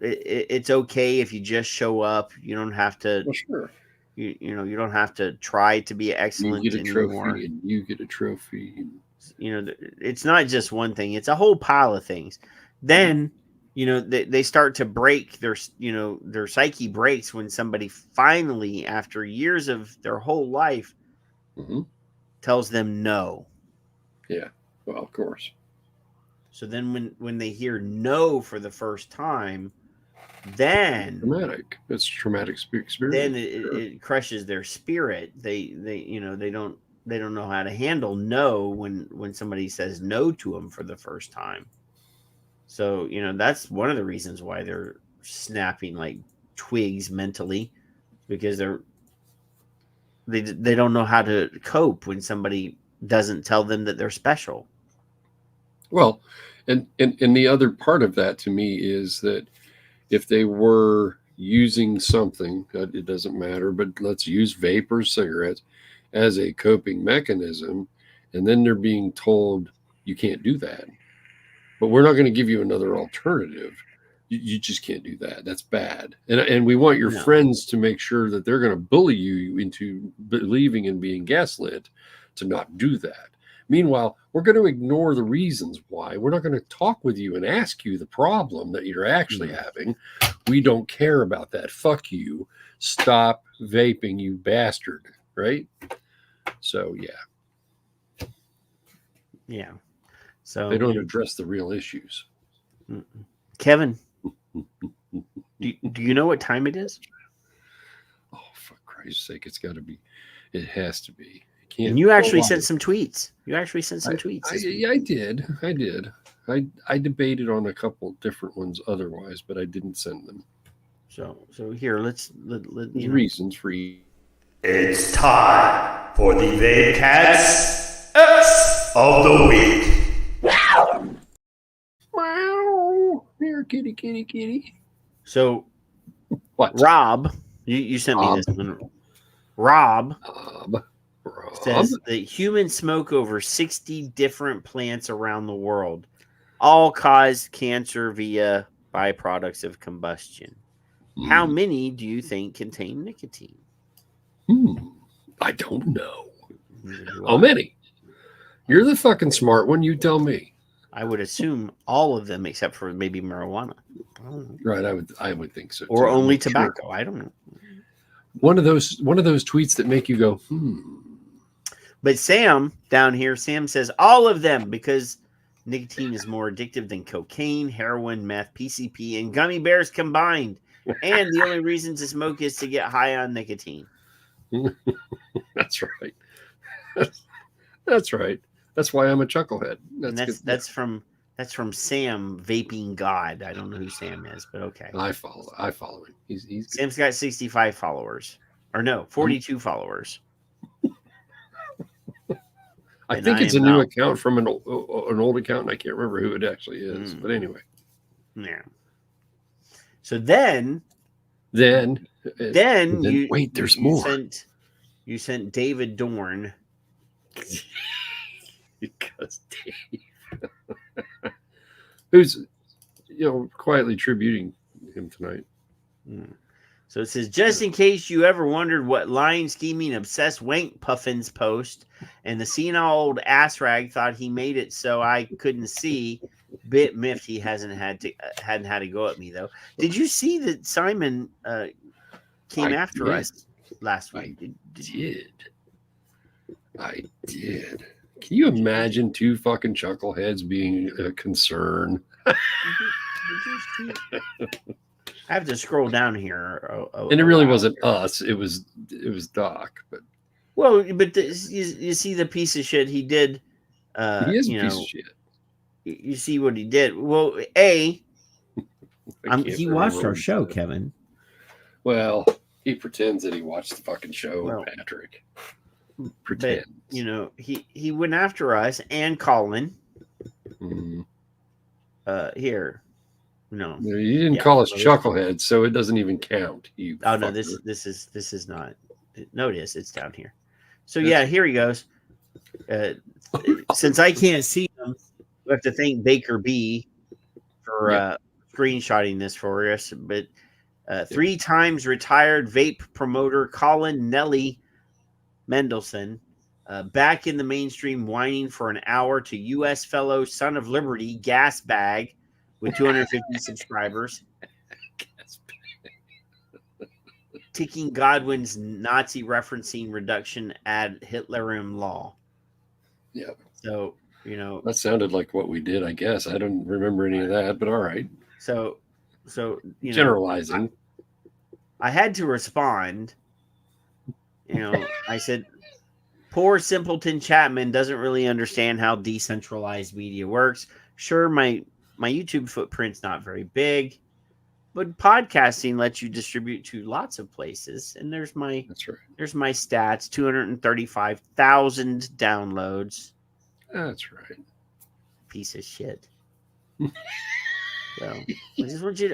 it's okay if you just show up. You don't have to. Well, sure. You don't have to try to be excellent you get a anymore. Trophy and you get a trophy. It's not just one thing. It's a whole pile of things. Then, they start to break their psyche breaks when somebody finally, after years of their whole life, tells them no. Yeah. Well, of course. So then when they hear no for the first time, then traumatic. It's traumatic experience. Then it crushes their spirit. They don't know how to handle no when somebody says no to them for the first time. So that's one of the reasons why they're snapping like twigs mentally because they don't know how to cope when somebody doesn't tell them that they're special. Well, and the other part of that to me is that if they were using something, it doesn't matter, but let's use vape or cigarettes as a coping mechanism, and then they're being told you can't do that. But we're not going to give you another alternative. You just can't do that. That's bad. And we want your friends to make sure that they're going to bully you into believing and being gaslit to not do that. Meanwhile, we're going to ignore the reasons why. We're not going to talk with you and ask you the problem that you're actually having. We don't care about that. Fuck you. Stop vaping, you bastard. Right? So, yeah. Yeah. So they don't address the real issues. Kevin, do you know what time it is? Oh, for Christ's sake, it's got to be. It has to be. It can't. And you actually sent some tweets. I did. I debated on a couple different ones otherwise, but I didn't send them. So here, let's reasons for each. It's time for the Vape Cats X of the Week. Wow. Here, kitty. So, what? Rob, you sent me this one. Rob says that humans smoke over 60 different plants around the world, all cause cancer via byproducts of combustion. How many do you think contain nicotine? I don't know. How many? You're the fucking smart one. You tell me. I would assume all of them except for maybe marijuana. Right, I would think so. Or too. only tobacco. Sure. I don't know. One of those tweets that make you go, But Sam down here, Sam says all of them because nicotine is more addictive than cocaine, heroin, meth, PCP, and gummy bears combined. And the only reason to smoke is to get high on nicotine. That's right. That's right. That's why I'm a chucklehead. That's from Sam, Vaping God. I don't know who Sam is, but okay. I follow him. He's Sam's got 65 followers, or no, 42 followers. I think it's a new account from an old account, and I can't remember who it actually is. But anyway, yeah. So then wait, there's more. You sent David Dorn. Because Dave, who's quietly tributing him tonight. So it says, just in case you ever wondered what lying, scheming, obsessed wank puffins post, and the senile old ass rag thought he made it so I couldn't see. Bit miffed he hadn't had to go at me though. Did you see that Simon came after us last week? I did. Can you imagine two fucking chuckleheads being a concern? I have to scroll down here. And it really wasn't us. It was Doc. But you see the piece of shit he did. He is a piece of shit. You see what he did. Well, he watched our show, Kevin. Well, he pretends that he watched the fucking show, Patrick. Pretend. But, he went after us and Colin. Here. No. You didn't call us chuckleheads, so it doesn't even count. No, this is not. No, it is. It's down here. So here he goes. Since I can't see him, we have to thank Baker B for screenshotting this for us. But 3 times retired vape promoter Colin Nelly Mendelson, back in the mainstream, whining for an hour to U.S. fellow Son of Liberty Gas Bag with 250 subscribers. Ticking Godwin's Nazi referencing reduction ad Hitlerian law. Yeah. So, that sounded like what we did, I guess. I don't remember any of that, but all right. So generalizing. I had to respond. I said, poor simpleton Chapman doesn't really understand how decentralized media works. Sure, my YouTube footprint's not very big, but podcasting lets you distribute to lots of places. And there's my There's my stats: 235,000 downloads. That's right. Piece of shit. So I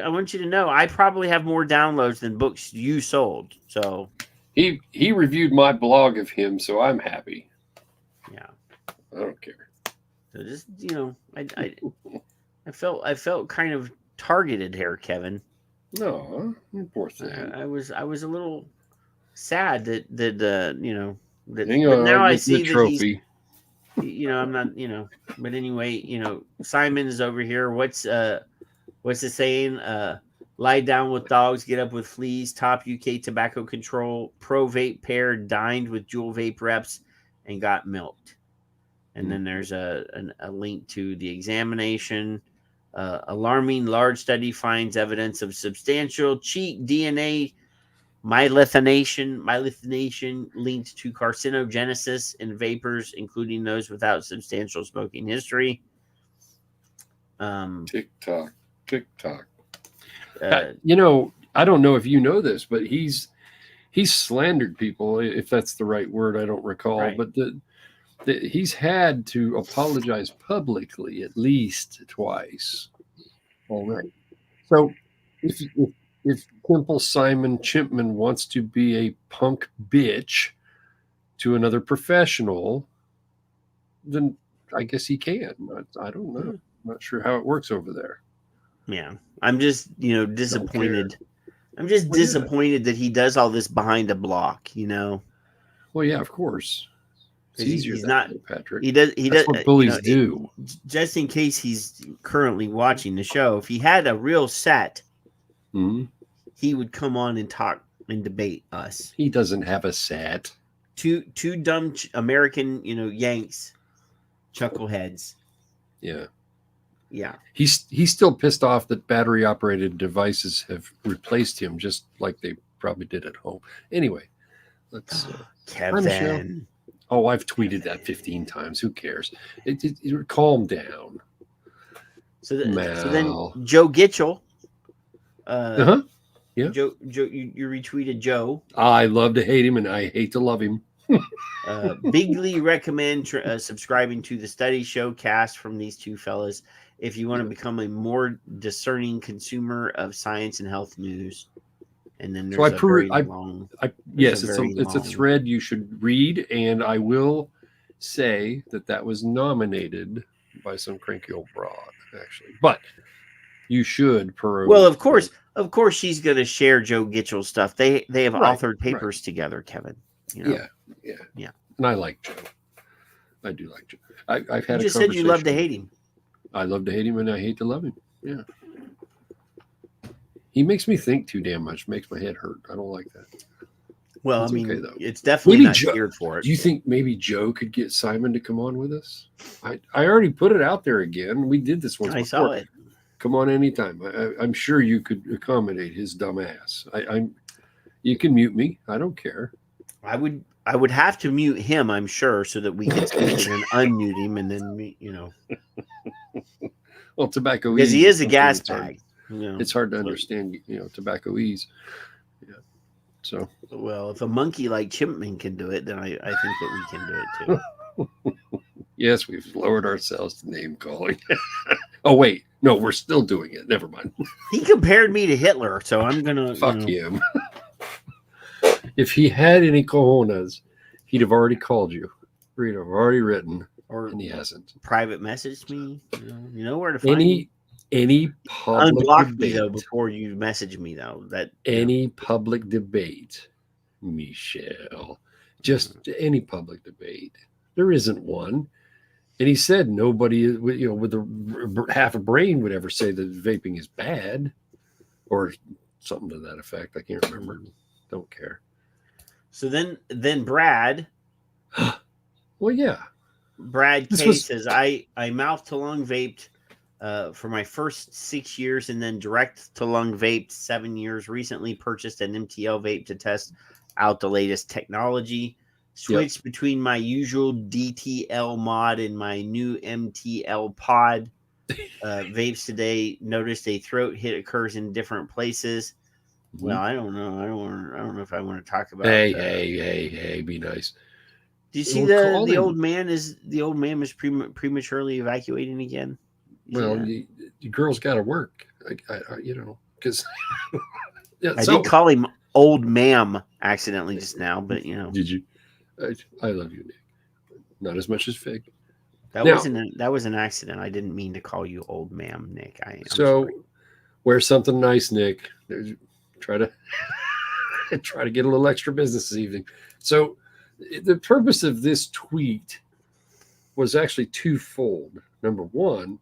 want you to know I probably have more downloads than books you sold. So he reviewed my blog of him, so I'm happy. Yeah. I don't care. So just I felt kind of targeted here, Kevin. No, poor thing. I was a little sad that but Hang on, now I'll I get see the that trophy. I'm not, but anyway, Simon is over here. What's the saying? Lie down with dogs, get up with fleas. Top UK tobacco control pro vape pair dined with Juul vape reps and got milked. And then there's a link to the examination. Alarming large study finds evidence of substantial cheat DNA myelination linked to carcinogenesis in vapors, including those without substantial smoking history. TikTok. I don't know if you know this, but he's slandered people, if that's the right word. I don't recall, Right. but he's had to apologize publicly at least twice already. So if Simple Simon Chimpman wants to be a punk bitch to another professional, then I guess he can. I don't know. I'm not sure how it works over there. Yeah. I'm just, disappointed. I'm just disappointed that he does all this behind a block, Well, yeah, of course. It's easier he's that not way, Patrick. That's That's what bullies do. Just in case he's currently watching the show, if he had a real set, he would come on and talk and debate us. He doesn't have a set. Two dumb American, Yanks, chuckleheads. Yeah. Yeah. He's still pissed off that battery operated devices have replaced him, just like they probably did at home. Anyway, let's Kevin. Oh, I've tweeted that 15 times. Who cares? Calm down. So then Joe Gitchell. Yeah. Joe, you retweeted Joe. I love to hate him and I hate to love him. Bigly recommend subscribing to the study showcast from these two fellas if you want to become a more discerning consumer of science and health news. And then there's it's a thread you should read, and I will say that was nominated by some cranky old broad, actually. But you should peruse. Well, of course, she's going to share Joe Gitchell's stuff. They have authored papers together, Kevin. Yeah. And I like Joe. I do like Joe. I've had. You just said you love to hate him. I love to hate him, and I hate to love him. Yeah. He makes me think too damn much. Makes my head hurt. I don't like that. Well, That's okay, though. It's definitely maybe not geared for it. Do you think maybe Joe could get Simon to come on with us? I already put it out there again. We did this once before. Saw it. Come on anytime. I'm sure you could accommodate his dumb ass. You can mute me. I don't care. I would have to mute him, I'm sure, so that we can speak and unmute him, and then Well, tobacco because he is a gas bag. It's hard to understand, tobacco ease. Yeah. So, well, if a monkey like Chimpman can do it, then I think that we can do it too. Yes, we've lowered ourselves to name calling. Oh wait, no, we're still doing it. Never mind. He compared me to Hitler, so I'm gonna fuck him. If he had any cojones, he'd have already called you. He'd have already written, and he hasn't. Private message me. You know where to find me. Any public unblock debate, me though before you message me though. Any public debate, Michelle, just any public debate. There isn't one, and he said nobody, with a half a brain would ever say that vaping is bad, or something to that effect. I can't remember. Don't care. So then Brad. Well, yeah. Brad K says I mouth to lung vaped for my first 6 years and then direct to lung vaped 7 years. Recently purchased an MTL vape to test out the latest technology. Switched between my usual DTL mod and my new MTL pod. Vapes today noticed a throat hit occurs in different places. Well, I don't know. I don't know if I want to talk about. Hey, be nice. Do you see the old man was prematurely evacuating again? Well, the girl's got to work. Because I did call him old ma'am accidentally just now, but Did you? I love you, Nick. Not as much as Fig. That was an accident. I didn't mean to call you old ma'am, Nick. I'm sorry. Wear something nice, Nick. Try to get a little extra business this evening. So the purpose of this tweet was actually twofold. Number one,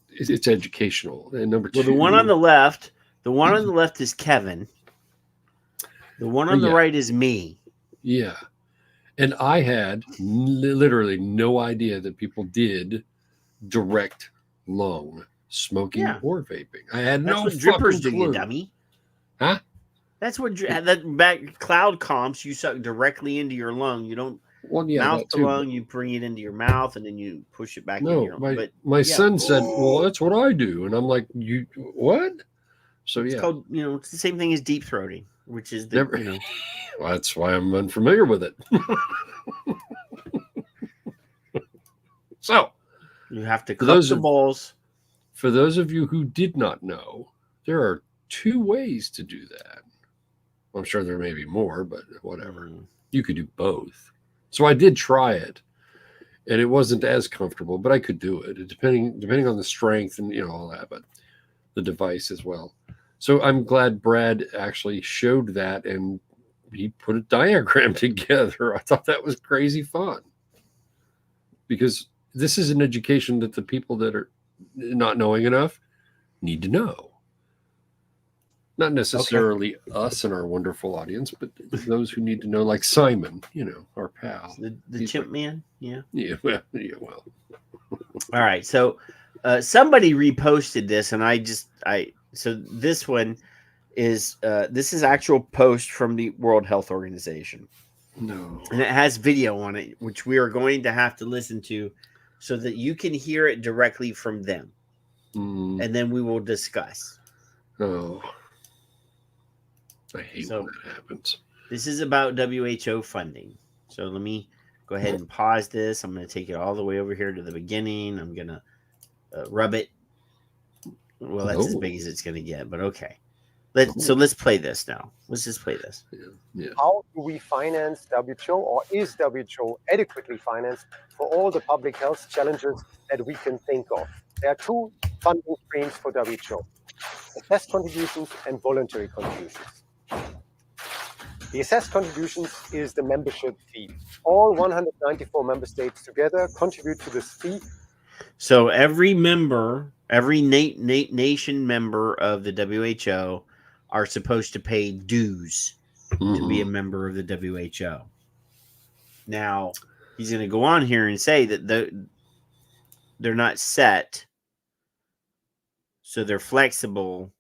it's educational, and number two, the one on the left is Kevin. The one on the right is me. Yeah. And I had literally no idea that people did direct lung smoking or vaping. I had no drippers do, clue. you dummy. Huh? That's what that back cloud comps you suck directly into your lung. You don't mouth the lung, you bring it into your mouth and then you push it back in your lung. My son said, well, that's what I do. And I'm like, you what? So it's called, it's the same thing as deep throating, which is the Well, that's why I'm unfamiliar with it. So you have to cup the balls. For those of you who did not know, there are two ways to do that. I'm sure there may be more, but whatever. You could do both. So I did try it, and it wasn't as comfortable, but I could do it, depending on the strength and all that, but the device as well. So I'm glad Brad actually showed that, and he put a diagram together. I thought that was crazy fun, because this is an education that the people that are not knowing enough need to know. Not necessarily us and our wonderful audience, but those who need to know, like Simon, our pal. The chimp man? Yeah. Yeah, well. All right. So somebody reposted this, and so this one is this is actual post from the World Health Organization. No. And it has video on it, which we are going to have to listen to so that you can hear it directly from them. And then we will discuss. Oh. I hate when that happens. This is about WHO funding. So let me go ahead and pause this. I'm going to take it all the way over here to the beginning. I'm going to rub it. Well, that's as big as it's going to get, but okay. So let's play this now. Let's just play this. Yeah. How do we finance WHO, or is WHO adequately financed for all the public health challenges that we can think of? There are two funding streams for WHO: assessed contributions and voluntary contributions. The assessed contributions is the membership fee. All 194 member states together contribute to this fee. So every member, every nation member of the WHO are supposed to pay dues to be a member of the WHO. Now, he's going to go on here and say that they're not set, so they're flexible.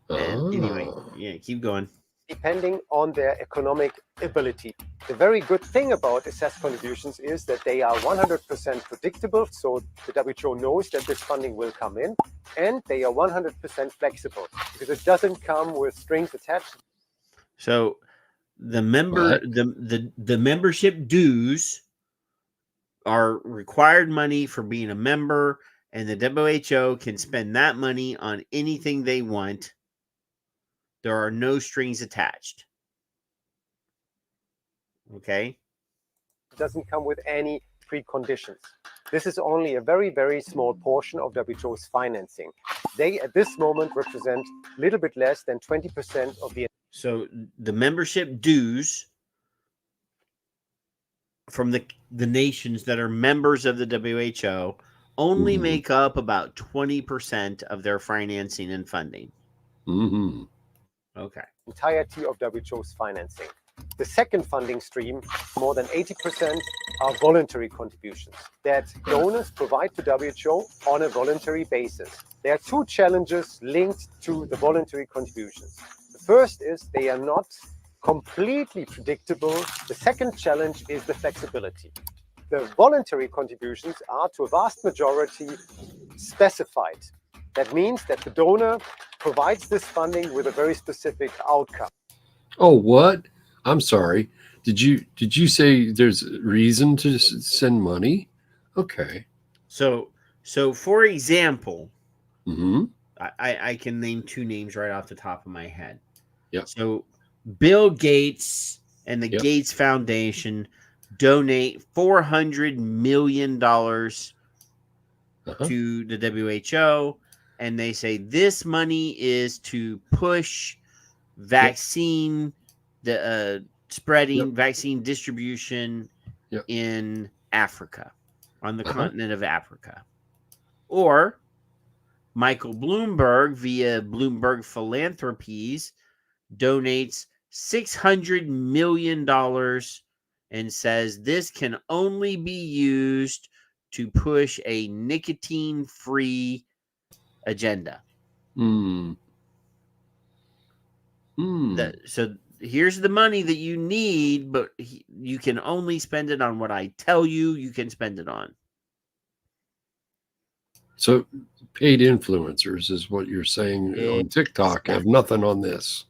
And anyway, keep going. Depending on their economic ability. The very good thing about assessed contributions is that they are 100% predictable, so the WHO knows that this funding will come in, and they are 100% flexible because it doesn't come with strings attached. So the membership dues are required money for being a member, and the WHO can spend that money on anything they want. There are no strings attached. Okay. It doesn't come with any preconditions. This is only a very, very small portion of WHO's financing. They, at this moment, represent a little bit less than 20% of the... So the membership dues from the nations that are members of the WHO only make up about 20% of their financing and funding. Okay. Entirety of WHO's financing. The second funding stream, more than 80%, are voluntary contributions that donors provide to WHO on a voluntary basis. There are two challenges linked to the voluntary contributions. The first is they are not completely predictable. The second challenge is the flexibility. The voluntary contributions are to a vast majority specified. That means that the donor provides this funding with a very specific outcome. Oh, what? I'm sorry. Did you say there's reason to send money? Okay. So for example, mm-hmm. I can name two names right off the top of my head. Yep. So Bill Gates and the Gates Foundation donate $400 million to the WHO, and they say this money is to push vaccine spreading, vaccine distribution in Africa, on the continent of Africa. Or Michael Bloomberg, via Bloomberg Philanthropies, donates $600 million and says this can only be used to push a nicotine-free agenda. So here's the money that you need, but you can only spend it on what I tell you can spend it on. So paid influencers is what you're saying on TikTok have nothing on this.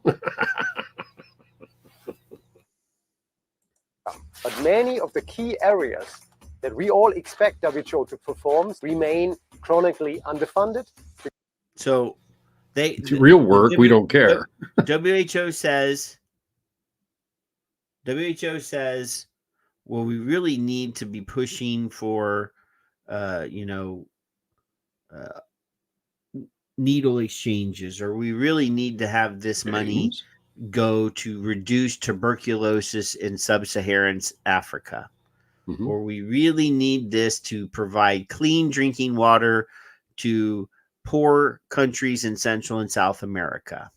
But many of the key areas that we all expect WHO to perform remain chronically underfunded. So real work, we don't care. WHO says, well, we really need to be pushing for, needle exchanges, or we really need to have this money go to reduce tuberculosis in sub-Saharan Africa. Or we really need this to provide clean drinking water to poor countries in Central and South America.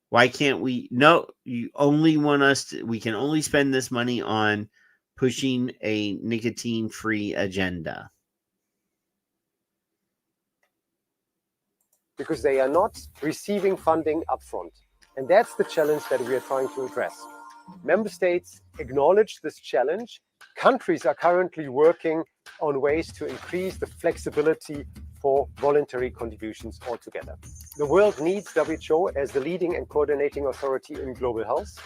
Why can't we? No, you only want us to, we can only spend this money on pushing a nicotine-free agenda. Because they are not receiving funding upfront. And that's the challenge that we are trying to address. Member states acknowledge this challenge. Countries are currently working on ways to increase the flexibility for voluntary contributions altogether. The world needs WHO as the leading and coordinating authority in global health.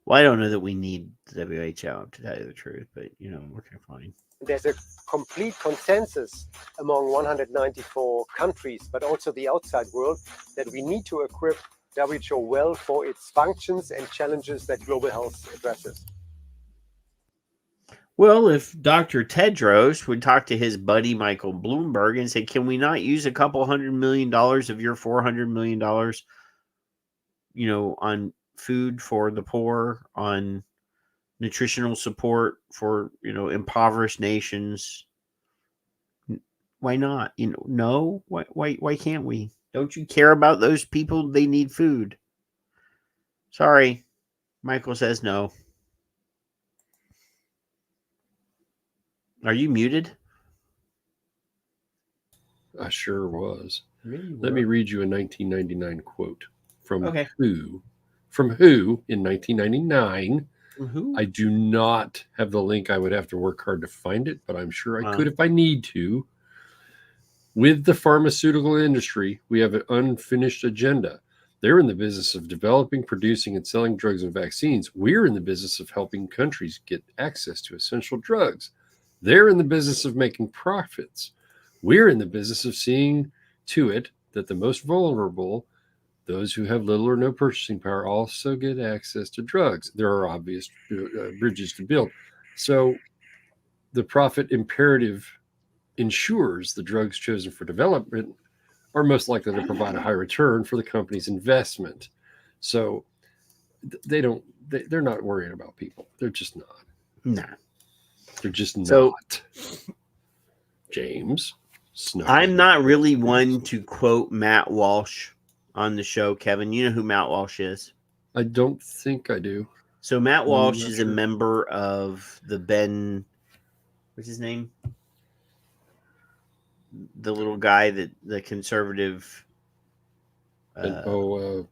Well, I don't know that we need the WHO, to tell you the truth, but, we're fine. There's a complete consensus among 194 countries, but also the outside world, that we need to equip WHO well for its functions and challenges that global health addresses. Well, if Dr. Tedros would talk to his buddy Michael Bloomberg and say, can we not use a couple $100 million of your $400 million, on food for the poor, on nutritional support for, impoverished nations? Why not? No. Why can't we? Don't you care about those people? They need food. Sorry. Michael says no. Are you muted? I sure was. Let me read you a 1999 quote from Who. From Who in 1999. I do not have the link. I would have to work hard to find it, but I'm sure I could if I need to. With the pharmaceutical industry, we have an unfinished agenda. They're in the business of developing, producing, and selling drugs and vaccines. We're in the business of helping countries get access to essential drugs. They're in the business of making profits. We're in the business of seeing to it that the most vulnerable, those who have little or no purchasing power, also get access to drugs. There are obvious bridges to build. So the profit imperative ensures the drugs chosen for development are most likely to provide a high return for the company's investment. So they're not worrying about people. They're just not. Nah. They're just not. James. I'm not really one to quote Matt Walsh on the show, Kevin. You know who Matt Walsh is? I don't think I do. So Matt Walsh is a member of the what's his name? The little guy the conservative Ben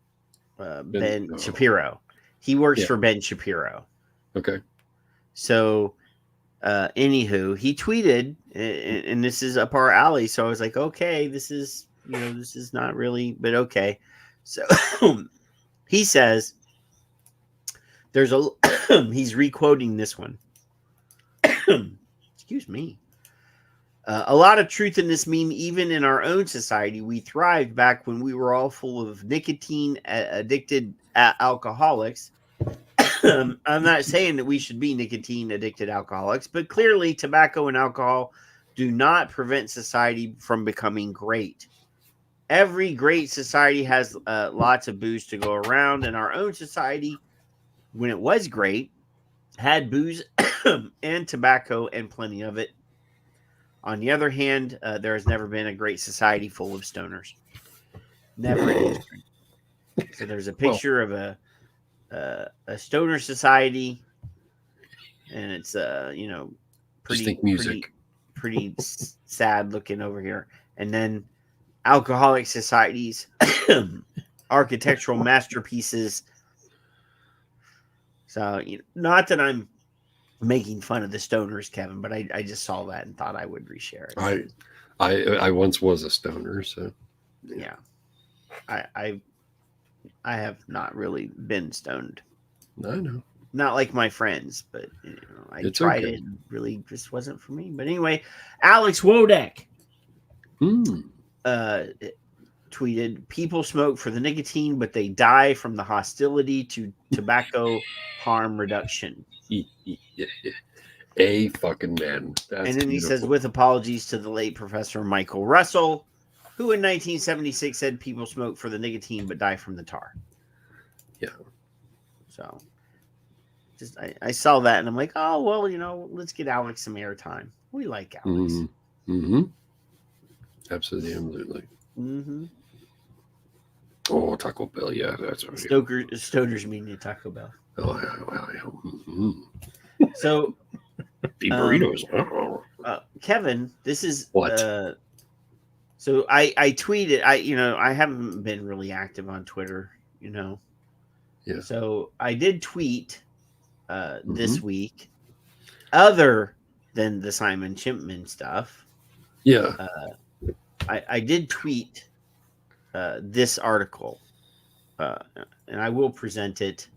Shapiro. He works for Ben Shapiro. Okay. So Anywho, he tweeted, and this is up our alley. So I was like, okay, this is not really, but okay. So he says there's a he's requoting this one. Excuse me. A lot of truth in this meme. Even in our own society, we thrived back when we were all full of nicotine addicted alcoholics. I'm not saying that we should be nicotine addicted alcoholics, but clearly tobacco and alcohol do not prevent society from becoming great. Every great society has lots of booze to go around, and our own society, when it was great, had booze and tobacco and plenty of it. On the other hand, there has never been a great society full of stoners. Never in history. So there's a picture of a stoner society, and it's pretty sad looking over here. And then alcoholic societies, architectural masterpieces. So not that I'm making fun of the stoners, Kevin, but I just saw that and thought I would reshare it. I once was a stoner, so yeah. I have not really been stoned. I know. Not like my friends, but I It's tried okay. it. And really just wasn't for me. But anyway, Alex Wodek tweeted, people smoke for the nicotine, but they die from the hostility to tobacco harm reduction. A fucking man. That's and then he says, beautiful. with apologies to the late Professor Michael Russell, who in 1976 said people smoke for the nicotine but die from the tar. Yeah. So just I saw that and I'm like, oh, well, let's get Alex some airtime. We like Alex. Mm-hmm. Absolutely. Mm-hmm. Oh, Taco Bell. Yeah, that's right. Stoners mean Taco Bell. Oh, yeah. Mm-hmm. So the burritos. Kevin, this is what? So I tweeted. I haven't been really active on Twitter. Yeah. So I did tweet this week, other than the Simon Chimpman stuff. Yeah. I did tweet this article, and I will present it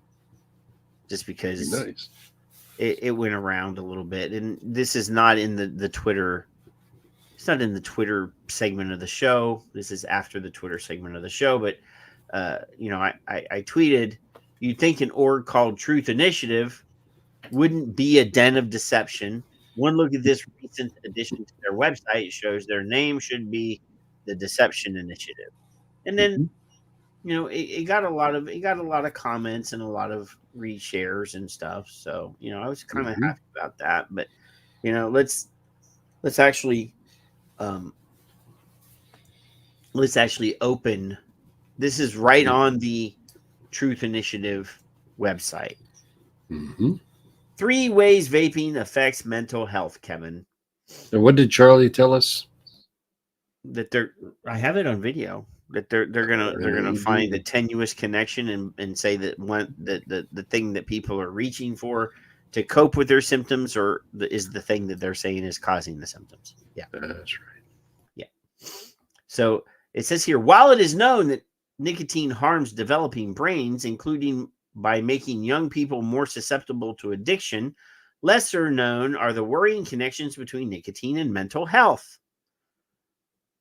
just because nice. It went around a little bit, and this is not in the Twitter. It's not in the Twitter segment of the show. This is after the Twitter segment of the show. But I tweeted, you'd think an org called Truth Initiative wouldn't be a den of deception. One look at this recent addition to their website shows their name should be the Deception Initiative. And then, it got a lot of comments and a lot of reshares and stuff. So, I was kind of happy about that. But, let's actually open. This is right on the Truth Initiative website. 3 ways vaping affects mental health, Kevin. And what did Charlie tell us? That I have it on video. That they're gonna find the tenuous connection and say that the thing that people are reaching for to cope with their symptoms is the thing that they're saying is causing the symptoms. Yeah, that's right. Yeah. So it says here, while it is known that nicotine harms developing brains, including by making young people more susceptible to addiction, lesser known are the worrying connections between nicotine and mental health.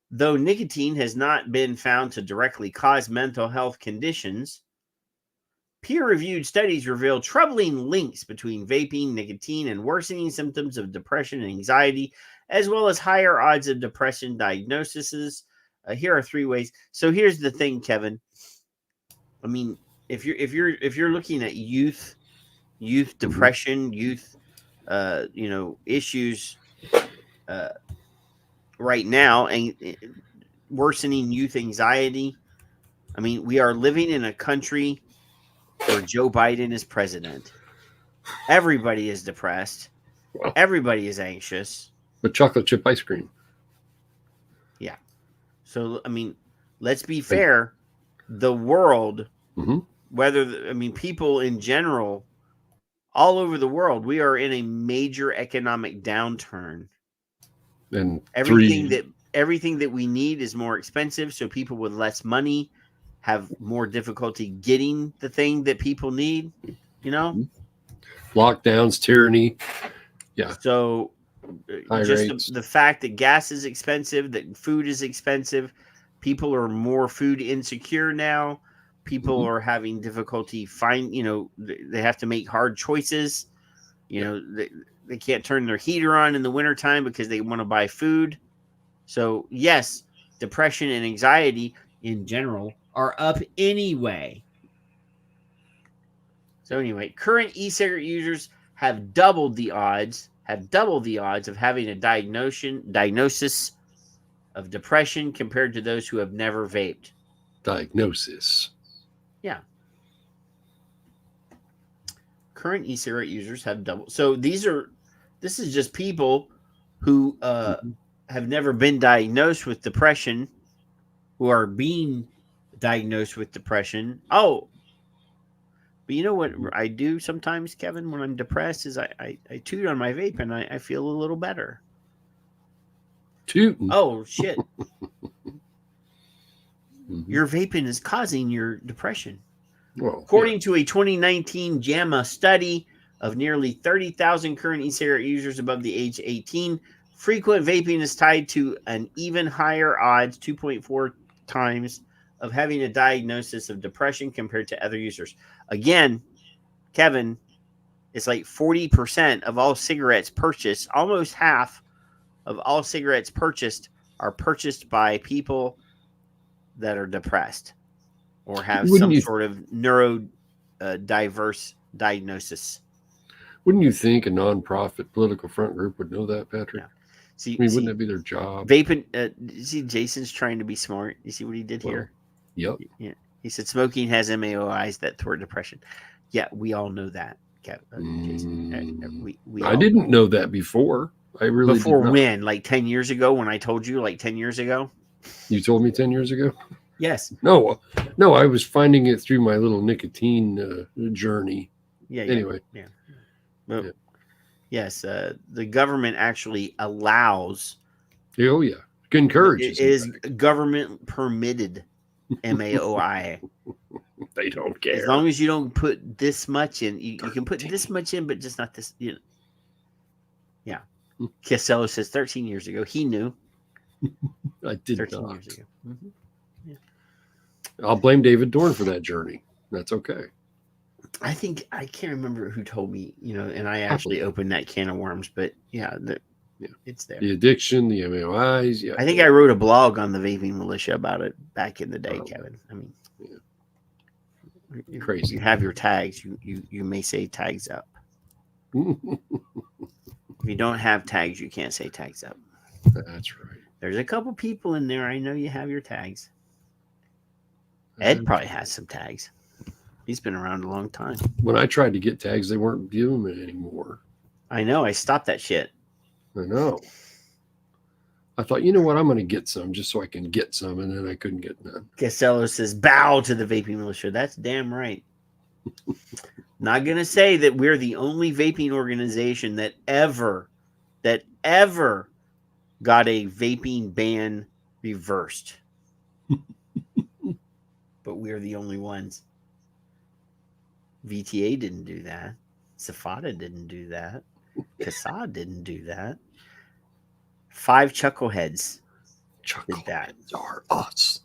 Though nicotine has not been found to directly cause mental health conditions, peer-reviewed studies reveal troubling links between vaping, nicotine, and worsening symptoms of depression and anxiety, as well as higher odds of depression diagnoses. Here are 3 ways. So here's the thing, Kevin. I mean, if you're looking at youth depression, youth, issues, right now, and worsening youth anxiety. I mean, we are living in a country where Joe Biden is president. Everybody is depressed. Everybody is anxious. With chocolate chip ice cream. Yeah. So, I mean, let's be fair. The world, people in general all over the world, we are in a major economic downturn. And everything that we need is more expensive, so people with less money have more difficulty getting the thing that people need, you know? Lockdowns, tyranny. Yeah. So High just rates. the fact that gas is expensive, that food is expensive, people are more food insecure now. People are having difficulty they have to make hard choices. They can't turn their heater on in the wintertime because they want to buy food. So yes, depression and anxiety in general are up anyway. So anyway, current e-cigarette users have doubled the odds of having a diagnosis of depression compared to those who have never vaped. Diagnosis. Yeah. Current e-cigarette users have doubled. So this is just people who have never been diagnosed with depression, who are being diagnosed with depression. Oh, but you know what I do sometimes, Kevin, when I'm depressed is I toot on my vape and I feel a little better. Tooting. Oh, shit. Your vaping is causing your depression. Well, according to a 2019 JAMA study of nearly 30,000 current e-cigarette users above the age 18, frequent vaping is tied to an even higher odds, 2.4 times, of having a diagnosis of depression compared to other users. Again, Kevin, it's like 40% of all cigarettes purchased, almost half of all cigarettes purchased are purchased by people that are depressed or have sort of neurodiverse diagnosis. Wouldn't you think a nonprofit political front group would know that, Patrick? Yeah. See, wouldn't that be their job? Vaping. See, Jason's trying to be smart. You see what he did here? Yep. Yeah. He said smoking has MAOIs that thwart depression. Yeah, we all know that, Jason. I didn't know that before. I really before did not. When? Like 10 years ago? When I told you, like 10 years ago? You told me 10 years ago? Yes. No, I was finding it through my little nicotine journey. Yeah. Anyway. Yeah. Well, yes. The government actually allows. Oh, yeah. Encourages. It is government permitted MAOI. They don't care. As long as you don't put this much in. You can put this much in, but just not this. Yeah. Casello says 13 years ago. He knew. I did 13 not. years ago. Mm-hmm. Yeah. I'll blame David Dorn for that journey. That's okay. I think I can't remember who told me, and I actually opened that can of worms, but it's there. The addiction, the MAOIs. Yeah. I think I wrote a blog on the Vaping Militia about it back in the day, Kevin. I mean, crazy. You have your tags. You may say tags up. If you don't have tags, you can't say tags up. That's right. There's a couple people in there. I know you have your tags. Ed probably has some tags. He's been around a long time. When I tried to get tags, they weren't giving them anymore. I know. I stopped that shit. I know. I thought, you know what? I'm going to get some just so I can get some, and then I couldn't get none. Casello says, bow to the Vaping Militia. That's damn right. Not going to say that we're the only vaping organization that ever got a vaping ban reversed. But we're the only ones. VTA didn't do that. Safada didn't do that. Casad didn't do that. 5 chuckleheads did that. Are us.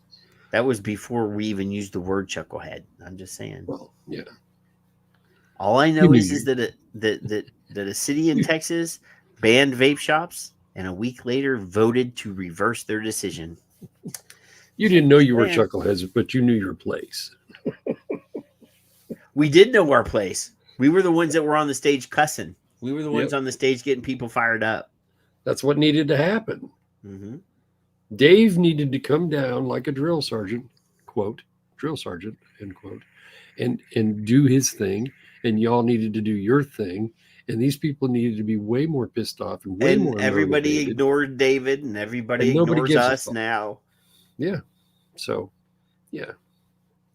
That was before we even used the word chucklehead. I'm just saying. Well, yeah. All I know is that a city in Texas banned vape shops and a week later voted to reverse their decision. You didn't know you were chuckleheads, but you knew your place. We did know our place. We were the ones that were on the stage cussing. We were the ones on the stage getting people fired up. That's what needed to happen. Mm-hmm. Dave needed to come down like a drill sergeant, quote, drill sergeant, end quote, and do his thing. And y'all needed to do your thing. And these people needed to be way more pissed off and way more. Everybody motivated. ignored David, and everybody ignores us now. Yeah. So, yeah.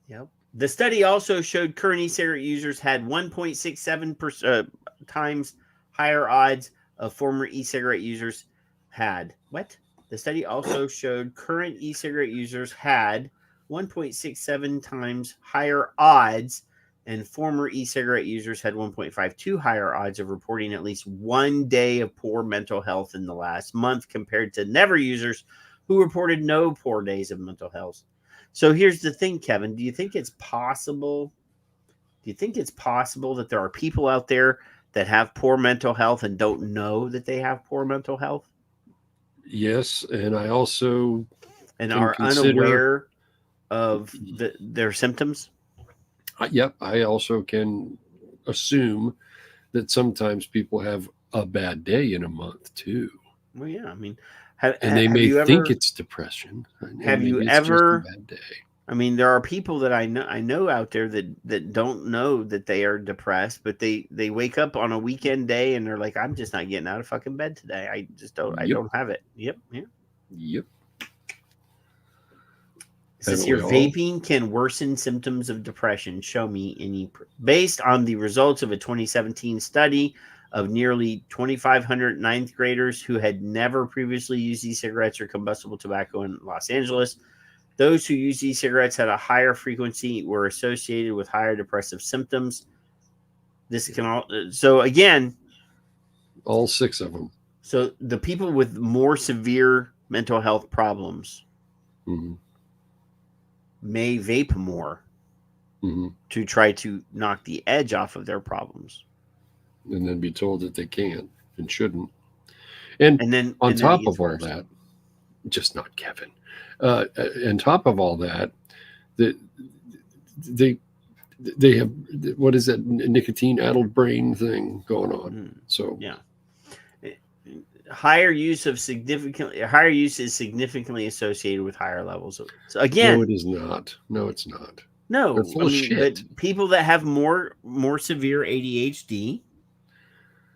Yep. The study also showed current e-cigarette users had 1.67 times higher odds of former e-cigarette users had. What? The study also showed current e-cigarette users had 1.67 times higher odds, and former e-cigarette users had 1.52 higher odds of reporting at least one day of poor mental health in the last month compared to never users who reported no poor days of mental health. So here's the thing, Kevin. Do you think it's possible? Do you think it's possible that there are people out there that have poor mental health and don't know that they have poor mental health? Yes, and I also are unaware of their symptoms? Yep, I also can assume that sometimes people have a bad day in a month too. Well, yeah, I mean, and they may think it's depression. Have you it's ever? Just a bad day. I mean, there are people that I know out there that don't know that they are depressed, but they wake up on a weekend day and they're like, I'm just not getting out of fucking bed today. I just don't. I don't have it. Yep. Yep. It says here, vaping can worsen symptoms of depression. Show me any. Based on the results of a 2017 study of nearly 2,500 ninth graders who had never previously used e-cigarettes or combustible tobacco in Los Angeles, those who used e-cigarettes had a higher frequency, were associated with higher depressive symptoms. This can all. So again, all 6 of them. So the people with more severe mental health problems may vape more to try to knock the edge off of their problems, and then be told that they can't and shouldn't. And then on top of all that, just not Kevin. On top of all that, they have, what is that nicotine addled brain thing going on? So yeah. Higher use is significantly associated with higher levels of. So again, no, it is not. No, it's not. No, they're full of shit. But people that have more severe ADHD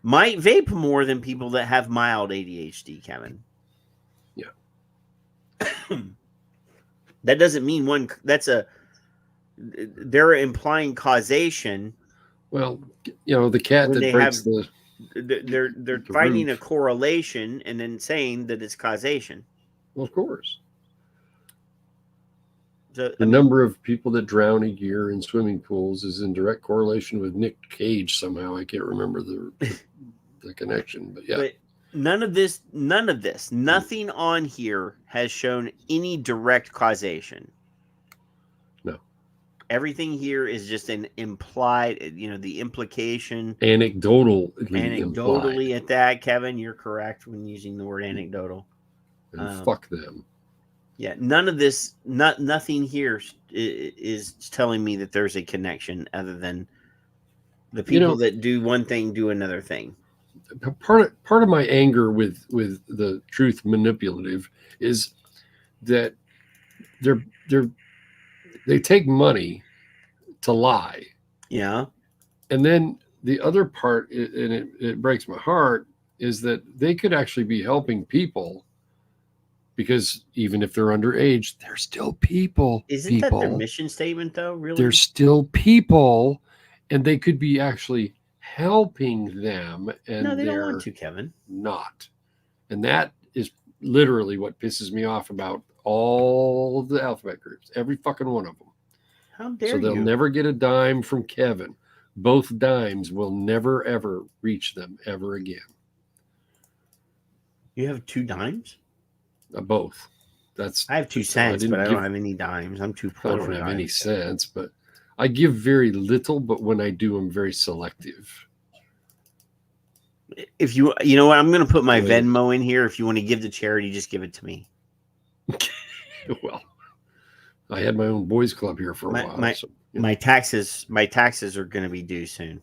might vape more than people that have mild ADHD, Kevin. Yeah. That doesn't mean one. They're implying causation. Well, the cat that breaks they're finding a correlation and then saying that it's causation. Well, of course. So, the number of people that drown a year in swimming pools is in direct correlation with Nick Cage somehow. I can't remember the connection, but yeah. But nothing on here has shown any direct causation. No. Everything here is just an implied, the implication. Anecdotally at that, Kevin, you're correct when using the word anecdotal. And fuck them. Yeah, none of this, nothing here is telling me that there's a connection other than the people that do one thing do another thing. Part of my anger with the truth manipulative is that they take money to lie. Yeah. And then the other part, and it breaks my heart, is that they could actually be helping people, because even if they're underage, they're still people. Isn't that their mission statement, though? Really? They're still people, and they could be actually helping them. And no, they don't want to, Kevin. Not. And that is literally what pisses me off about all the alphabet groups, every fucking one of them. How dare you? So they'll never get a dime from Kevin. Both dimes will never, ever reach them ever again. You have 2 dimes? Both. I have 2 cents, but I don't have any dimes. I'm too poor. I don't have any cents, but I give very little. But when I do, I'm very selective. If you know what, I'm going to put my Venmo in here. If you want to give to charity, just give it to me. Well, I had my own boys club here for a while. My taxes are going to be due soon.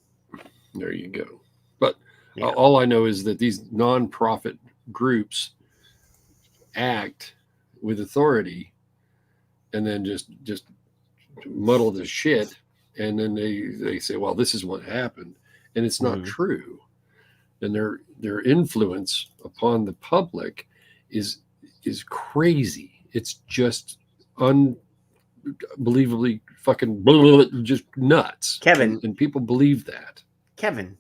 There you go. But all I know is that these nonprofit groups act with authority and then just muddle the shit, and then they say, well, this is what happened, and it's not true. And their influence upon the public is crazy. It's just unbelievably fucking just nuts. Kevin. And people believe that. Kevin.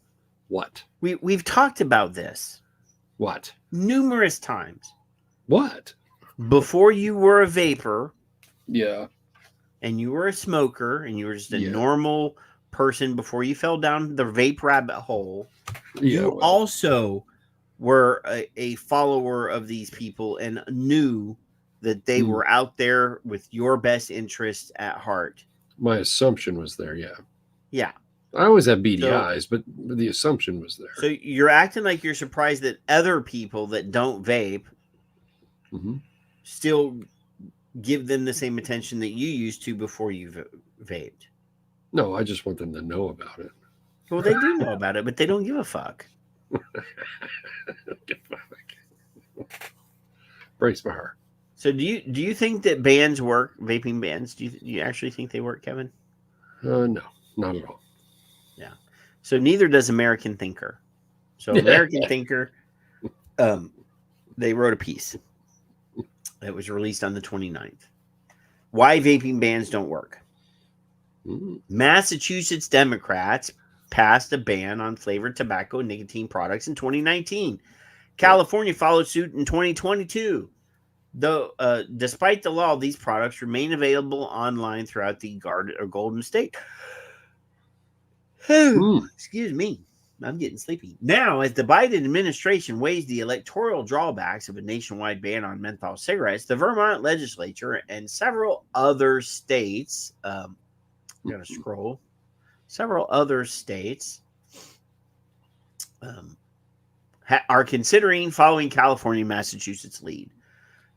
What? We've talked about this. What? Numerous times. What? Before you were a vapor. Yeah. And you were a smoker and you were just a normal person before you fell down the vape rabbit hole. You also were a follower of these people and knew that they were out there with your best interest at heart. My assumption was there, yeah. Yeah. I always have beady eyes, but the assumption was there. So you're acting like you're surprised that other people that don't vape still give them the same attention that you used to before you vaped. No, I just want them to know about it. Well, they do know about it, but they don't give a fuck. Brace my heart. So do you think that bans work, vaping bans? Do you actually think they work, Kevin? No, not at all. Yeah. So neither does American Thinker. So American Thinker, they wrote a piece that was released on the 29th. Why vaping bans don't work. Massachusetts Democrats passed a ban on flavored tobacco and nicotine products in 2019. California followed suit in 2022. Though, despite the law, these products remain available online throughout the Golden State. Excuse me. I'm getting sleepy. Now, as the Biden administration weighs the electoral drawbacks of a nationwide ban on menthol cigarettes, the Vermont legislature and several other states, I'm going to scroll, several other states are considering following California and Massachusetts' lead.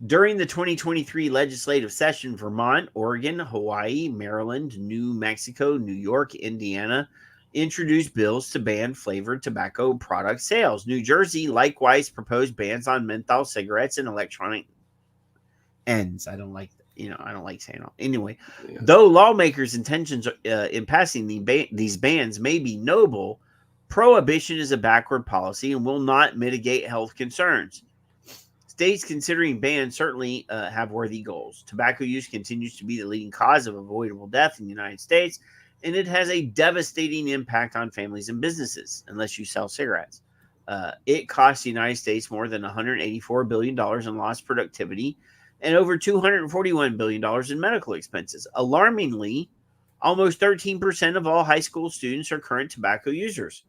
During the 2023 legislative session, Vermont, Oregon, Hawaii, Maryland, New Mexico, New York, Indiana introduced bills to ban flavored tobacco product sales. New Jersey likewise proposed bans on menthol cigarettes and electronic ends. I don't like saying all. Anyway, though lawmakers' intentions in passing these bans may be noble, prohibition is a backward policy and will not mitigate health concerns. States considering bans certainly have worthy goals. Tobacco use continues to be the leading cause of avoidable death in the United States, and it has a devastating impact on families and businesses unless you sell cigarettes. It costs the United States more than $184 billion in lost productivity and over $241 billion in medical expenses. Alarmingly, almost 13% of all high school students are current tobacco users.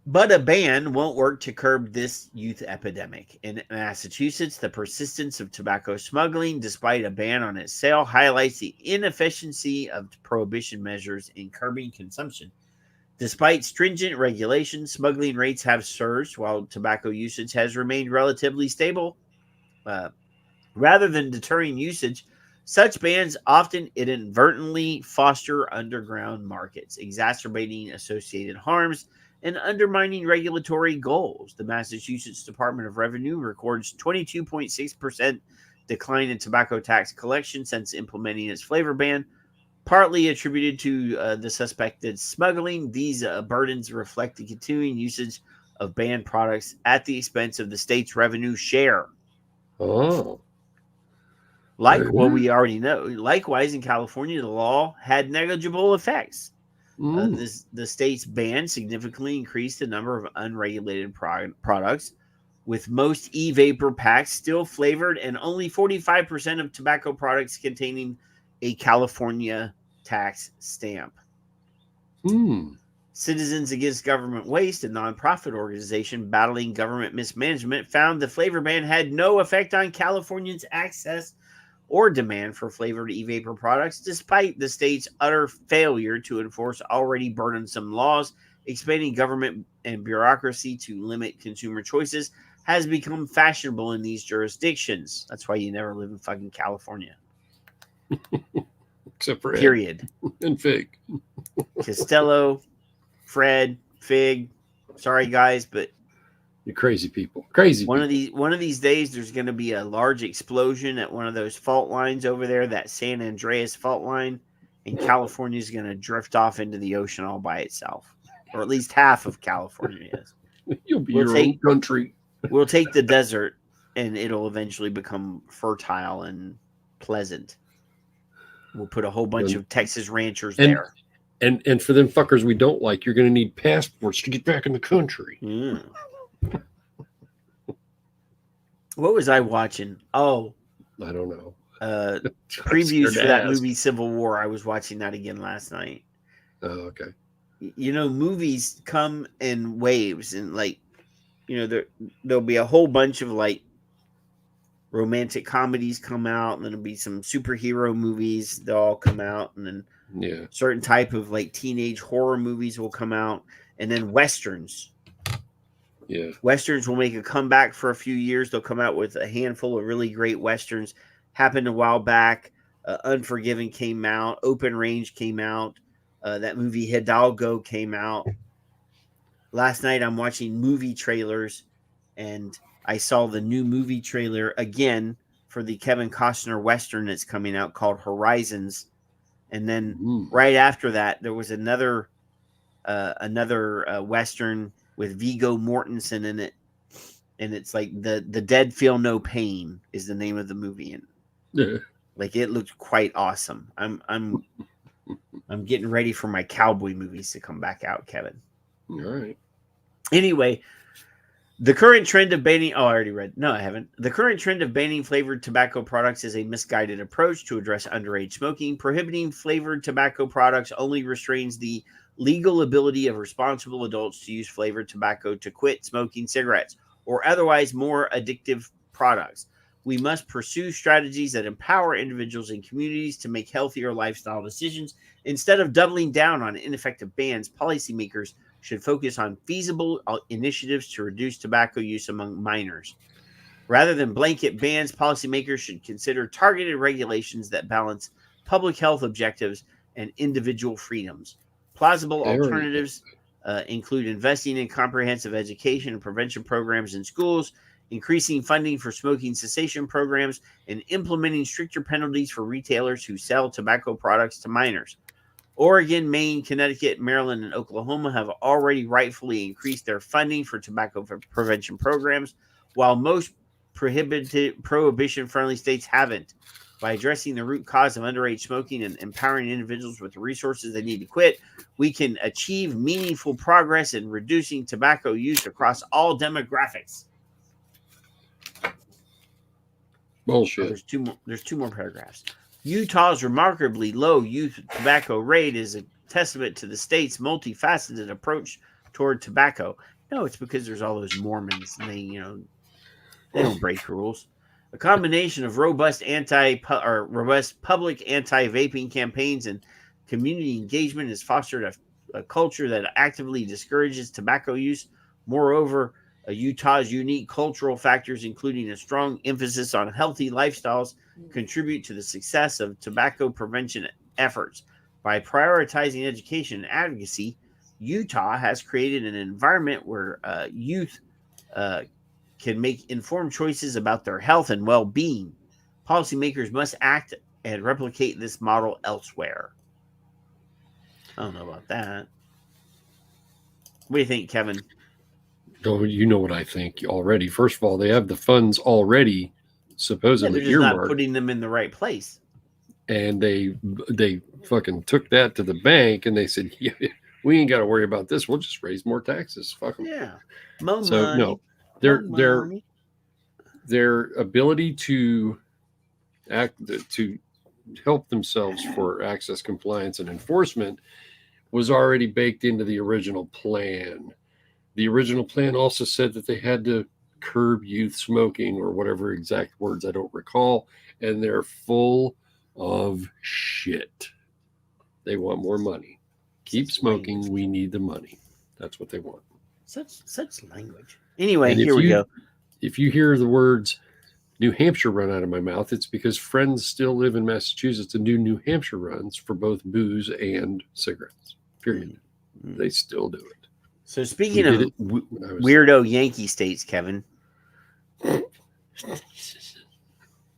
But a ban won't work to curb this youth epidemic. In Massachusetts, the persistence of tobacco smuggling, despite a ban on its sale, highlights the inefficiency of prohibition measures in curbing consumption. Despite stringent regulations, smuggling rates have surged while tobacco usage has remained relatively stable. Rather than deterring usage, such bans often inadvertently foster underground markets, exacerbating associated harms and undermining regulatory goals. The Massachusetts Department of Revenue records 22.6% decline in tobacco tax collection since implementing its flavor ban, partly attributed to the suspected smuggling. These burdens reflect the continuing usage of banned products at the expense of the state's revenue share. Oh. We already know. Likewise, in California, the law had negligible effects. The state's ban significantly increased the number of unregulated products, with most e-vapor packs still flavored and only 45% of tobacco products containing a California tax stamp. Citizens Against Government Waste, a nonprofit organization battling government mismanagement, found the flavor ban had no effect on Californians' access or demand for flavored e-vapor products, despite the state's utter failure to enforce already burdensome laws. Expanding government and bureaucracy to limit consumer choices has become fashionable in these jurisdictions. That's why you never live in fucking California. Except for period. And Fig. Costello, Fred, Fig. Sorry, guys, but you crazy people. Crazy. One of these days, there's going to be a large explosion at one of those fault lines over there, that San Andreas fault line, and California is going to drift off into the ocean all by itself, or at least half of California is. You'll be your own country. We'll take the desert, and it'll eventually become fertile and pleasant. We'll put a whole bunch of Texas ranchers there. And for them fuckers we don't like, you're going to need passports to get back in the country. What was I watching? Oh, I don't know. Previews for that movie Civil War. I was watching that again last night. Oh, okay. You know, movies come in waves, and like, you know, there'll be a whole bunch of like romantic comedies come out, and then there'll be some superhero movies. They'll all come out, and then certain type of like teenage horror movies will come out, and then westerns. Yeah, westerns will make a comeback for a few years. They'll come out with a handful of really great westerns. Happened a while back. Unforgiven came out. Open Range came out. That movie Hidalgo came out. Last night I'm watching movie trailers, and I saw the new movie trailer again for the Kevin Costner Western that's coming out called Horizons. And then right after that, there was another Western with Viggo Mortensen in it. And it's like the Dead Feel No Pain is the name of the movie. And like, it looked quite awesome. I'm getting ready for my cowboy movies to come back out, Kevin. All right. Anyway, the current trend of banning... Oh, I already read. No, I haven't. The current trend of banning flavored tobacco products is a misguided approach to address underage smoking. Prohibiting flavored tobacco products only restrains the legal ability of responsible adults to use flavored tobacco to quit smoking cigarettes or otherwise more addictive products. We must pursue strategies that empower individuals and communities to make healthier lifestyle decisions. Instead of doubling down on ineffective bans, policymakers should focus on feasible initiatives to reduce tobacco use among minors. Rather than blanket bans, policymakers should consider targeted regulations that balance public health objectives and individual freedoms. Plausible alternatives include investing in comprehensive education and prevention programs in schools, increasing funding for smoking cessation programs, and implementing stricter penalties for retailers who sell tobacco products to minors. Oregon, Maine, Connecticut, Maryland, and Oklahoma have already rightfully increased their funding for tobacco prevention programs, while most prohibition-friendly states haven't. By addressing the root cause of underage smoking and empowering individuals with the resources they need to quit, we can achieve meaningful progress in reducing tobacco use across all demographics. Bullshit. There's two more paragraphs. Utah's remarkably low youth tobacco rate is a testament to the state's multifaceted approach toward tobacco. No, it's because there's all those Mormons, and they don't break rules. A combination of robust public anti-vaping campaigns and community engagement has fostered a culture that actively discourages tobacco use. Moreover, Utah's unique cultural factors, including a strong emphasis on healthy lifestyles, contribute to the success of tobacco prevention efforts. By prioritizing education and advocacy, Utah has created an environment where youth can make informed choices about their health and well-being. Policymakers must act and replicate this model elsewhere. I don't know about that. What do you think, Kevin? Oh, you know what I think already. First of all, they have the funds already supposedly they're just not putting them in the right place. And they fucking took that to the bank and they said, yeah, we ain't got to worry about this. We'll just raise more taxes. Fuck them. Yeah. No, their ability to help themselves for access, compliance, and enforcement was already baked into the original plan. The original plan also said that they had to curb youth smoking or whatever exact words I don't recall, and they're full of shit. They want more money. Keep smoking. We need the money. That's what they want. Such language. Anyway, here we go. If you hear the words New Hampshire run out of my mouth, it's because friends still live in Massachusetts and do New Hampshire runs for both booze and cigarettes. Period. They still do it. So speaking of weirdo Yankee states, Kevin.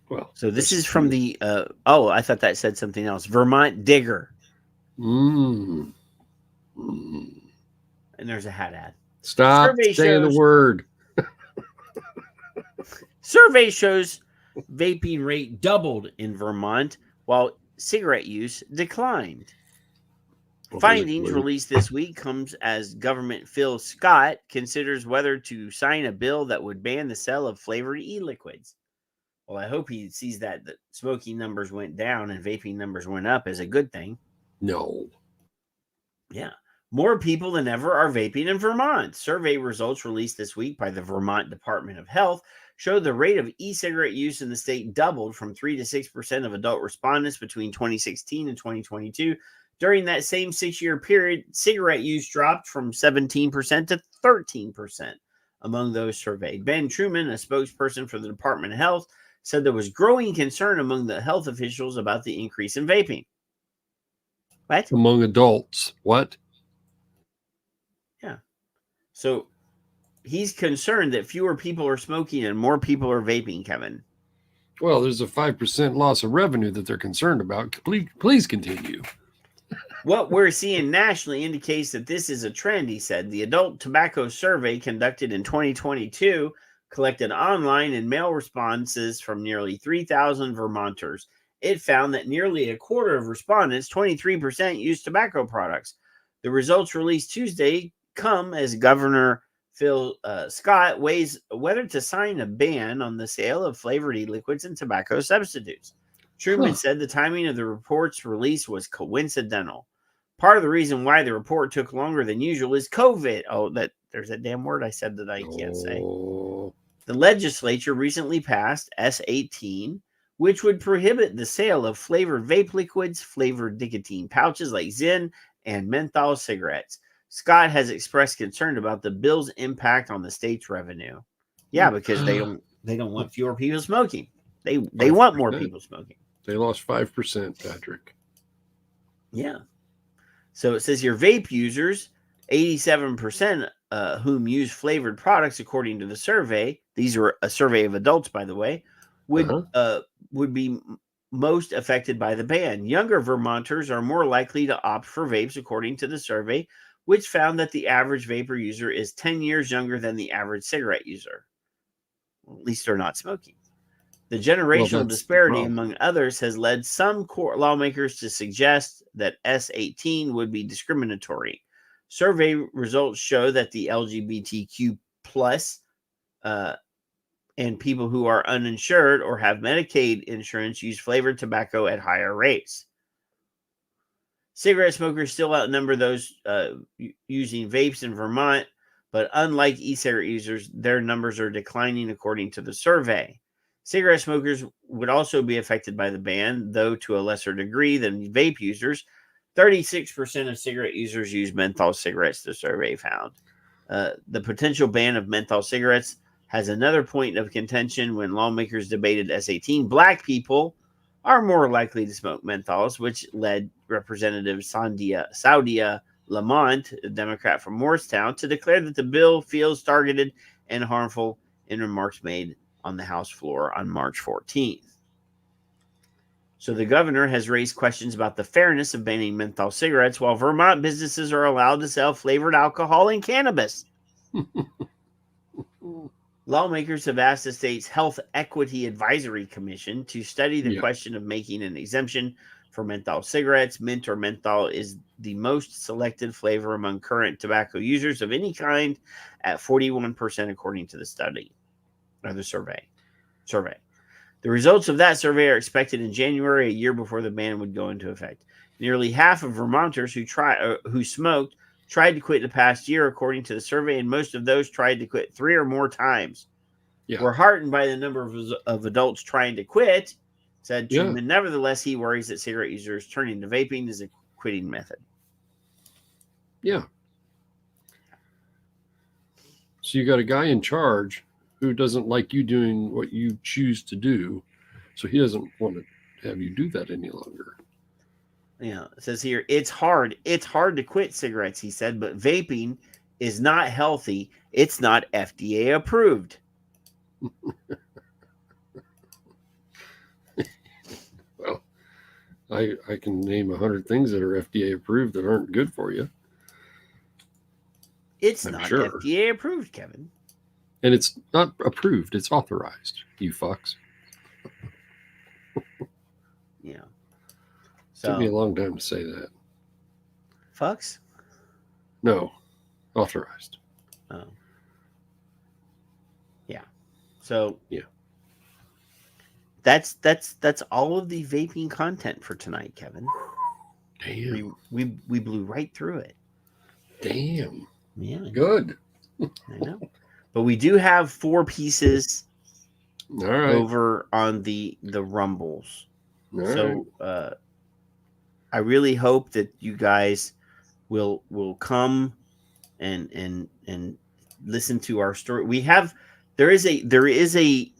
Well, so this is from the I thought that said something else. Vermont Digger. And there's a hat ad. Stop saying the word. Survey shows vaping rate doubled in Vermont while cigarette use declined. Findings released this week comes as Government Phil Scott considers whether to sign a bill that would ban the sale of flavored e-liquids. Well, I hope he sees that the smoking numbers went down and vaping numbers went up as a good thing. No. Yeah. More people than ever are vaping in Vermont. Survey results released this week by the Vermont Department of Health showed the rate of e-cigarette use in the state doubled from 3 to 6% of adult respondents between 2016 and 2022. During that same 6-year period, cigarette use dropped from 17% to 13% among those surveyed. Ben Truman, a spokesperson for the Department of Health, said there was growing concern among the health officials about the increase in vaping. What? Among adults. What? Yeah. So he's concerned that fewer people are smoking and more people are vaping, Kevin. Well, there's a 5% loss of revenue that they're concerned about. Please continue. What we're seeing nationally indicates that this is a trend, he said. The adult tobacco survey conducted in 2022 collected online and mail responses from nearly 3,000 Vermonters. It found that nearly a quarter of respondents, 23%, used tobacco products. The results released Tuesday come as Governor Phil Scott weighs whether to sign a ban on the sale of flavored e-liquids and tobacco substitutes. Truman said the timing of the report's release was coincidental. Part of the reason why the report took longer than usual is COVID. Oh, there's that damn word I said that I can't say. The legislature recently passed S18, which would prohibit the sale of flavored vape liquids, flavored nicotine pouches like Zyn, and menthol cigarettes. Scott has expressed concern about the bill's impact on the state's revenue. Yeah, because they don't want fewer people smoking. They want more people smoking. They lost 5%, Patrick. Yeah. So it says here, vape users, 87% whom use flavored products, according to the survey. These are a survey of adults, by the way, would be most affected by the ban. Younger Vermonters are more likely to opt for vapes, according to the survey, which found that the average vapor user is 10 years younger than the average cigarette user. Well, at least they're not smoking. The generational disparity, among others, has led some court lawmakers to suggest that S18 would be discriminatory. Survey results show that the LGBTQ plus and people who are uninsured or have Medicaid insurance use flavored tobacco at higher rates. Cigarette smokers still outnumber those using vapes in Vermont, but unlike e-cigarette users, their numbers are declining according to the survey. Cigarette smokers would also be affected by the ban, though to a lesser degree than vape users. 36% of cigarette users use menthol cigarettes, the survey found. The potential ban of menthol cigarettes has another point of contention when lawmakers debated S18. Black people are more likely to smoke menthols, which led Representative Saudia Lamont, a Democrat from Morristown, to declare that the bill feels targeted and harmful in remarks made on the House floor on March 14th. So the governor has raised questions about the fairness of banning menthol cigarettes while Vermont businesses are allowed to sell flavored alcohol and cannabis. Lawmakers have asked the state's Health Equity Advisory Commission to study the question of making an exemption for menthol cigarettes. Mint or menthol is the most selected flavor among current tobacco users of any kind at 41%, according to the study. Or the survey. The results of that survey are expected in January, a year before the ban would go into effect. Nearly half of Vermonters who smoked tried to quit the past year, according to the survey, and most of those tried to quit 3 or more times. We're heartened by the number of adults trying to quit, said Truman. Nevertheless, he worries that cigarette users turning to vaping is a quitting method. Yeah. So you got a guy in charge who doesn't like you doing what you choose to do, so he doesn't want to have you do that any longer. Yeah, it says here, it's hard to quit cigarettes, he said, but vaping is not healthy. It's not FDA approved. Well, I can name 100 things that are FDA approved that aren't good for you. It's not FDA approved, Kevin. And it's not approved. It's authorized, you fucks. Yeah. Took me a long time to say that. Fucks? No. Authorized. Oh. Yeah. So yeah. That's all of the vaping content for tonight, Kevin. Damn. We blew right through it. Damn. Yeah. Good. I know. But we do have 4 pieces all right. over on the Rumbles. All so I really hope that you guys will come and listen to our story. The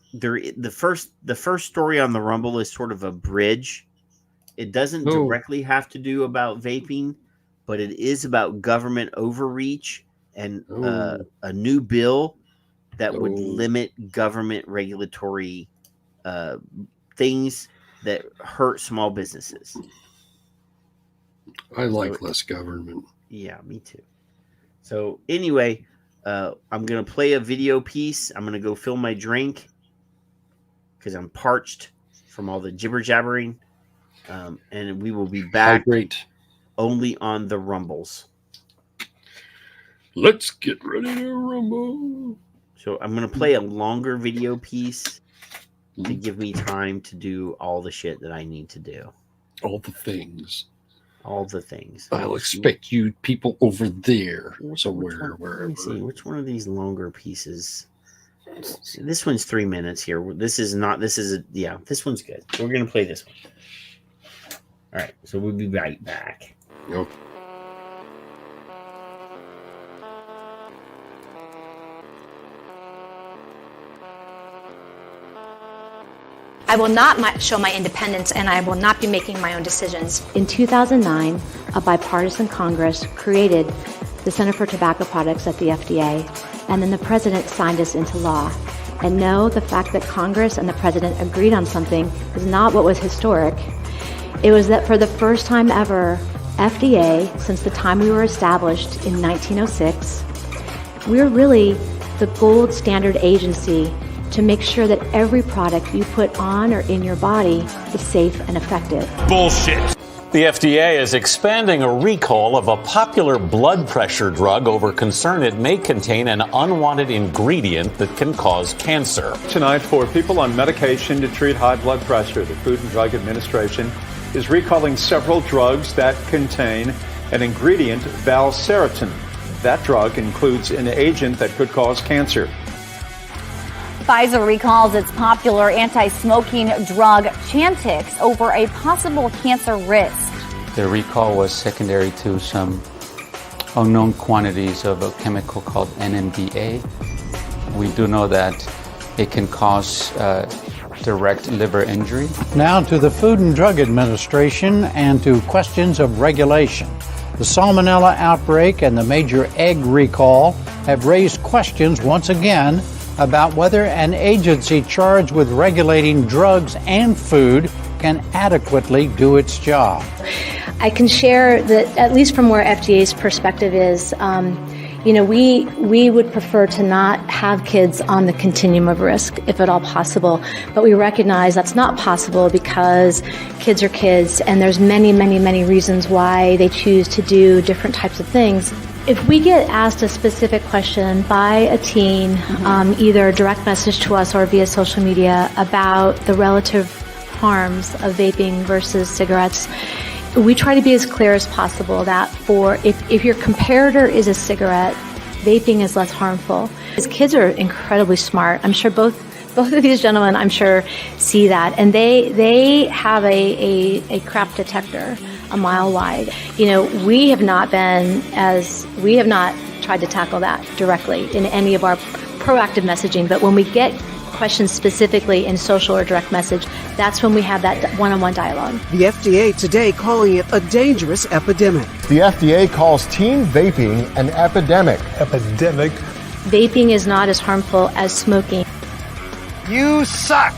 first story on the Rumble is sort of a bridge. It doesn't directly have to do about vaping, but it is about government overreach and a new bill that would limit government regulatory things that hurt small businesses. I like less government. Yeah, me too. So anyway, I'm going to play a video piece. I'm going to go fill my drink because I'm parched from all the jibber jabbering. And we will be back only on the Rumbles. Let's get ready to rumble. So I'm going to play a longer video piece to give me time to do all the shit that I need to do. All the things. All the things. I'll expect you people over there somewhere. Let me see. Which one of these longer pieces? This one's 3 minutes here. This is this one's good. We're going to play this one. All right. So we'll be right back. Nope. I will not show my independence, and I will not be making my own decisions. In 2009, a bipartisan Congress created the Center for Tobacco Products at the FDA, and then the president signed us into law. And no, the fact that Congress and the president agreed on something is not what was historic. It was that for the first time ever, FDA, since the time we were established in 1906, we're really the gold standard agency to make sure that every product you put on or in your body is safe and effective. Bullshit. The FDA is expanding a recall of a popular blood pressure drug over concern it may contain an unwanted ingredient that can cause cancer. Tonight, for people on medication to treat high blood pressure, the Food and Drug Administration is recalling several drugs that contain an ingredient, valsartan. That drug includes an agent that could cause cancer. Pfizer recalls its popular anti-smoking drug Chantix over a possible cancer risk. The recall was secondary to some unknown quantities of a chemical called NMDA. We do know that it can cause direct liver injury. Now to the Food and Drug Administration and to questions of regulation. The salmonella outbreak and the major egg recall have raised questions once again about whether an agency charged with regulating drugs and food can adequately do its job. I can share that, at least from where FDA's perspective is, we would prefer to not have kids on the continuum of risk, if at all possible. But we recognize that's not possible because kids are kids, and there's many, many, many reasons why they choose to do different types of things. If we get asked a specific question by a teen, either a direct message to us or via social media about the relative harms of vaping versus cigarettes, we try to be as clear as possible that if your comparator is a cigarette, vaping is less harmful. As kids are incredibly smart. I'm sure both of these gentlemen, I'm sure, see that, and they have a crap detector a mile wide. We have not tried to tackle that directly in any of our proactive messaging, but when we get questions specifically in social or direct message, that's when we have that one-on-one dialogue. The FDA today calling it a dangerous epidemic. The FDA calls teen vaping an epidemic. Epidemic. Vaping is not as harmful as smoking. You suck.